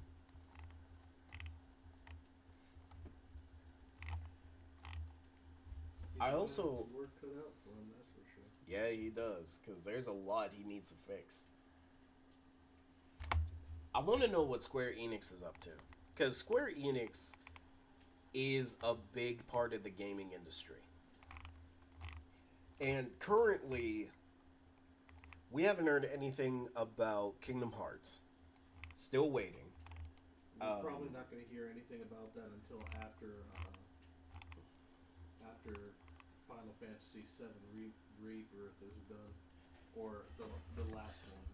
I also work cut out for him, that's for sure. Yeah, he does, because there's a lot he needs to fix. I want to know what Square Enix is up to, because Square Enix is a big part of the gaming industry, and currently we haven't heard anything about Kingdom Hearts. Still waiting. We're probably not going to hear anything about that until after Final Fantasy VII Rebirth is done, or the last one.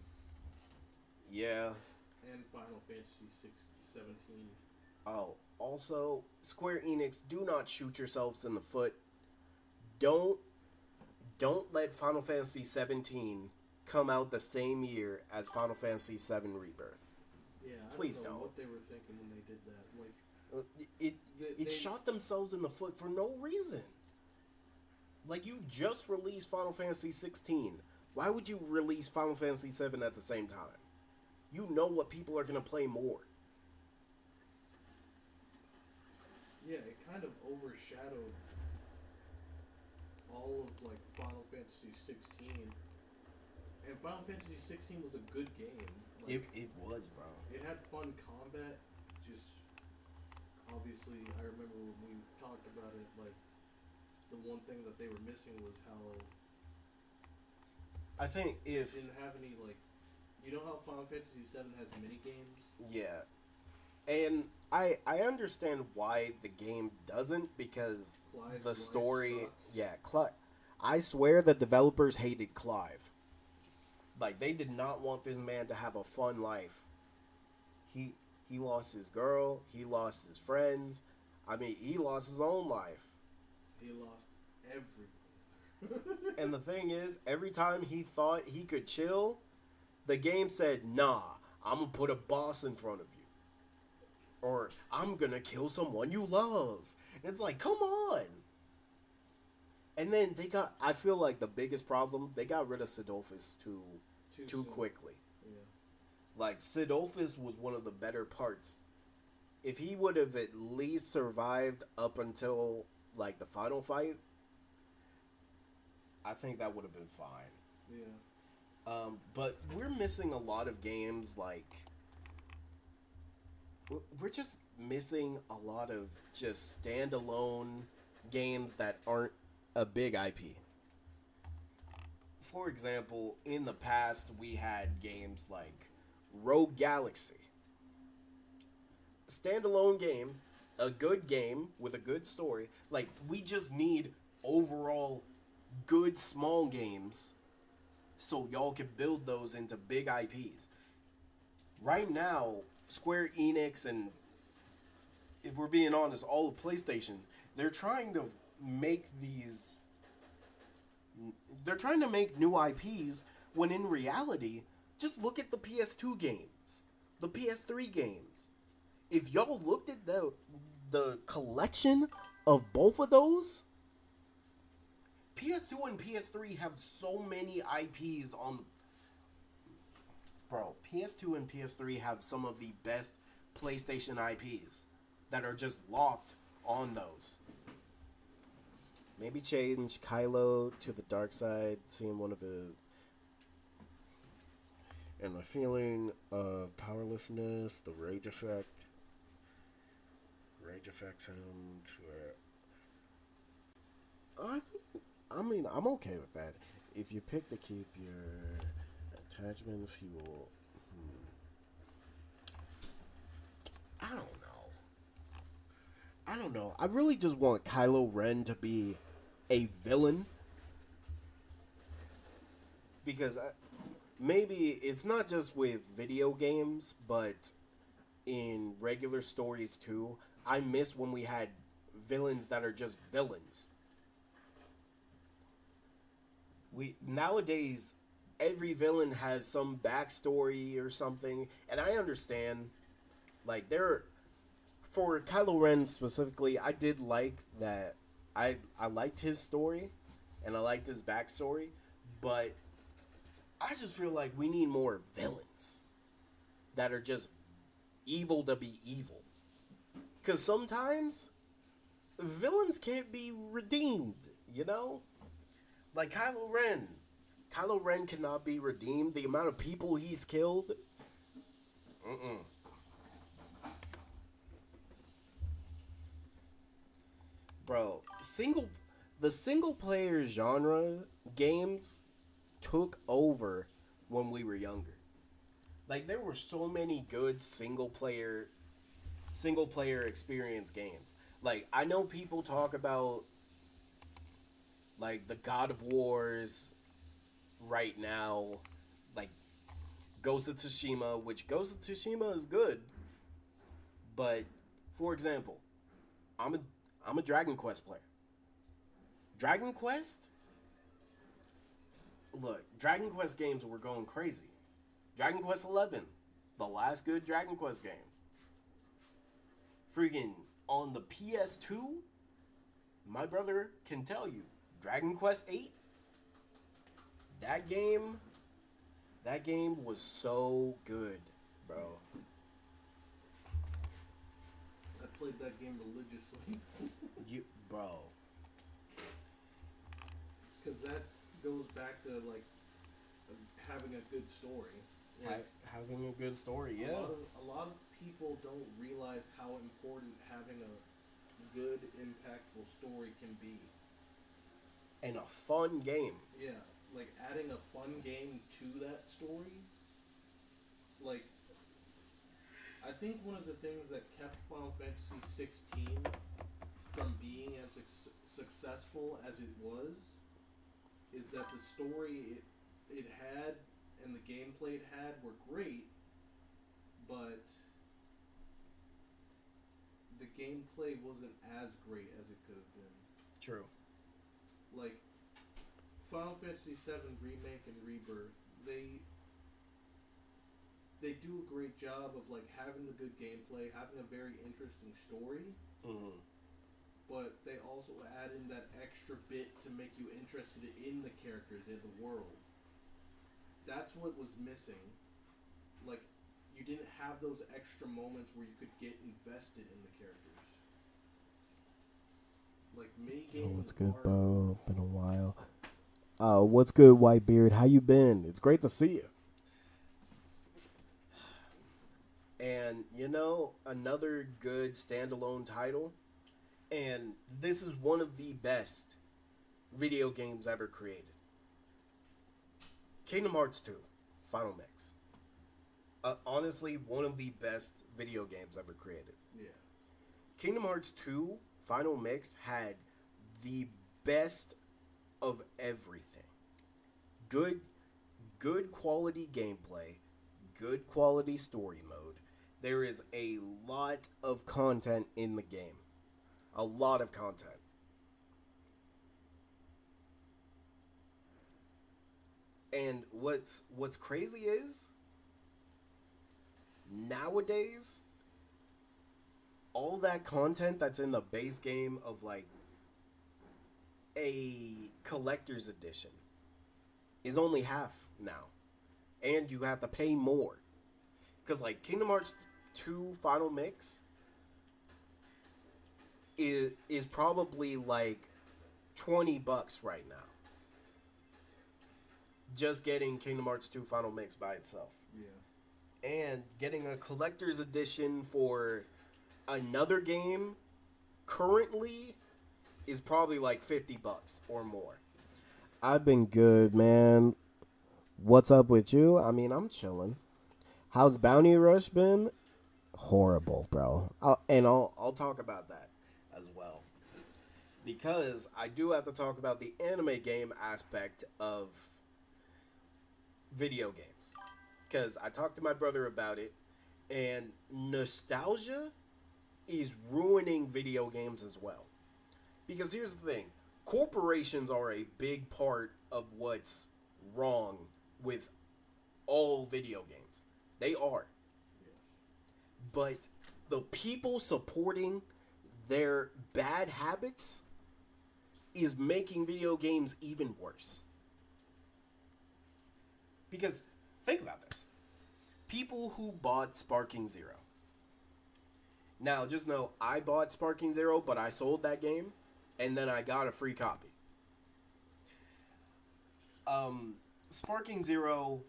Yeah. And Final Fantasy 17. Oh, also, Square Enix, do not shoot yourselves in the foot. Don't let Final Fantasy 17 come out the same year as Final Fantasy VII Rebirth. Yeah, Please I don't know don't. what they were thinking when they did that. Like, It shot themselves in the foot for no reason. Like, you just released Final Fantasy 16. Why would you release Final Fantasy 7 at the same time? You know what people are going to play more. yeah, it kind of overshadowed all of like Final Fantasy 16. And Final Fantasy 16 was a good game. Like, It was, bro. it had fun combat. Just obviously, I remember when we talked about it. Like, the one thing that they were missing was how I think it didn't have any like. You know how Final Fantasy 7 has mini games? Yeah. And I understand why the game doesn't, because Clive's the life story... sucks. Yeah, I swear the developers hated Clive. Like, they did not want this man to have a fun life. He lost his girl, he lost his friends. I mean, he lost his own life. He lost everything. And the thing is, every time he thought he could chill, the game said, nah, I'm gonna put a boss in front of you. Or, I'm gonna kill someone you love. And it's like, come on! And then I feel like the biggest problem, they got rid of Sidolphus too soon. quickly. Yeah. Like, Sidolphus was one of the better parts. If he would have at least survived up until, like, the final fight, I think that would have been fine. Yeah. But we're missing a lot of games, like... We're just missing a lot of just standalone games that aren't a big IP. for example, in the past we had games like Rogue Galaxy, standalone game, a good game with a good story. Like, we just need overall good small games so y'all can build those into big IPs. Right now, Square Enix and, if we're being honest, all of PlayStation, they're trying to make these. They're trying to make new IPs when in reality, just look at the PS2 games, the PS3 games. If y'all looked at the collection of both of those, PS2 and PS3 have so many IPs on. Bro, PS2 and PS3 have some of the best PlayStation IPs that are just locked on those. Maybe change Kylo to the dark side, seeing one of his. And the feeling of powerlessness, the rage effect. Rage affects him to where. I mean, I'm okay with that. If you pick to keep your attachments, he will. I don't know. I don't know. I really just want Kylo Ren to be a villain. Because maybe it's not just with video games, but in regular stories too. I miss when we had villains that are just villains. Nowadays, every villain has some backstory or something, and I understand. Like, for Kylo Ren specifically, I did like that. I liked his story, and I liked his backstory, but I just feel like we need more villains that are just evil to be evil. Because sometimes villains can't be redeemed, you know? Like Kylo Ren. Kylo Ren cannot be redeemed. The amount of people he's killed. Bro, the single player genre games took over when we were younger. Like, there were so many good single player experience games. Like, I know people talk about like the God of Wars right now, like Ghost of Tsushima, which Ghost of Tsushima is good. But for example, I'm a Dragon Quest player. Dragon Quest? Look, Dragon Quest games were going crazy. Dragon Quest 11, the last good Dragon Quest game. Freaking on the PS2, my brother can tell you, Dragon Quest 8, that game was so good, bro. I played that game religiously. Bro. Because that goes back to, like, having a good story. Like, Having a good story, yeah. A lot of people don't realize how important having a good, impactful story can be. And a fun game. Yeah, like adding a fun game to that story. Like, I think one of the things that kept Final Fantasy 16 from being as successful as it was is that the story it had and the gameplay it had were great, but the gameplay wasn't as great as it could have been. True. Like, Final Fantasy VII Remake and Rebirth, they do a great job of, like, having the good gameplay, having a very interesting story, but they also add in that extra bit to make you interested in the characters, in the world. That's what was missing. Like, you didn't have those extra moments where you could get invested in the characters. Like, mini games. What's good, bro? Been a while. What's good, Whitebeard? How you been? It's great to see you. And, you know, another good standalone title, and this is one of the best video games ever created. Kingdom Hearts 2, Final Mix. Honestly, one of the best video games ever created. Yeah. Kingdom Hearts 2, Final Mix had the best of everything. Good good quality gameplay, good quality story mode. There is a lot of content in the game. A lot of content. And what's crazy is nowadays all that content that's in the base game of like a collector's edition is only half now. And you have to pay more. Cuz like Kingdom Hearts 2 Final Mix is probably like $20 right now. Just getting Kingdom Hearts 2 Final Mix by itself. Yeah. And getting a collector's edition for another game currently is probably like $50 or more. I've been good, man. What's up with you? I mean, I'm chilling. How's Bounty Rush been? Horrible, bro. I'll talk about that as well. Because I do have to talk about the anime game aspect of video games. Because I talked to my brother about it, and nostalgia is ruining video games as well. Because here's the thing, corporations are a big part of what's wrong with all video games. They are. But the people supporting their bad habits is making video games even worse. Because think about this. People who bought Sparking Zero. Now, just know I bought Sparking Zero, but I sold that game, and then I got a free copy. Sparking Zero,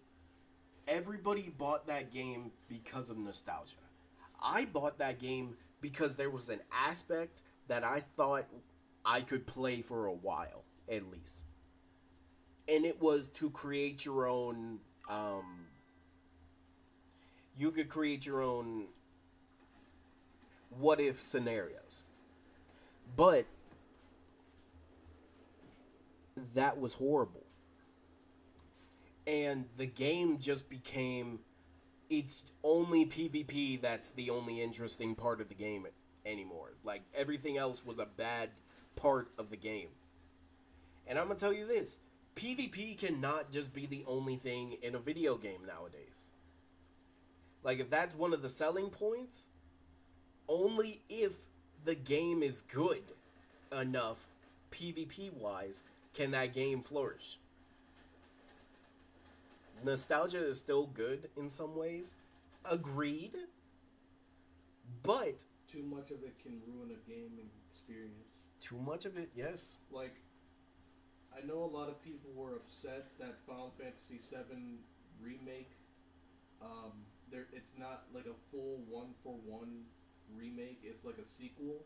everybody bought that game because of nostalgia. I bought that game because there was an aspect that I thought I could play for a while, at least. And it was to create your own, you could create your own what if scenarios. But that was horrible. And the game just became, it's only PvP that's the only interesting part of the game anymore. Like, everything else was a bad part of the game. And I'm going to tell you this, PvP cannot just be the only thing in a video game nowadays. Like, if that's one of the selling points, only if the game is good enough, PvP-wise, can that game flourish. Nostalgia is still good in some ways. Agreed. But Too much of it can ruin a gaming experience. too much of it, yes. Like, I know a lot of people were upset that Final Fantasy VII remake, it's not like a full one-for-one remake. It's like a sequel.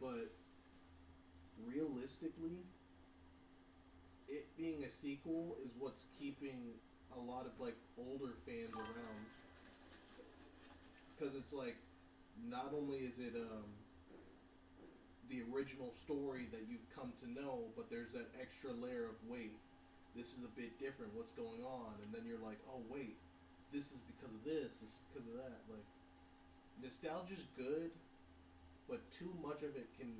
But realistically, it being a sequel is what's keeping a lot of like older fans around, because it's like not only is it the original story that you've come to know, but there's that extra layer of wait, this is a bit different, what's going on, and then you're like, oh wait, this is because of this is because of that. Like, nostalgia's good, but too much of it can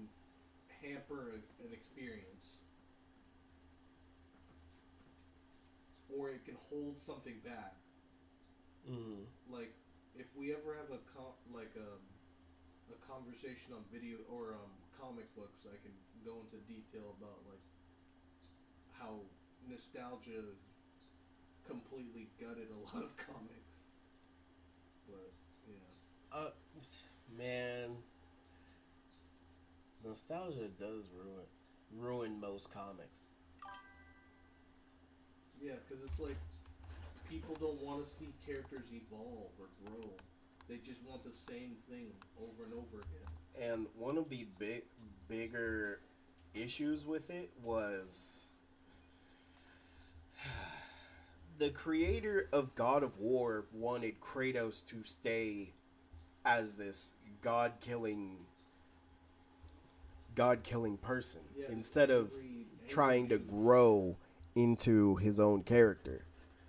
hamper an experience. Or it can hold something back. Mm-hmm. Like, if we ever have a conversation on video or comic books, I can go into detail about like how nostalgia completely gutted a lot of comics. But yeah, Man, nostalgia does ruin most comics. yeah, because it's like people don't want to see characters evolve or grow. They just want the same thing over and over again. And one of the bigger issues with it was the creator of God of War wanted Kratos to stay as this god killing person Yeah, instead of angry trying to dude. grow into his own character.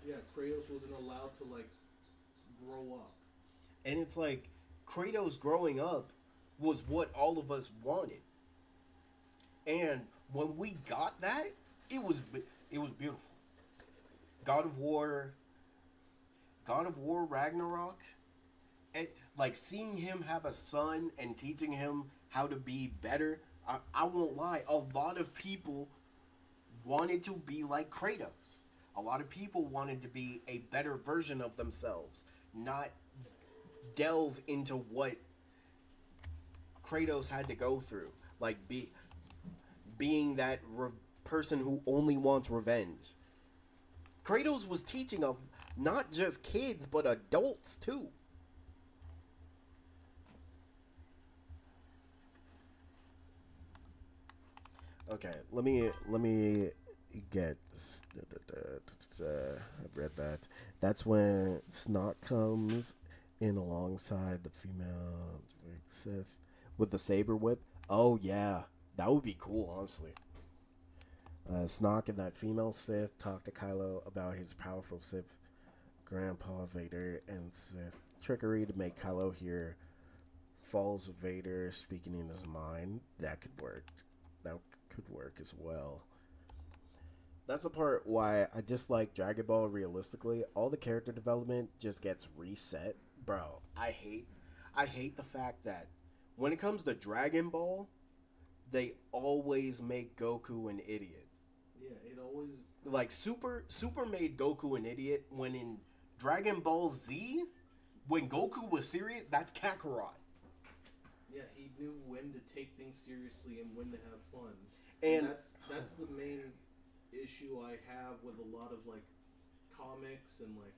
Yeah, Kratos wasn't allowed to like grow up. And it's like Kratos growing up was what all of us wanted. And when we got that, it was beautiful. God of War, God of War Ragnarok, and like seeing him have a son and teaching him how to be better. I won't lie, a lot of people wanted to be like Kratos. A lot of people wanted to be a better version of themselves, not delve into what Kratos had to go through, like being that person who only wants revenge. Kratos was teaching of not just kids but adults too. Okay, let me get. I read that. That's when Snot comes in alongside the female Sith with the saber whip. Oh yeah, that would be cool, honestly. Snock and that female Sith talk to Kylo about his powerful Sith grandpa Vader and Sith trickery to make Kylo hear falls of Vader speaking in his mind. That could work. That could work as well. That's the part why I dislike Dragon Ball realistically. All the character development just gets reset. Bro, I hate the fact that when it comes to Dragon Ball, they always make Goku an idiot. Yeah, it always. Like Super made Goku an idiot when in Dragon Ball Z, when Goku was serious, that's Kakarot. Yeah, he knew when to take things seriously and when to have fun. And That's the main issue I have with a lot of like comics and like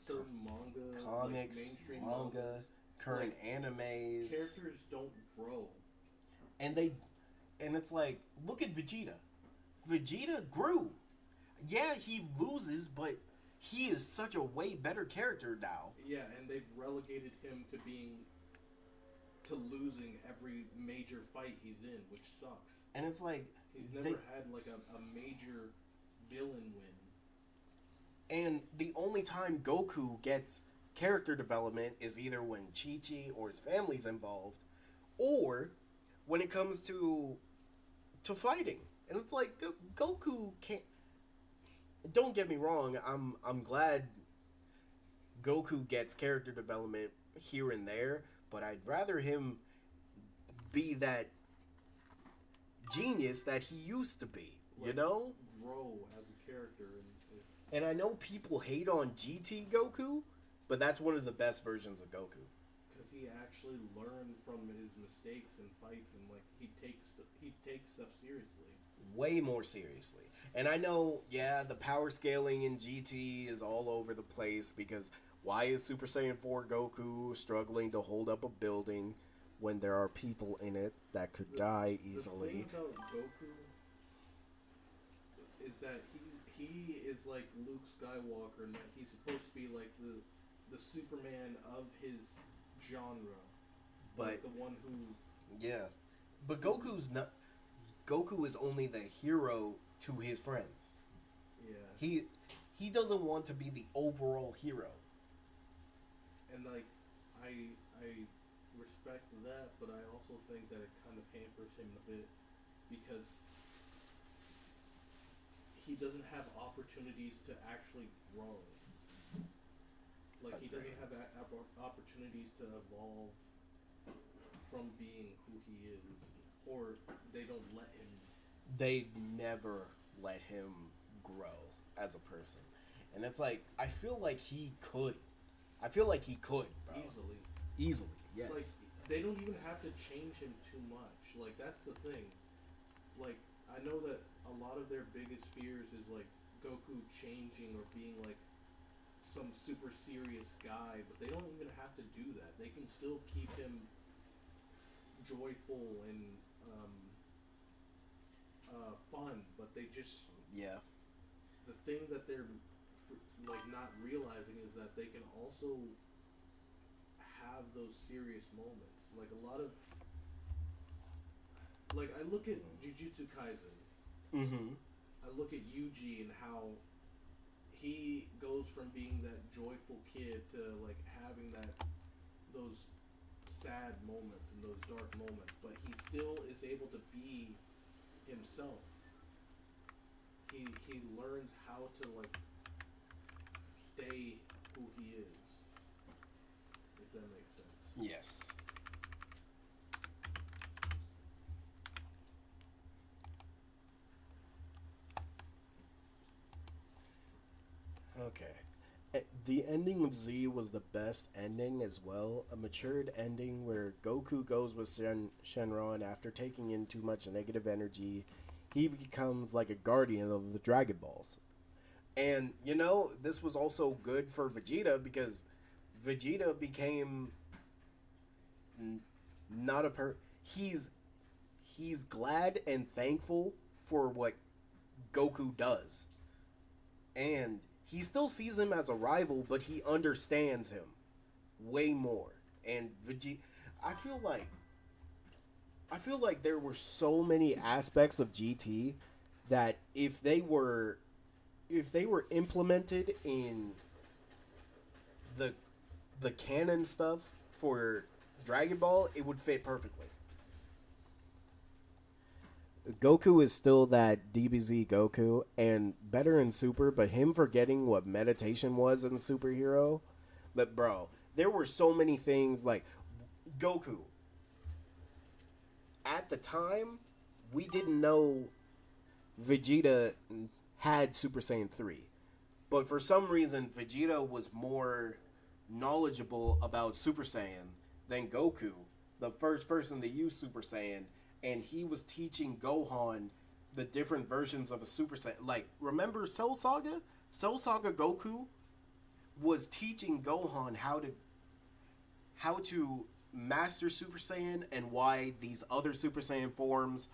certain manga, comics, like mainstream manga, novels. current Like, animes, characters don't grow. and it's like, look at Vegeta. Vegeta grew. Yeah, he loses, but he is such a way better character now. Yeah, and they've relegated him to losing every major fight he's in, which sucks. And it's like He's never had like a major villain win. and the only time Goku gets character development is either when Chi-Chi or his family's involved, or when it comes to fighting. And it's like Goku can't. Don't get me wrong. I'm glad Goku gets character development here and there, but I'd rather him be that genius that he used to be. Like, You know. grow as a character And I know people hate on GT Goku, but that's one of the best versions of Goku. because he actually learned from his mistakes and fights, and like he takes stuff seriously. Way more seriously. And I know, yeah, the power scaling in GT is all over the place because why is Super Saiyan 4 Goku struggling to hold up a building when there are people in it that could die The easily? thing about Goku is that he is like Luke Skywalker, and that he's supposed to be like the Superman of his genre, But like the one who. yeah, but Goku's not. Goku is only the hero to his friends. Yeah. He doesn't want to be the overall hero. And like I respect that, but I also think that it kind of hampers him a bit because he doesn't have opportunities to actually grow. Like he doesn't have opportunities to evolve from being who he is, or they don't let him. They never let him grow as a person. And it's like, I feel like he could. I feel like he could, bro. Easily, yes. Like, they don't even have to change him too much. Like, that's the thing. Like, I know that a lot of their biggest fears is, like, Goku changing or being, like, some super serious guy, but they don't even have to do that. They can still keep him joyful and, fun, but they just... Yeah. The thing that they're like not realizing is that they can also have those serious moments. Like a lot of like I look at Jujutsu Kaisen. Mm-hmm. I look at Yuji and how he goes from being that joyful kid to like having those sad moments and those dark moments, but he still is able to be himself. He learns how to like stay who he is, if that makes sense. Yes. Okay. The ending of Z was the best ending as well. A matured ending where Goku goes with Shenron after taking in too much negative energy. He becomes like a guardian of the Dragon Balls. And, you know, this was also good for Vegeta because Vegeta became not a he's glad and thankful for what Goku does. And he still sees him as a rival, but he understands him way more. And Vegeta, I feel like there were so many aspects of GT that if they were implemented in the canon stuff for Dragon Ball, it would fit perfectly. Goku is still that DBZ Goku and better in Super, but him forgetting what meditation was in Superhero. But bro, there were so many things like Goku. At the time, we didn't know Vegeta had Super Saiyan 3. But for some reason, Vegeta was more knowledgeable about Super Saiyan than Goku, the first person to use Super Saiyan, and he was teaching Gohan the different versions of a Super Saiyan. Like, remember Cell Saga? Cell Saga Goku was teaching Gohan how to master Super Saiyan and why these other Super Saiyan forms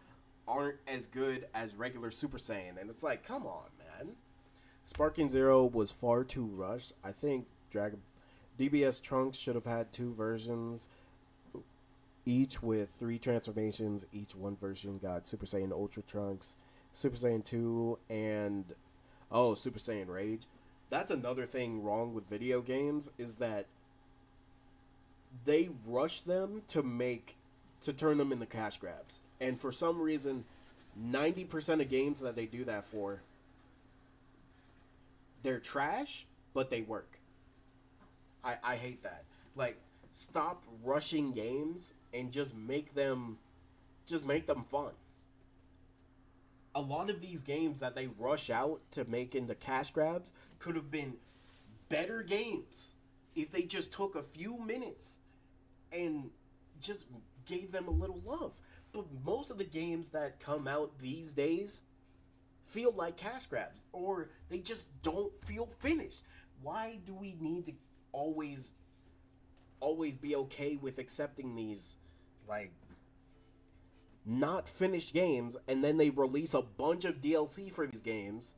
aren't as good as regular Super Saiyan. And it's like, come on, man. Sparking Zero was far too rushed. I think DBS Trunks should have had 2 versions, each with 3 transformations. Each one version got Super Saiyan Ultra Trunks, Super Saiyan 2, and Super Saiyan Rage. That's another thing wrong with video games, is that they rush them to turn them into cash grabs. And for some reason, 90% of games that they do that for, they're trash, but they work. I hate that. Like, stop rushing games and just make them fun. A lot of these games that they rush out to make into cash grabs could have been better games if they just took a few minutes and just gave them a little love. But most of the games that come out these days feel like cash grabs, or they just don't feel finished. Why do we need to always be okay with accepting these, like, not finished games, and then they release a bunch of DLC for these games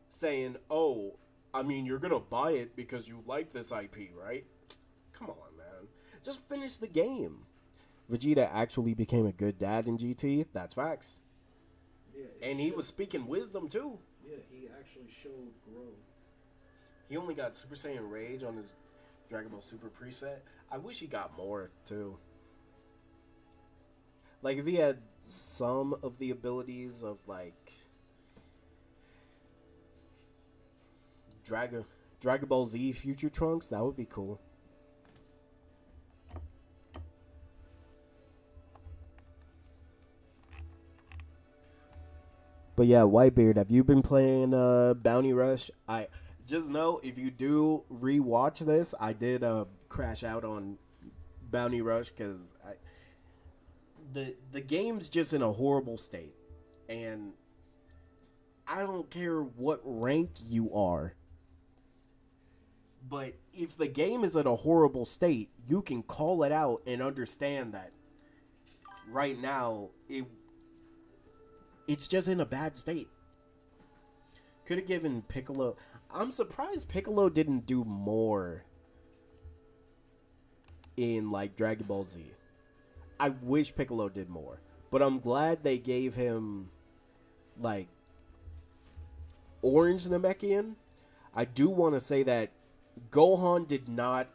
saying, oh, I mean, you're gonna buy it because you like this IP, right? Come on, man. Just finish the game. Vegeta actually became a good dad in GT. That's facts. Yeah, And he was speaking wisdom, too. Yeah, he actually showed growth. He only got Super Saiyan Rage on his Dragon Ball Super preset. I wish he got more, too. Like, if he had some of the abilities of, like, Dragon Ball Z Future Trunks, that would be cool. But yeah, Whitebeard, have you been playing Bounty Rush? I just know if you do rewatch this, I did crash out on Bounty Rush because the game's just in a horrible state, and I don't care what rank you are, but if the game is in a horrible state, you can call it out and understand that right now it's just in a bad state. Could have given Piccolo. I'm surprised Piccolo didn't do more in like Dragon Ball Z. I wish Piccolo did more, but I'm glad they gave him like Orange Namekian. I do want to say that Gohan did not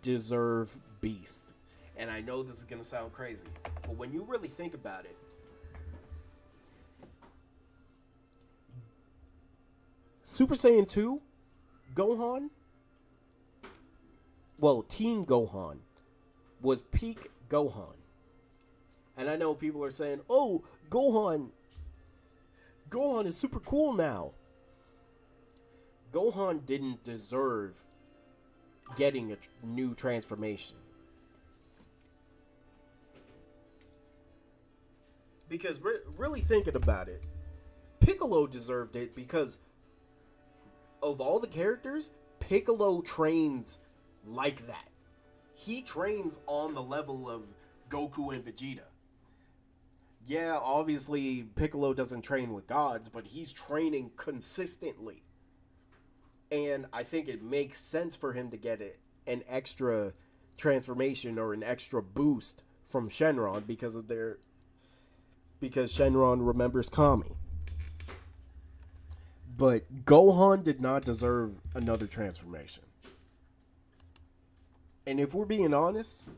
deserve Beast. And I know this is going to sound crazy, but when you really think about it, Super Saiyan 2, Gohan, well, Team Gohan was peak Gohan. And I know people are saying, "Oh, Gohan is super cool now." Gohan didn't deserve getting a new transformation. Because really thinking about it, Piccolo deserved it because of all the characters, Piccolo trains like that. He trains on the level of Goku and Vegeta. Yeah, obviously Piccolo doesn't train with gods, but he's training consistently. And I think it makes sense for him to get an extra transformation or an extra boost from Shenron because Shenron remembers Kami. But Gohan did not deserve another transformation. And if we're being honest,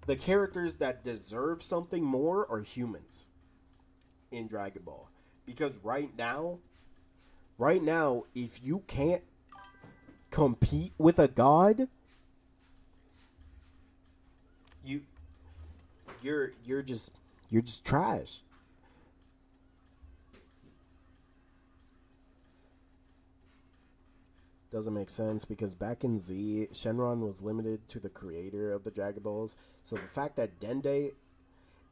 the characters that deserve something more are humans in Dragon Ball. Because right now, if you can't compete with a god, you you're just trash. Doesn't make sense because back in Z, Shenron was limited to the creator of the Dragon Balls. So the fact that Dende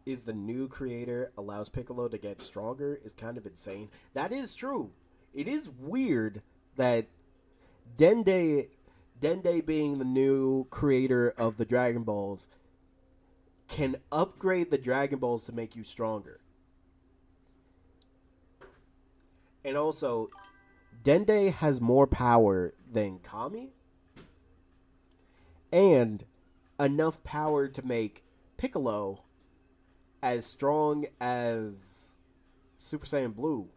is the new creator allows Piccolo to get stronger is kind of insane. That is true. It is weird that Dende Dende being the new creator of the Dragon Balls can upgrade the Dragon Balls to make you stronger. And also, Dende has more power than Kami and enough power to make Piccolo as strong as Super Saiyan Blue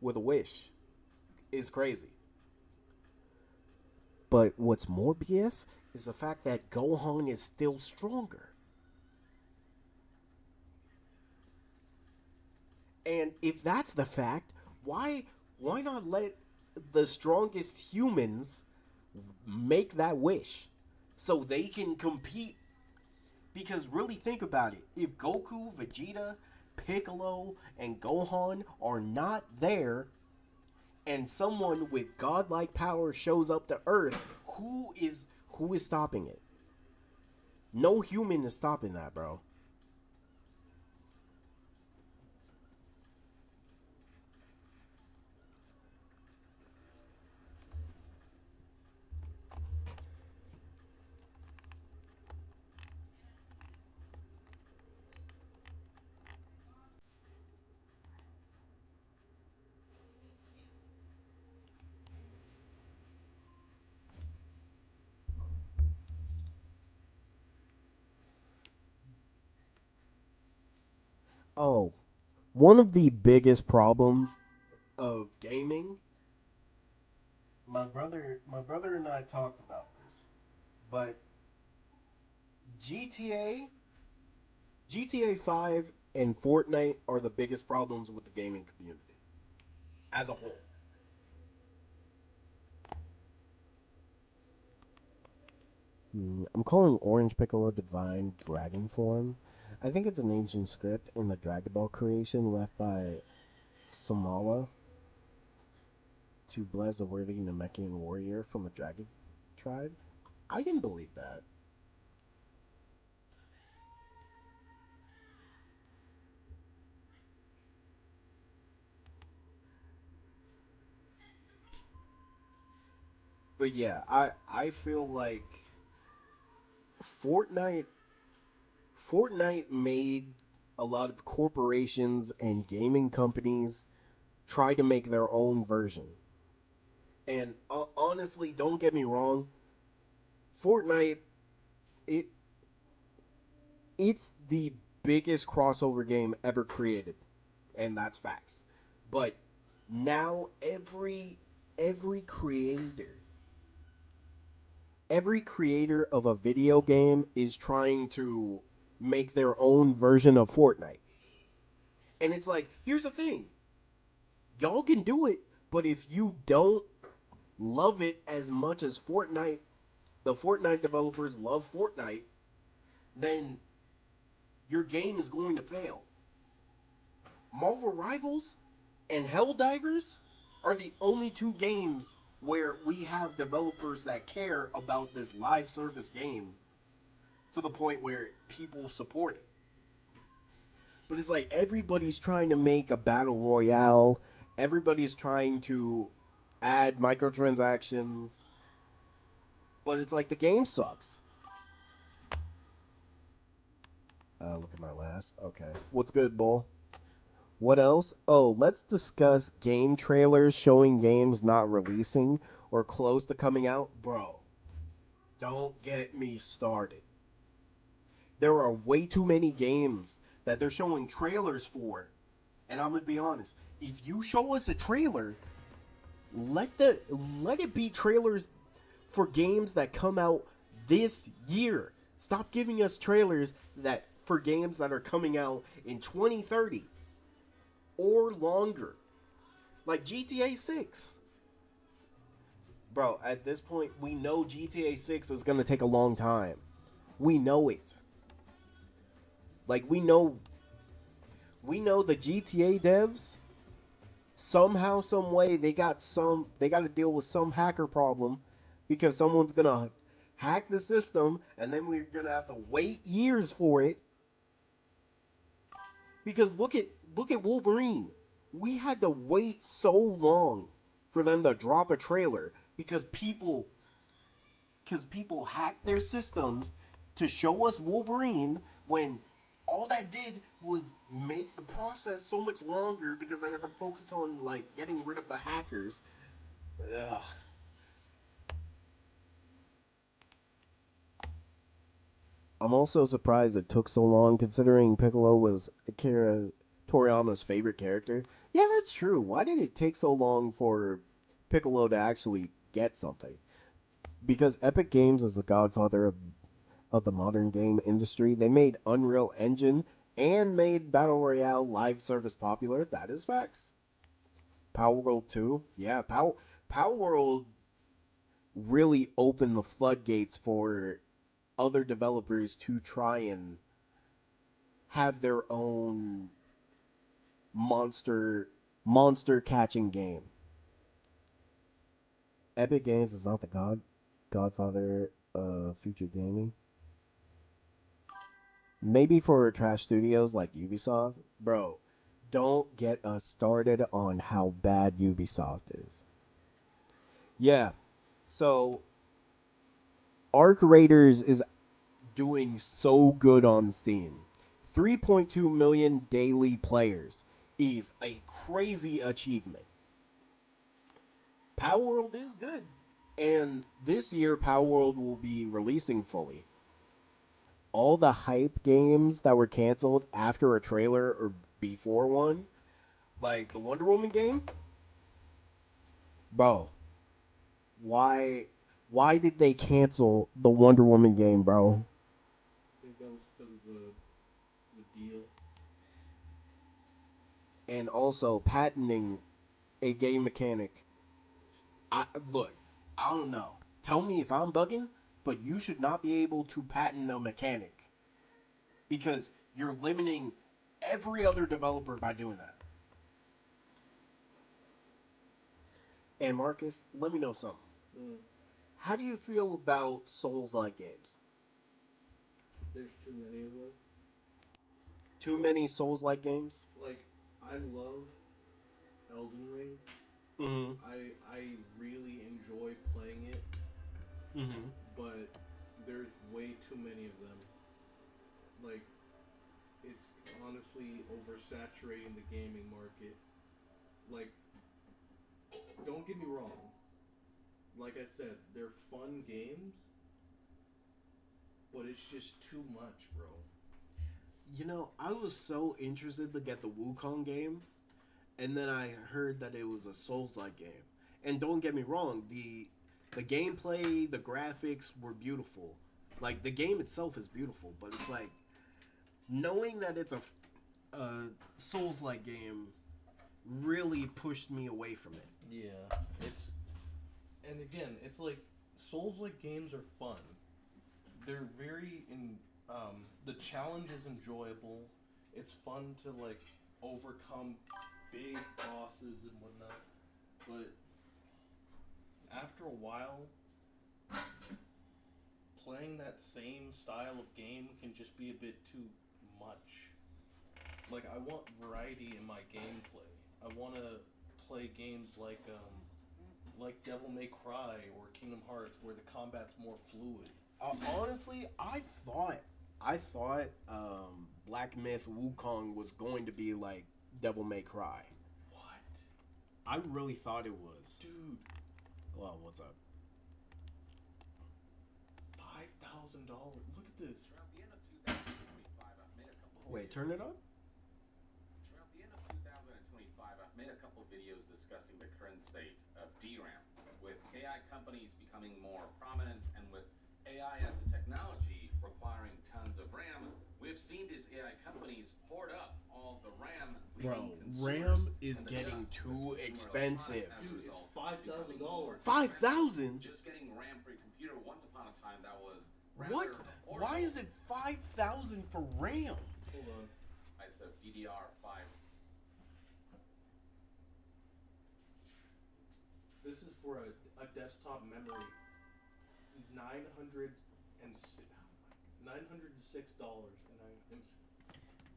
with a wish. Is crazy. But what's more BS is the fact that Gohan is still stronger. And if that's the fact, why not let the strongest humans make that wish so they can compete? Because really think about it. If Goku, Vegeta, Piccolo, and Gohan are not there and someone with godlike power shows up to Earth, who is stopping it? No human is stopping that, bro. Oh, one of the biggest problems of gaming, my brother and I talked about this, but GTA GTA 5 and Fortnite are the biggest problems with the gaming community as a whole. I'm calling Orange Piccolo Divine Dragon Form. I think it's an ancient script in the Dragon Ball creation left by Somala to bless a worthy Namekian warrior from a dragon tribe. I can believe that. But yeah, I feel like Fortnite Fortnite made a lot of corporations and gaming companies try to make their own version. And honestly, don't get me wrong, Fortnite it it's the biggest crossover game ever created, and that's facts. But now every creator every creator of a video game is trying to make their own version of Fortnite. And it's like, here's the thing. Y'all can do it, but if you don't love it as much as Fortnite, the Fortnite developers love Fortnite, then your game is going to fail. Marvel Rivals and Helldivers are the only two games where we have developers that care about this live service game to the point where people support it. But it's like everybody's trying to make a battle royale. Everybody's trying to add microtransactions. But it's like the game sucks. Look at my last. Okay. What's good, Bull? What else? Oh, let's discuss game trailers showing games not releasing or close to coming out. Bro, don't get me started. There are way too many games that they're showing trailers for. And I'm gonna be honest. If you show us a trailer, let the let it be trailers for games that come out this year. Stop giving us trailers that for games that are coming out in 2030 or longer. Like GTA 6. Bro, at this point we know GTA 6 is going to take a long time. We know it. Like we know the GTA devs somehow some way they got to deal with some hacker problem because someone's going to hack the system and then we're going to have to wait years for it. Because look at Wolverine. We had to wait so long for them to drop a trailer because people hacked their systems to show us Wolverine when all that did was make the process so much longer because they had to focus on like getting rid of the hackers. Ugh. I'm also surprised it took so long considering Piccolo was Akira Toriyama's favorite character. Yeah, that's true. Why did it take so long for Piccolo to actually get something? Because Epic Games is the godfather of the modern game industry. They made Unreal Engine and made Battle Royale live service popular. That is facts. Power World 2. Yeah, Power World really opened the floodgates for other developers to try and have their own monster catching game. Epic Games is not the godfather of future gaming. Maybe for trash studios like Ubisoft, bro. Don't get us started on how bad Ubisoft is. Yeah, so Arc Raiders is doing so good on Steam. 3.2 million daily players is a crazy achievement. Power World is good. And this year, Power World will be releasing fully. All the hype games that were canceled after a trailer or before one, like the Wonder Woman game, bro, why did they cancel the Wonder Woman game, bro? I think that was because of the deal. And also patenting a game mechanic. I look, I don't know. Tell me if I'm bugging, but you should not be able to patent a mechanic because you're limiting every other developer by doing that. And Marcus, let me know something. Mm, How do you feel about Souls-like games? there's too many of them. Too many Souls-like games? Like, I love Elden Ring. Mm-hmm. I really enjoy playing it, Mm-hmm. but there's way too many of them. Like, it's honestly oversaturating the gaming market. Like, don't get me wrong. Like I said, they're fun games, but it's just too much, bro. You know, I was so interested to get the Wukong game, and then I heard that it was a Souls-like game. And don't get me wrong, the gameplay, the graphics were beautiful. Like the game itself is beautiful, but it's like knowing that it's a Souls-like game really pushed me away from it. Yeah, it's and again, it's like Souls-like games are fun. They're very in. The challenge is enjoyable. It's fun to like overcome big bosses and whatnot. But after a while, playing that same style of game can just be a bit too much. Like I want variety in my gameplay. I want to play games like Devil May Cry or Kingdom Hearts where the combat's more fluid. Honestly, I thought Black Myth Wukong was going to be like Devil May Cry. What? I really thought it was. Dude, Well, what's up? $5,000. Look at this. Throughout the end of 2025, I've made a couple. Wait, turn it up. Throughout the end of 2025, I've made a couple videos discussing the current state of DRAM, with AI companies becoming more prominent and with AI as a technology requiring tons of RAM. We've seen these AI companies hoard up all the RAM. Bro, leaving RAM consumers is and the getting dust too for consumer expensive. electronics as a Dude, it's result $5,000. becoming more 5,000? Just getting RAM for your computer once upon a time that was What? rather Why affordable. is it 5,000 for RAM? Hold on. It's a DDR5. This is for a desktop memory. $906.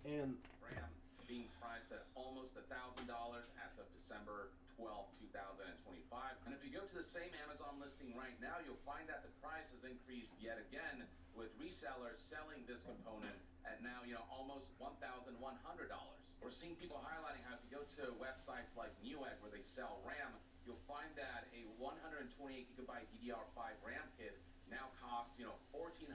And RAM being priced at almost $1,000 as of December 12th, 2025. And if you go to the same Amazon listing right now, you'll find that the price has increased yet again, with resellers selling this component at now, almost $1,100. We're seeing people highlighting how if you go to websites like Newegg where they sell RAM, you'll find that a 128 gigabyte DDR5 RAM kit now costs, $1,460.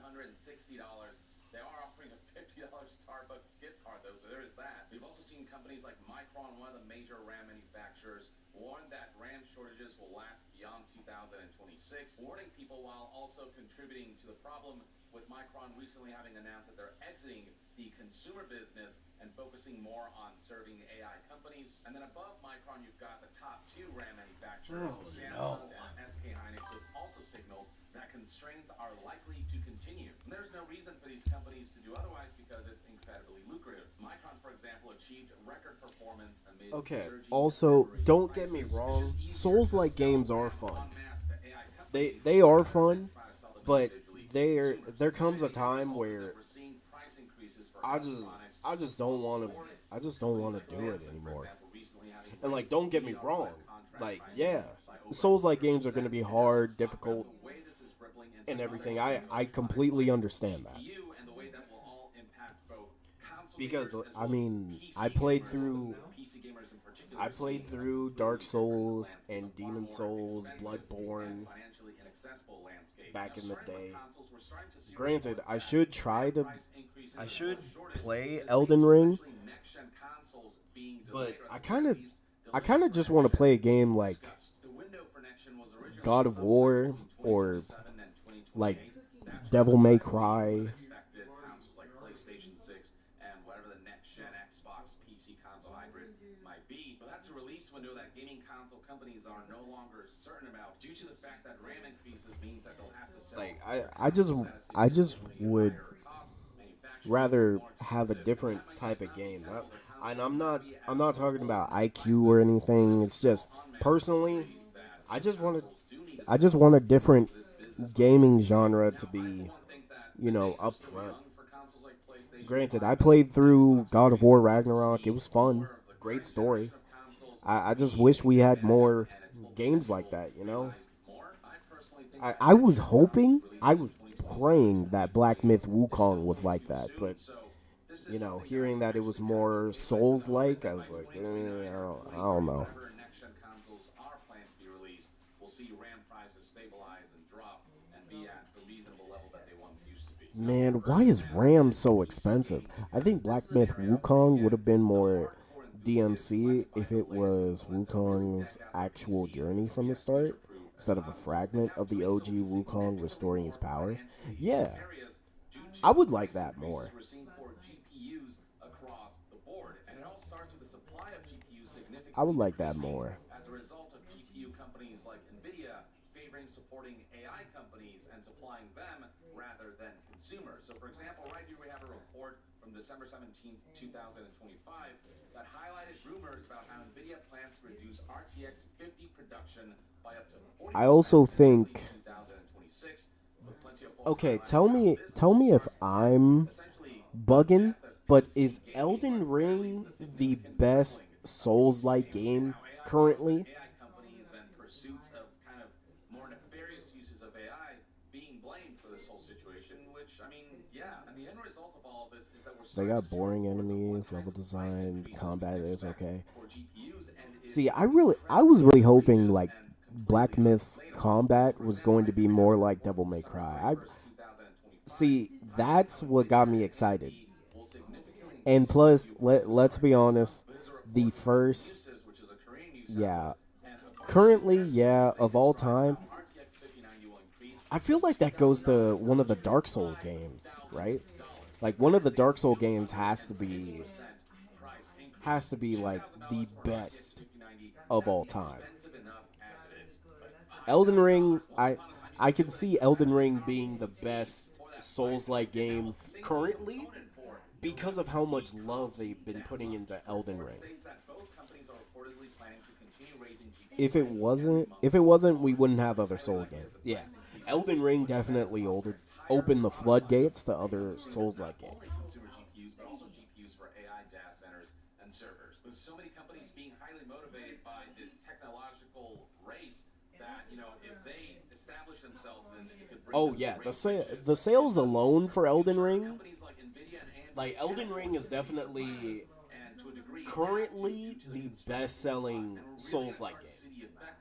They are offering a $50 Starbucks gift card, though, so there is that. We've also seen companies like Micron, one of the major RAM manufacturers, warn that RAM shortages will last beyond 2026, warning people while also contributing to the problem, with Micron recently having announced that they're exiting the consumer business and focusing more on serving AI companies. And then above Micron, you've got the top two RAM manufacturers, Oh, Samsung no. and SK Hynix, who have also signaled that constraints are likely to continue. And there's no reason for these companies to do otherwise because it's incredibly lucrative. Micron, for example, achieved record performance amid okay, surging also memory don't get me prices. It's wrong, just easier to Souls-like sell games are RAM fun. en masse to AI They companies are rather fun, than try to sell them but individually to there consumers. comes a The time result is where that we're seeing price increases for I just electronics. I just don't want to I just don't want to do it Samsung, for anymore. example, recently having And like, raised don't get me DDR5 wrong, contract like prices yeah, by over Souls-like games are 100%. going to be And now hard, let's talk about difficult, the way this is rippling into and other everything. electronic I completely like understand that. GPU and the way that will all impact both console Because gamers as I well as mean, PC I played gamers, through with PC gamers in particular I played seeing a through completely Dark different Souls landscape, and a far Demon more Souls, expensive Bloodborne and financially inaccessible landscape. back Now, in the starting with day. consoles, we're starting to see Granted, reports I that should try to price increases I and should shortage play is Elden linked to Ring, essentially next-gen consoles being but delayed, or I at the kind very of least, I delays kind of for just want to next-gen play a game like discussed. The window for next-gen was originally God of sometime War between or 2027 and 2028. like That's Devil around the May time when we Cry. would have expected consoles like PlayStation 6 and whatever the next-gen Xbox PC console hybrid might be. But that's a release window that gaming console companies are no longer certain about due to the fact that RAM increases means that they'll have to sell Like more I just consoles at a I just significantly would higher cost, manufacturing rather more have a expensive, and different that might type just of not be game. tenable. Their And consoles might not be I'm as not talking affordable about in IQ or prices. anything. It's Sell just en masse. personally, Believe that I just want to consoles do need to I just sell want a to different this business gaming model. genre Now, to I, be, for one, think that you the know, days are up still front. young for consoles like PlayStation Granted, 5 I and played through Xbox God of 3. War We'll Ragnarok. It see was fun, more of the great current story. generation of consoles I just being wish we taken had advantage of more and its full games like potential that, you know? realized more. I personally think that I was next-gen consoles hoping, I releasing in was 2027 praying that Black Myth is still Wukong was going like too that, soon. but So this You know, hearing that it was more Souls-like, I was like, I don't know. Whenever next-gen consoles are planned to be released, we'll see RAM prices stabilize and drop and be at the reasonable level that they once used to be. Man, why is RAM so expensive? I think Black Myth Wukong would have been more DMC if it was Wukong's actual journey from the start, instead of a fragment of the OG Wukong restoring his powers. Yeah, I would like that more. We're seeing for GPUs across the board, and it all starts with the supply of GPUs I would significantly like that decreasing more. as a result of GPU companies like Nvidia favoring supporting AI companies and supplying them rather than consumers. So, for example, right here we have a report from December 17th, 2025 that highlighted rumors about how Nvidia plans to reduce RTX 50 production by up to 40% I also in think. early 2026. With plenty of folks Okay, highlighting tell how me, this tell me if starts to I'm essentially bugging, death of but PC is gaming, Elden or at least Ring the the significant best doubling of Souls-like PC game gaming. Now, AI currently? AI companies and pursuits of kind of more nefarious uses of AI being blamed for this whole situation, which, I mean, yeah. And the end result of all of this is that we're They starting to got see boring reports of what enemies, kinds level of price design, increases we combat can is expect okay. for GPUs, and it is See, I was really hoping like Black Myth's combat was going to be more like Devil May Cry. See, that's what got me excited. And plus, let's be honest, the first, yeah, currently, yeah, of all time, I feel like that goes to one of the Dark Soul games, right? Like one of the Dark Soul games has to be like the best of all time. Elden Ring, I can see Elden Ring being the best Souls-like game currently because of how much love they've been putting into Elden Ring. If it wasn't, we wouldn't have other Soul games. Yeah, Elden Ring definitely opened the floodgates to other Souls-like games. Consumer GPUs, but also GPUs for AI data centers and servers. With so many companies being highly motivated by this technological race, that if they establish themselves, then it could bring Oh them yeah, great riches. the sales alone for Elden Ring, Companies like Nvidia and AMD like Elden Ring is definitely and to a degree currently the best-selling Souls-like game. see the effect.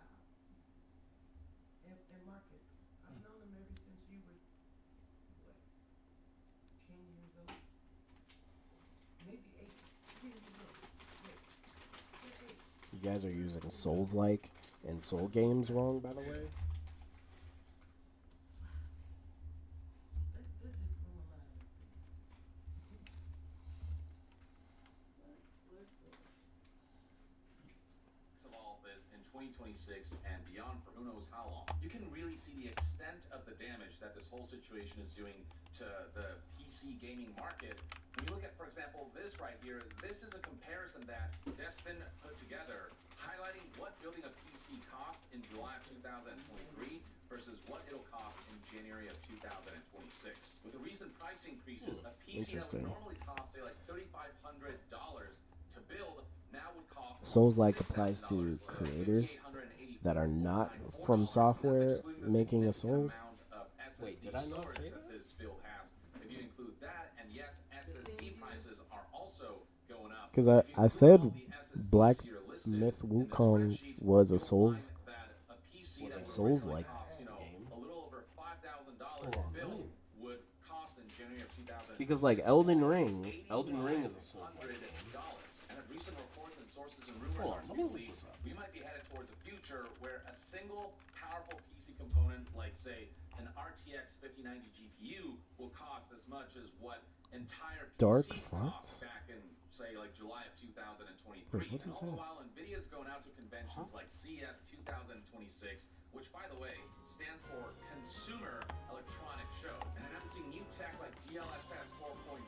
And Marcus, I've known him ever since you were, what, 10 years old? Maybe 8, 10 years old. Wait, you're 8. You guys are using Souls-like and Soul games wrong, by the way. Let's just go alive. Of all of this in 2026 and beyond for who knows how long, you can really see the extent of the damage that this whole situation is doing to the PC gaming market. When you look at, for example, this right here, this is a comparison that Destin put together, highlighting what building a PC cost in July of 2023 versus what it'll cost in January of 2026. With the recent price increases, a PC that would Interesting. normally cost, say, like $3,500 to build now would cost Souls-like applies to creators that are not from software making a Souls. Wait, did I not say that? This build has. If you include that, and yes, SSD prices are also going up. Because I said Black Myth Wukong was a Souls Souls-like game. A little over $5,000 build would cost in January of 2000. Because like Elden Ring is a Souls-like game. And if recent reports and sources and rumors Hold on, are let me look complete, this up. we might be headed towards a future where a single powerful PC component, like say an RTX 5090 GPU, will cost as much as what entire Dark PCs Fronts? cost back in say like July of 2023. Wait, what And is all the that? while Nvidia's going out to conventions like CES 2026, which by the way stands for Consumer Electronics Show, and announcing new tech like DLSS 4.5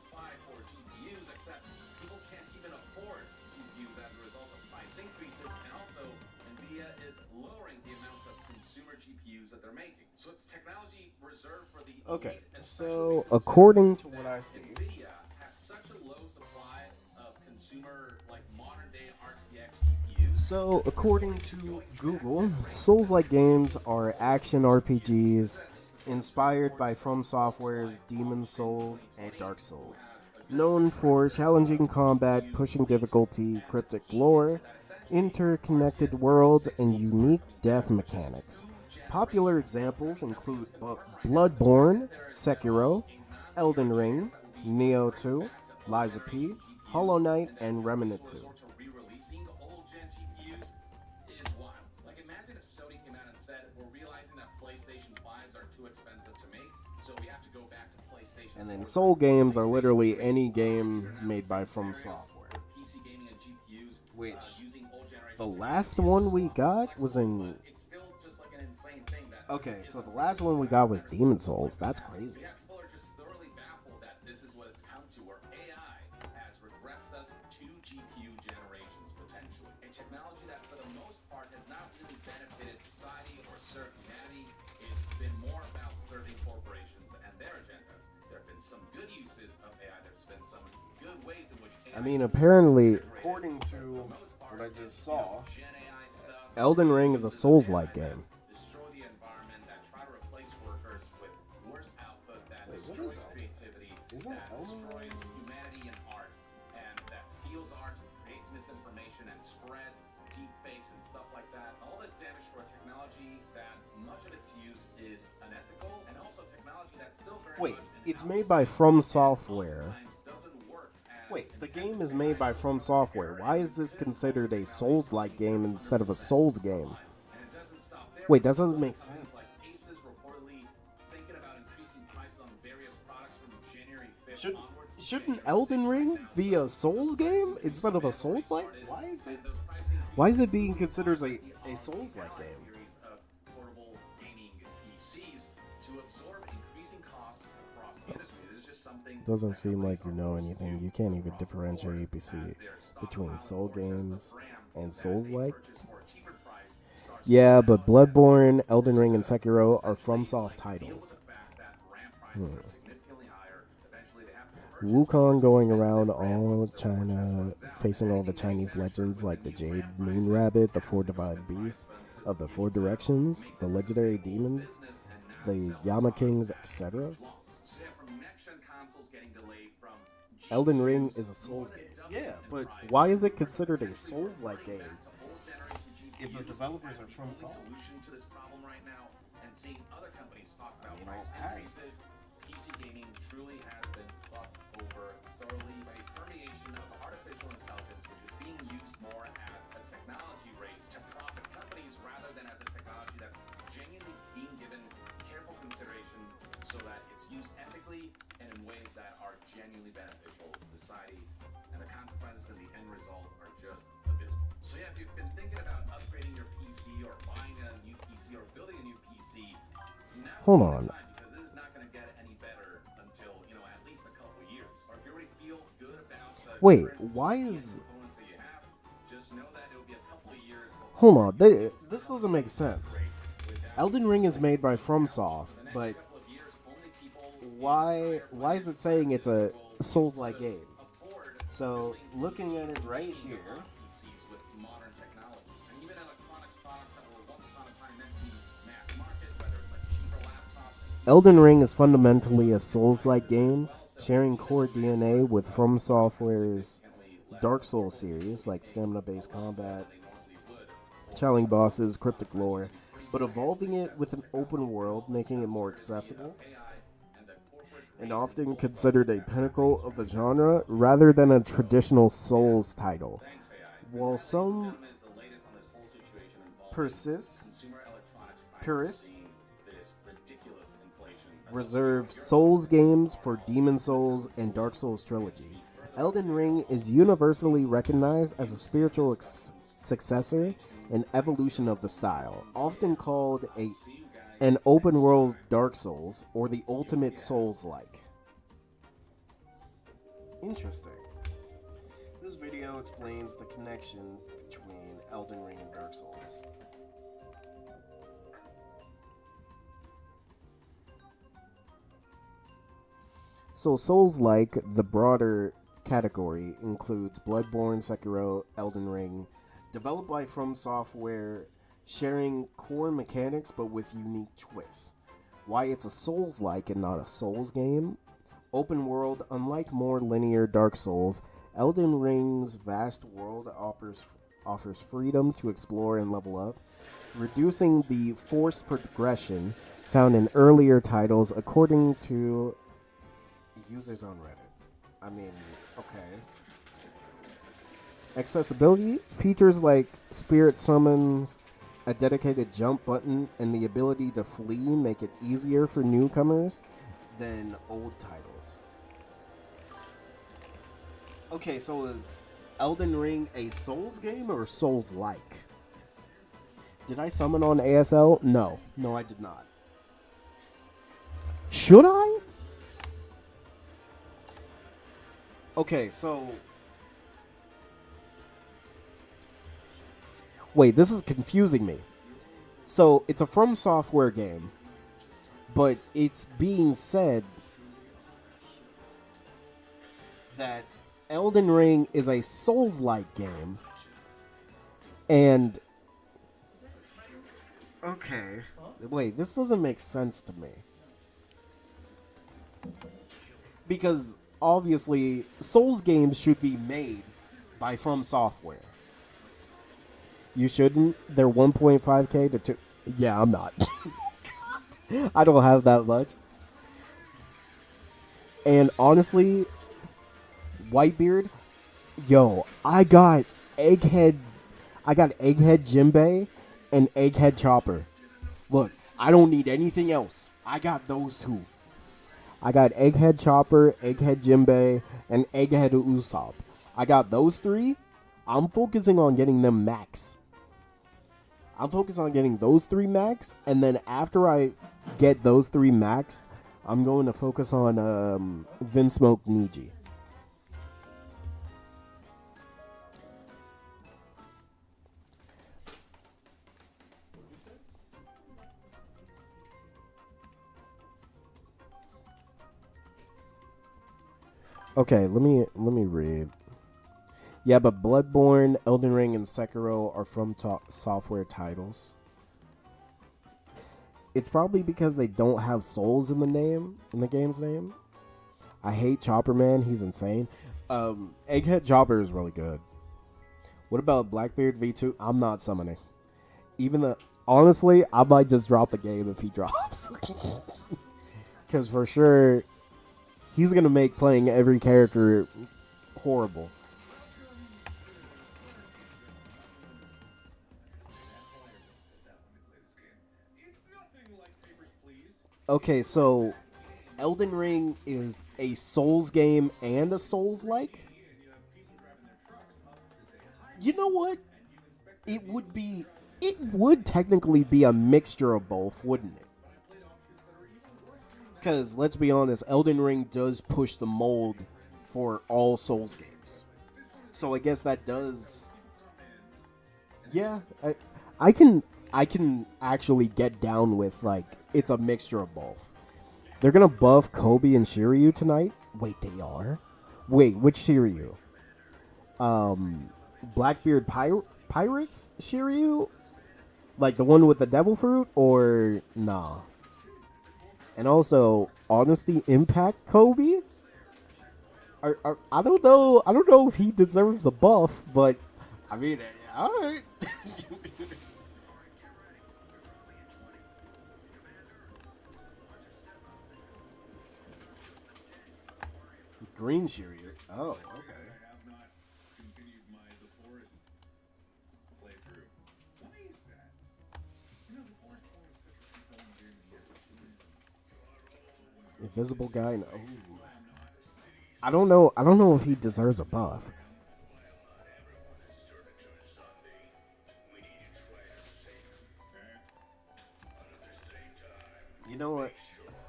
for GPUs, except people can't even afford GPUs as a result of price increases, and also Nvidia is lowering the amount of consumer GPUs that they're making. So it's technology reserved for the Okay, elite, so especially because according to what I see, Nvidia has such a low supply of consumer like modern day RTX GPUs. So, according to Google, Souls-like games are action RPGs inspired by From Software's Demon's Souls and Dark Souls. known for challenging combat, pushing difficulty, cryptic lore, interconnected worlds, and unique death mechanics. Popular examples include Bloodborne, Sekiro, Elden Ring, Neo 2, Liza P, Hollow Knight, and Remnant 2. To re-releasing old gen GPUs is wild. Like, imagine if Sony came out and said, "We're realizing that PlayStation 5s are too expensive to make, so we have to go back to PlayStation." And then Soul games are literally any game made by From Software. PC gaming and GPUs, Which using old generation the last one we got was in. it's still just like an insane thing that Okay, so the last one we got was Demon Souls. That's crazy. yeah, people are just thoroughly baffled that this is what it's come to, where AI has regressed us 2 GPU generations potentially. A technology that for the most part has not really benefited society or served humanity. It's been more about serving corporations and their agendas. There have been some good uses of AI. There's been some good ways in which AI I mean, apparently, according to what I just saw, Gen AI stuff Elden Ring is a Souls-like game. destroy the environment, that try to replace workers with worse output, that Wait, what destroys is Elden? creativity, Isn't that Elden destroys humanity and art, and that steals art, creates misinformation, and spreads deep fakes and stuff like that. All this damage to our technology that much of its use is unethical, and also technology that's still very Wait, much it's made by From Software. times doesn't work as Wait, the game is made by From Software. Why is this considered a Souls-like game instead of a Souls game? and it doesn't stop there. Wait, that doesn't make sense. Like Asus reportedly thinking about increasing prices on various products from January 5th Should, onward. shouldn't Elden Ring be a Souls game instead of a Souls-like? Why is it being considered a Souls-like game? Series of portable gaming PCs to absorb increasing costs across the industry. This is just something Doesn't seem like you know anything. You can't even differentiate between Soul games and Souls-like. Yeah, but Bloodborne, Elden Ring, and Sekiro are FromSoft titles. Wukong going around all China, facing all the Chinese legends like the Jade Moon Rabbit, the Four Divine Beasts of the Four Directions, the legendary demons, the Yama Kings, etc. Elden Ring is a Souls game. Yeah, but why is it considered a Souls-like game if the developers are from Soft? Solution to this problem right now, and seeing other companies talk about mean, price I'll ask. increases, PC gaming truly has been fucked over thoroughly by a permeation of artificial intelligence, which is being used more as a technology race to profit companies rather than as a technology that's genuinely being given careful consideration so that it's used ethically and in ways that are genuinely beneficial to society. And the consequences and the end result are just abysmal. So yeah, if you've been thinking about upgrading your PC or buying a new PC or building a new PC, now Hold would be on. the time, because this is not going to get any better until, at least a couple years. Or if you already feel good about the Wait, current why PC and is... components that you have, just know that it'll be a couple of years before Hold on, this doesn't make sense. Elden Ring is made by FromSoft, but couple of years only people why is it saying it's a Souls-like game? So, looking at it right here, PCs with modern technology. And even electronics products that were once upon a time meant to be mass market, whether it's like cheaper laptops. Elden Ring is fundamentally a Souls-like game, sharing core DNA with From Software's Dark Souls series, like stamina-based combat, challenging bosses, cryptic lore, but evolving it with an open world, making it more accessible, and often considered a pinnacle of the genre rather than a traditional Souls title. While some purists reserve Souls games for Demon Souls and Dark Souls trilogy, Elden Ring is universally recognized as a spiritual successor and evolution of the style, often called an open world Dark Souls or the ultimate Souls-like. Interesting. This video explains the connection between Elden Ring and Dark Souls. So Souls-like, the broader category, includes Bloodborne, Sekiro, Elden Ring, developed by From Software, sharing core mechanics but with unique twists. Why it's a Souls-like and not a Souls game? Open world, unlike more linear Dark Souls, Elden Ring's vast world offers freedom to explore and level up, reducing the forced progression found in earlier titles according to users on Reddit. I mean, okay. Accessibility features like spirit summons, a dedicated jump button, and the ability to flee make it easier for newcomers than old titles. Okay, so is Elden Ring a Souls game or Souls-like? Did I summon on ASL? No. No, I did not. Should I? Okay, so... Wait, this is confusing me. So, it's a From Software game, but it's being said that Elden Ring is a Souls-like game, and... Okay. Wait, this doesn't make sense to me. Because, obviously, Souls games should be made by From Software. You shouldn't? They're 1.5K to 2... Yeah, I'm not. I don't have that much. And honestly, Whitebeard, yo, I got Egghead Jimbei and Egghead Chopper. Look, I don't need anything else. I got those two. I got Egghead Chopper, Egghead Jimbei, and Egghead Usopp. I got those three. I'm focusing on getting them max. I'm focused on getting those three max, and then after I get those three max, I'm going to focus on Vinsmoke Niji. Okay, let me read. Yeah, but Bloodborne, Elden Ring, and Sekiro are From Software titles. It's probably because they don't have souls in the game's name. I hate Chopper Man, he's insane. Egghead Chopper is really good. What about Blackbeard V2? I'm not summoning. Honestly, I might just drop the game if he drops. Because for sure, he's going to make playing every character horrible. Okay, so Elden Ring is a Souls game and a Souls-like? You know what? It would technically be a mixture of both, wouldn't it? Because, let's be honest, Elden Ring does push the mold for all Souls games. So I guess that does... Yeah, I can actually get down with, like, it's a mixture of both. They're gonna buff Kobe and Shiryu tonight? Wait, they are? Wait, which Shiryu? Blackbeard Pirates Shiryu? Like the one with the devil fruit? Or nah? And also, Honesty Impact Kobe? I don't know if he deserves a buff, but I mean, alright. Green Shiryu. Oh, okay. I have not continued my The Forest playthrough. Why is that? You know, The Forest was such a compelling game in the first season. Invisible guy. No. I don't know if he deserves a buff. You know what?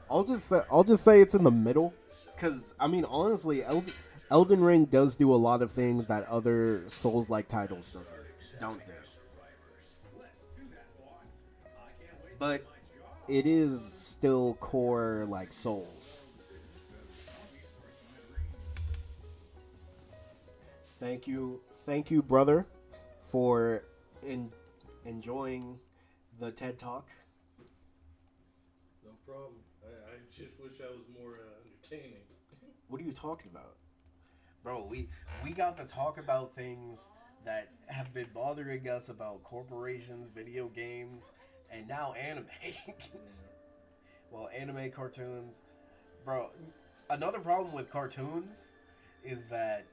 I'll just say it's in the middle. Because, I mean, honestly, Elden Ring does do a lot of things that other Souls-like titles don't do. But it is still core, like, Souls. Thank you, brother, for enjoying the TED Talk. No problem. I just wish I was more entertaining. What are you talking about? Bro, we got to talk about things that have been bothering us about corporations, video games, and now anime. Well, anime cartoons, bro. Another problem with cartoons is that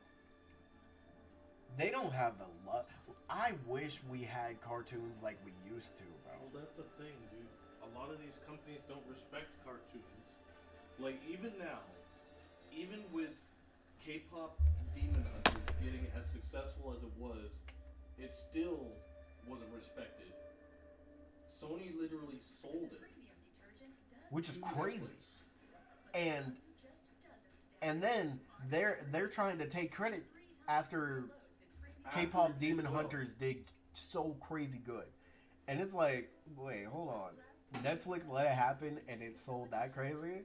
they don't have the love. I wish we had cartoons like we used to, bro. Well, that's the thing, dude. A lot of these companies don't respect cartoons. Like, even now, even with K-pop Demon Hunters getting as successful as it was, it still wasn't respected. Sony literally sold it. Which is to crazy. Netflix. And then they're trying to take credit after After K-pop it did Demon well. Hunters did so crazy good. And it's like, wait, hold on. Netflix let it happen and it sold that crazy?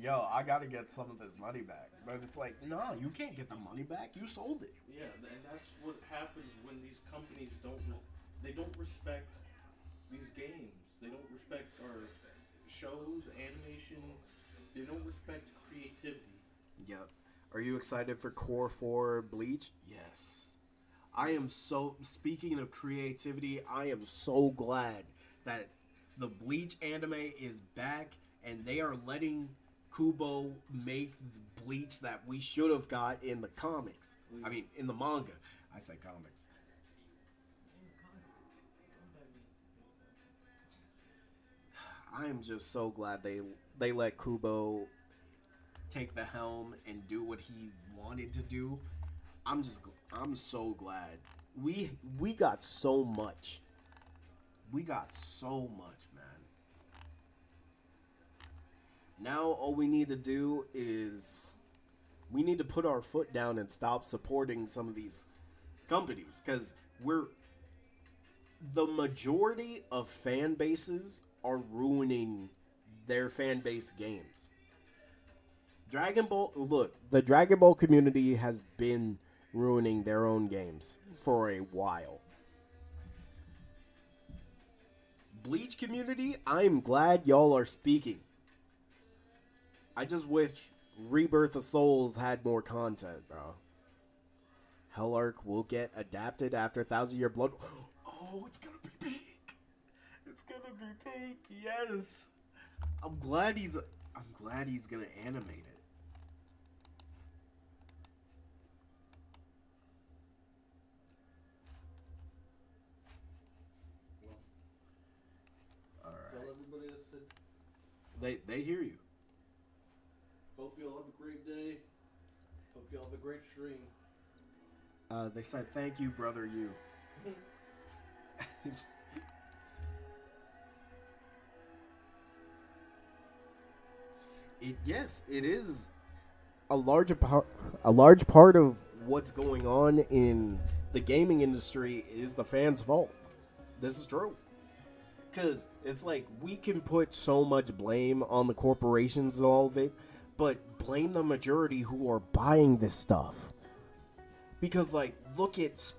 Yo, I gotta get some of this money back. But it's like, no, you can't get the money back. You sold it. Yeah, and that's what happens when these companies they don't respect these games. They don't respect our shows, animation. They don't respect creativity. Yep. Are you excited for Core 4 Bleach? Yes. I am so, speaking of creativity, I am so glad that the Bleach anime is back and they are letting Kubo make the Bleach that we should have got in the comics. I mean, in the manga. I say comics. I am just so glad they let Kubo take the helm and do what he wanted to do. I'm so glad. We got so much. We got so much, man. Now all we need to do is we need to put our foot down and stop supporting some of these companies cuz we're the majority of fan bases are ruining their fan base games. Dragon Ball, look, the Dragon Ball community has been ruining their own games for a while. Bleach community, I'm glad y'all are speaking. I just wish Rebirth of Souls had more content, bro. Hell Arc will get adapted after Thousand Year Blood. Oh, it's gonna be big. It's gonna be big. Yes. I'm glad he's gonna animate it. All Tell right. everybody I said, They hear you. hope you all have a great day. Hope you all have a great stream. They said thank you, brother. You. Yes, it is a large part of what's going on in the gaming industry is the fans' fault. This is true. Because it's like we can put so much blame on the corporations and all of it, but blame the majority who are buying this stuff. Because like look at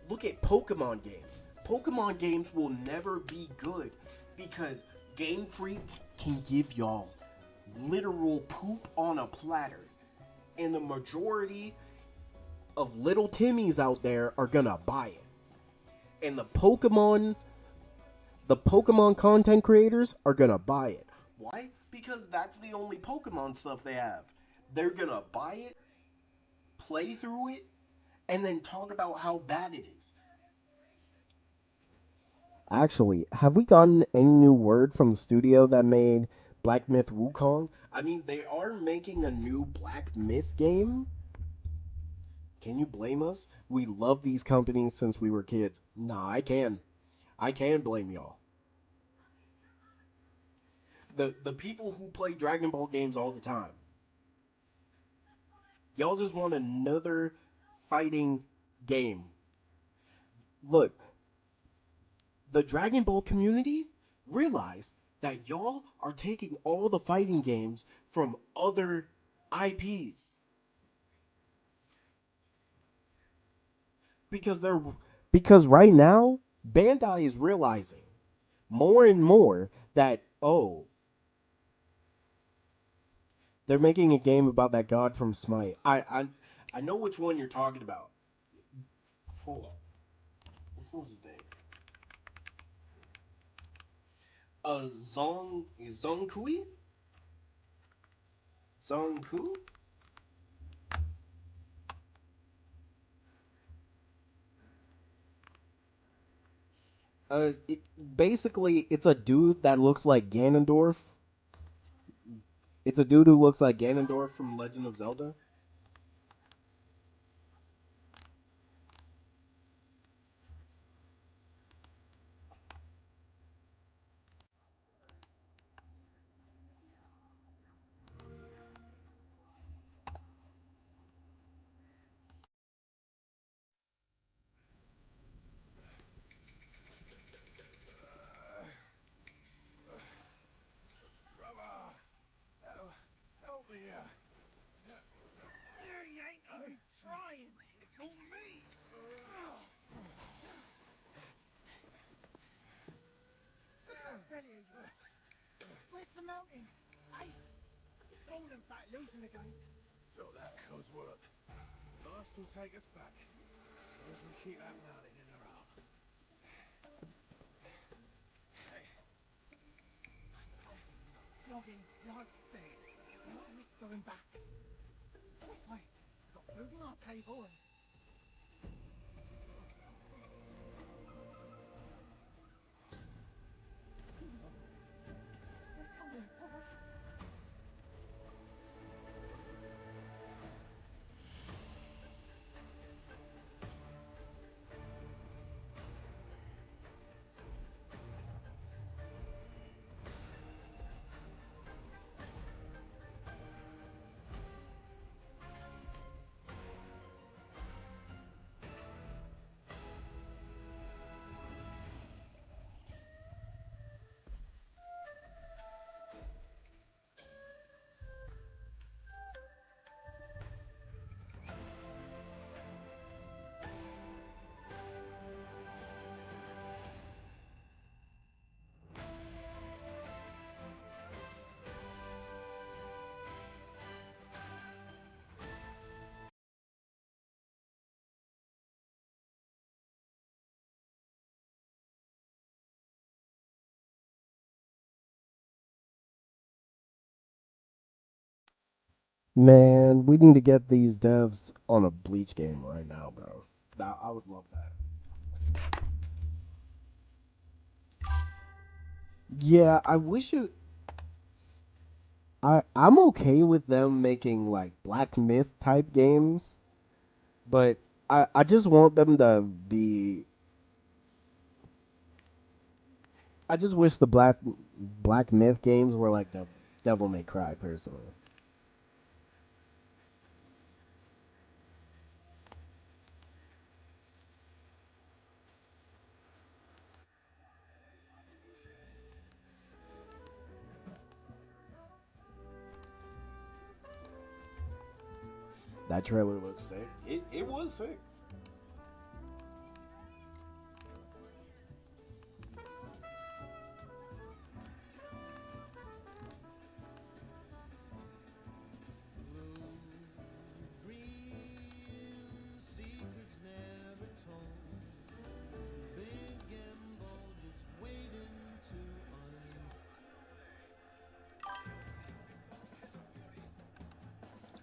Pokemon games. Pokemon games will never be good because Game Freak can give y'all literal poop on a platter. And the majority of little Timmies out there are gonna buy it. And the Pokemon content creators are gonna buy it. Why? Because that's the only Pokemon stuff they have. They're gonna buy it, play through it, and then talk about how bad it is. Actually, have we gotten any new word from the studio that made Black Myth Wukong? I mean, they are making a new Black Myth game. Can you blame us? We love these companies since we were kids. Nah, I can. I can blame y'all. The people who play Dragon Ball games all the time. Y'all just want another fighting game. Look, the Dragon Ball community realize that y'all are taking all the fighting games from other IPs because right now Bandai is realizing more and more that They're making a game about that god from Smite. I know which one you're talking about. Hold on. What was his name? Zongkui? Zongku? It, basically, it's a dude that looks like Ganondorf. It's a dude who looks like Ganondorf from Legend of Zelda. Help me out. You ain't even trying. It's all me. Brilliant. Where's the mountain? Hey, falling back, losing again. So that cause work. Last will take us back. As long as we keep that mountain in our arm. Flogging, like speed. Not risk going back. Let's face it, we've got food on our table and they're coming for us. Man, we need to get these devs on a Bleach game right now, bro. I would love that. Yeah, I wish it. I'm okay with them making like Black Myth type games, but I just want them to be. I just wish the Black Myth games were like the Devil May Cry personally. That trailer looks sick. It was sick.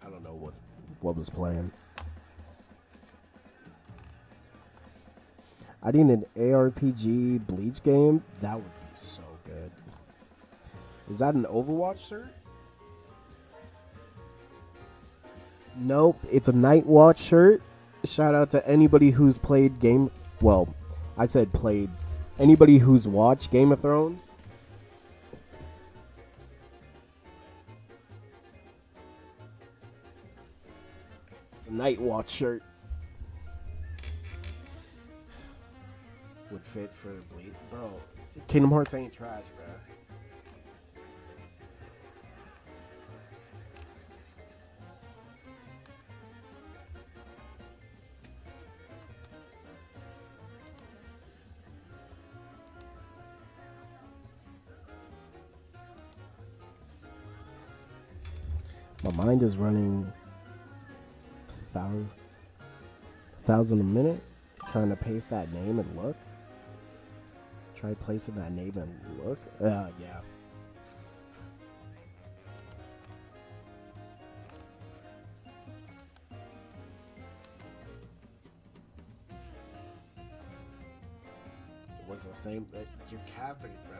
I don't know what was playing. I need an ARPG Bleach game. That would be so good. Is that an Overwatch shirt? Nope, it's a Nightwatch shirt. Shout out to anybody who's played game. Well, I said played. Anybody who's watched Game of Thrones. It's a Nightwatch shirt. Would fit for Bleach, bro. Kingdom Hearts ain't trash, bro. My mind is running 1,000 a minute. Trying to paste that name and look. Try placing that name and look. Yeah. It was the same. You're capping, bro.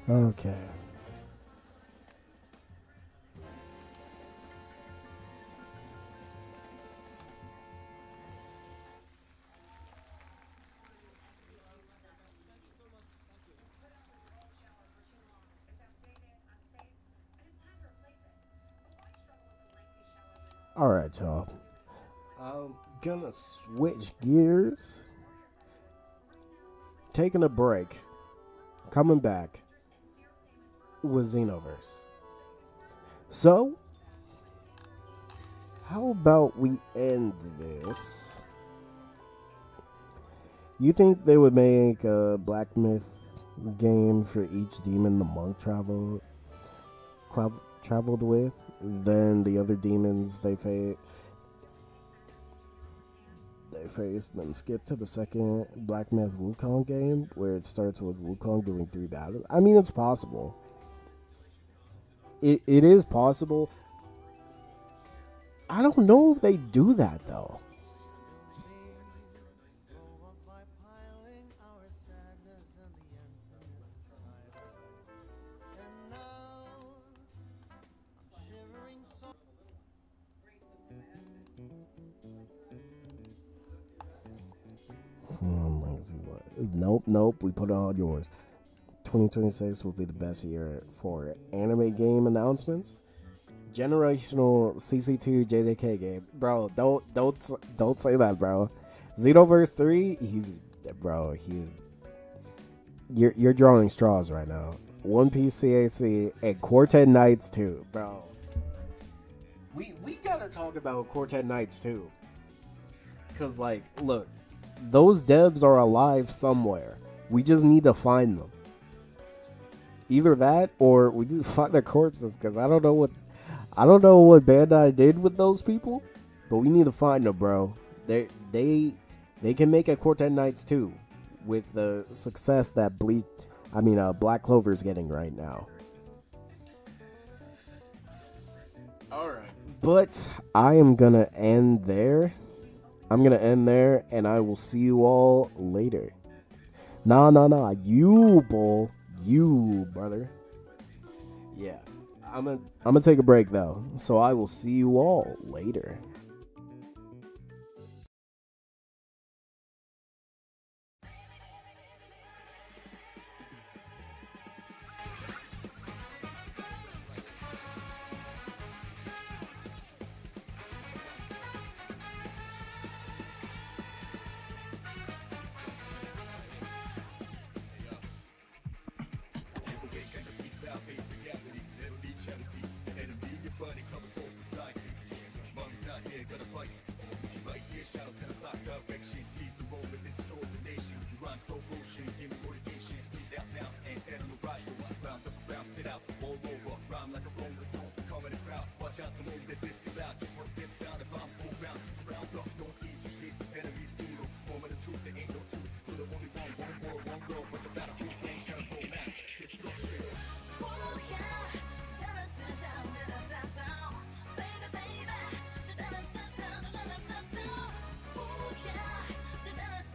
Okay. All right, y'all. I'm gonna switch gears. Taking a break. Coming back with Xenoverse. So, how about we end this? You think they would make a Black Myth game for each demon the monk traveled with? Then the other demons they faced, then skip to the second Black Myth Wukong game where it starts with Wukong doing 3 battles. I mean, it's possible. It is possible. I don't know if they do that though. Nope. We put it on yours. 2026 will be the best year for anime game announcements. Generational CC2 JJK game, bro. Don't say that, bro. Xenoverse 3, you're drawing straws right now. One Piece CAC and Quartet Knights 2, bro. We gotta talk about Quartet Knights 2. Cause like, look, those devs are alive somewhere. We just need to find them. Either that or we need to find their corpses. Cause I don't know what Bandai did with those people, but we need to find them, bro. They can make a Quartet Knights too, with the success that Black Clover's getting right now. All right, but I am gonna end there. And I will see you all later. Nah. You, bull. You, brother. Yeah. I'm gonna take a break, though. So I will see you all later.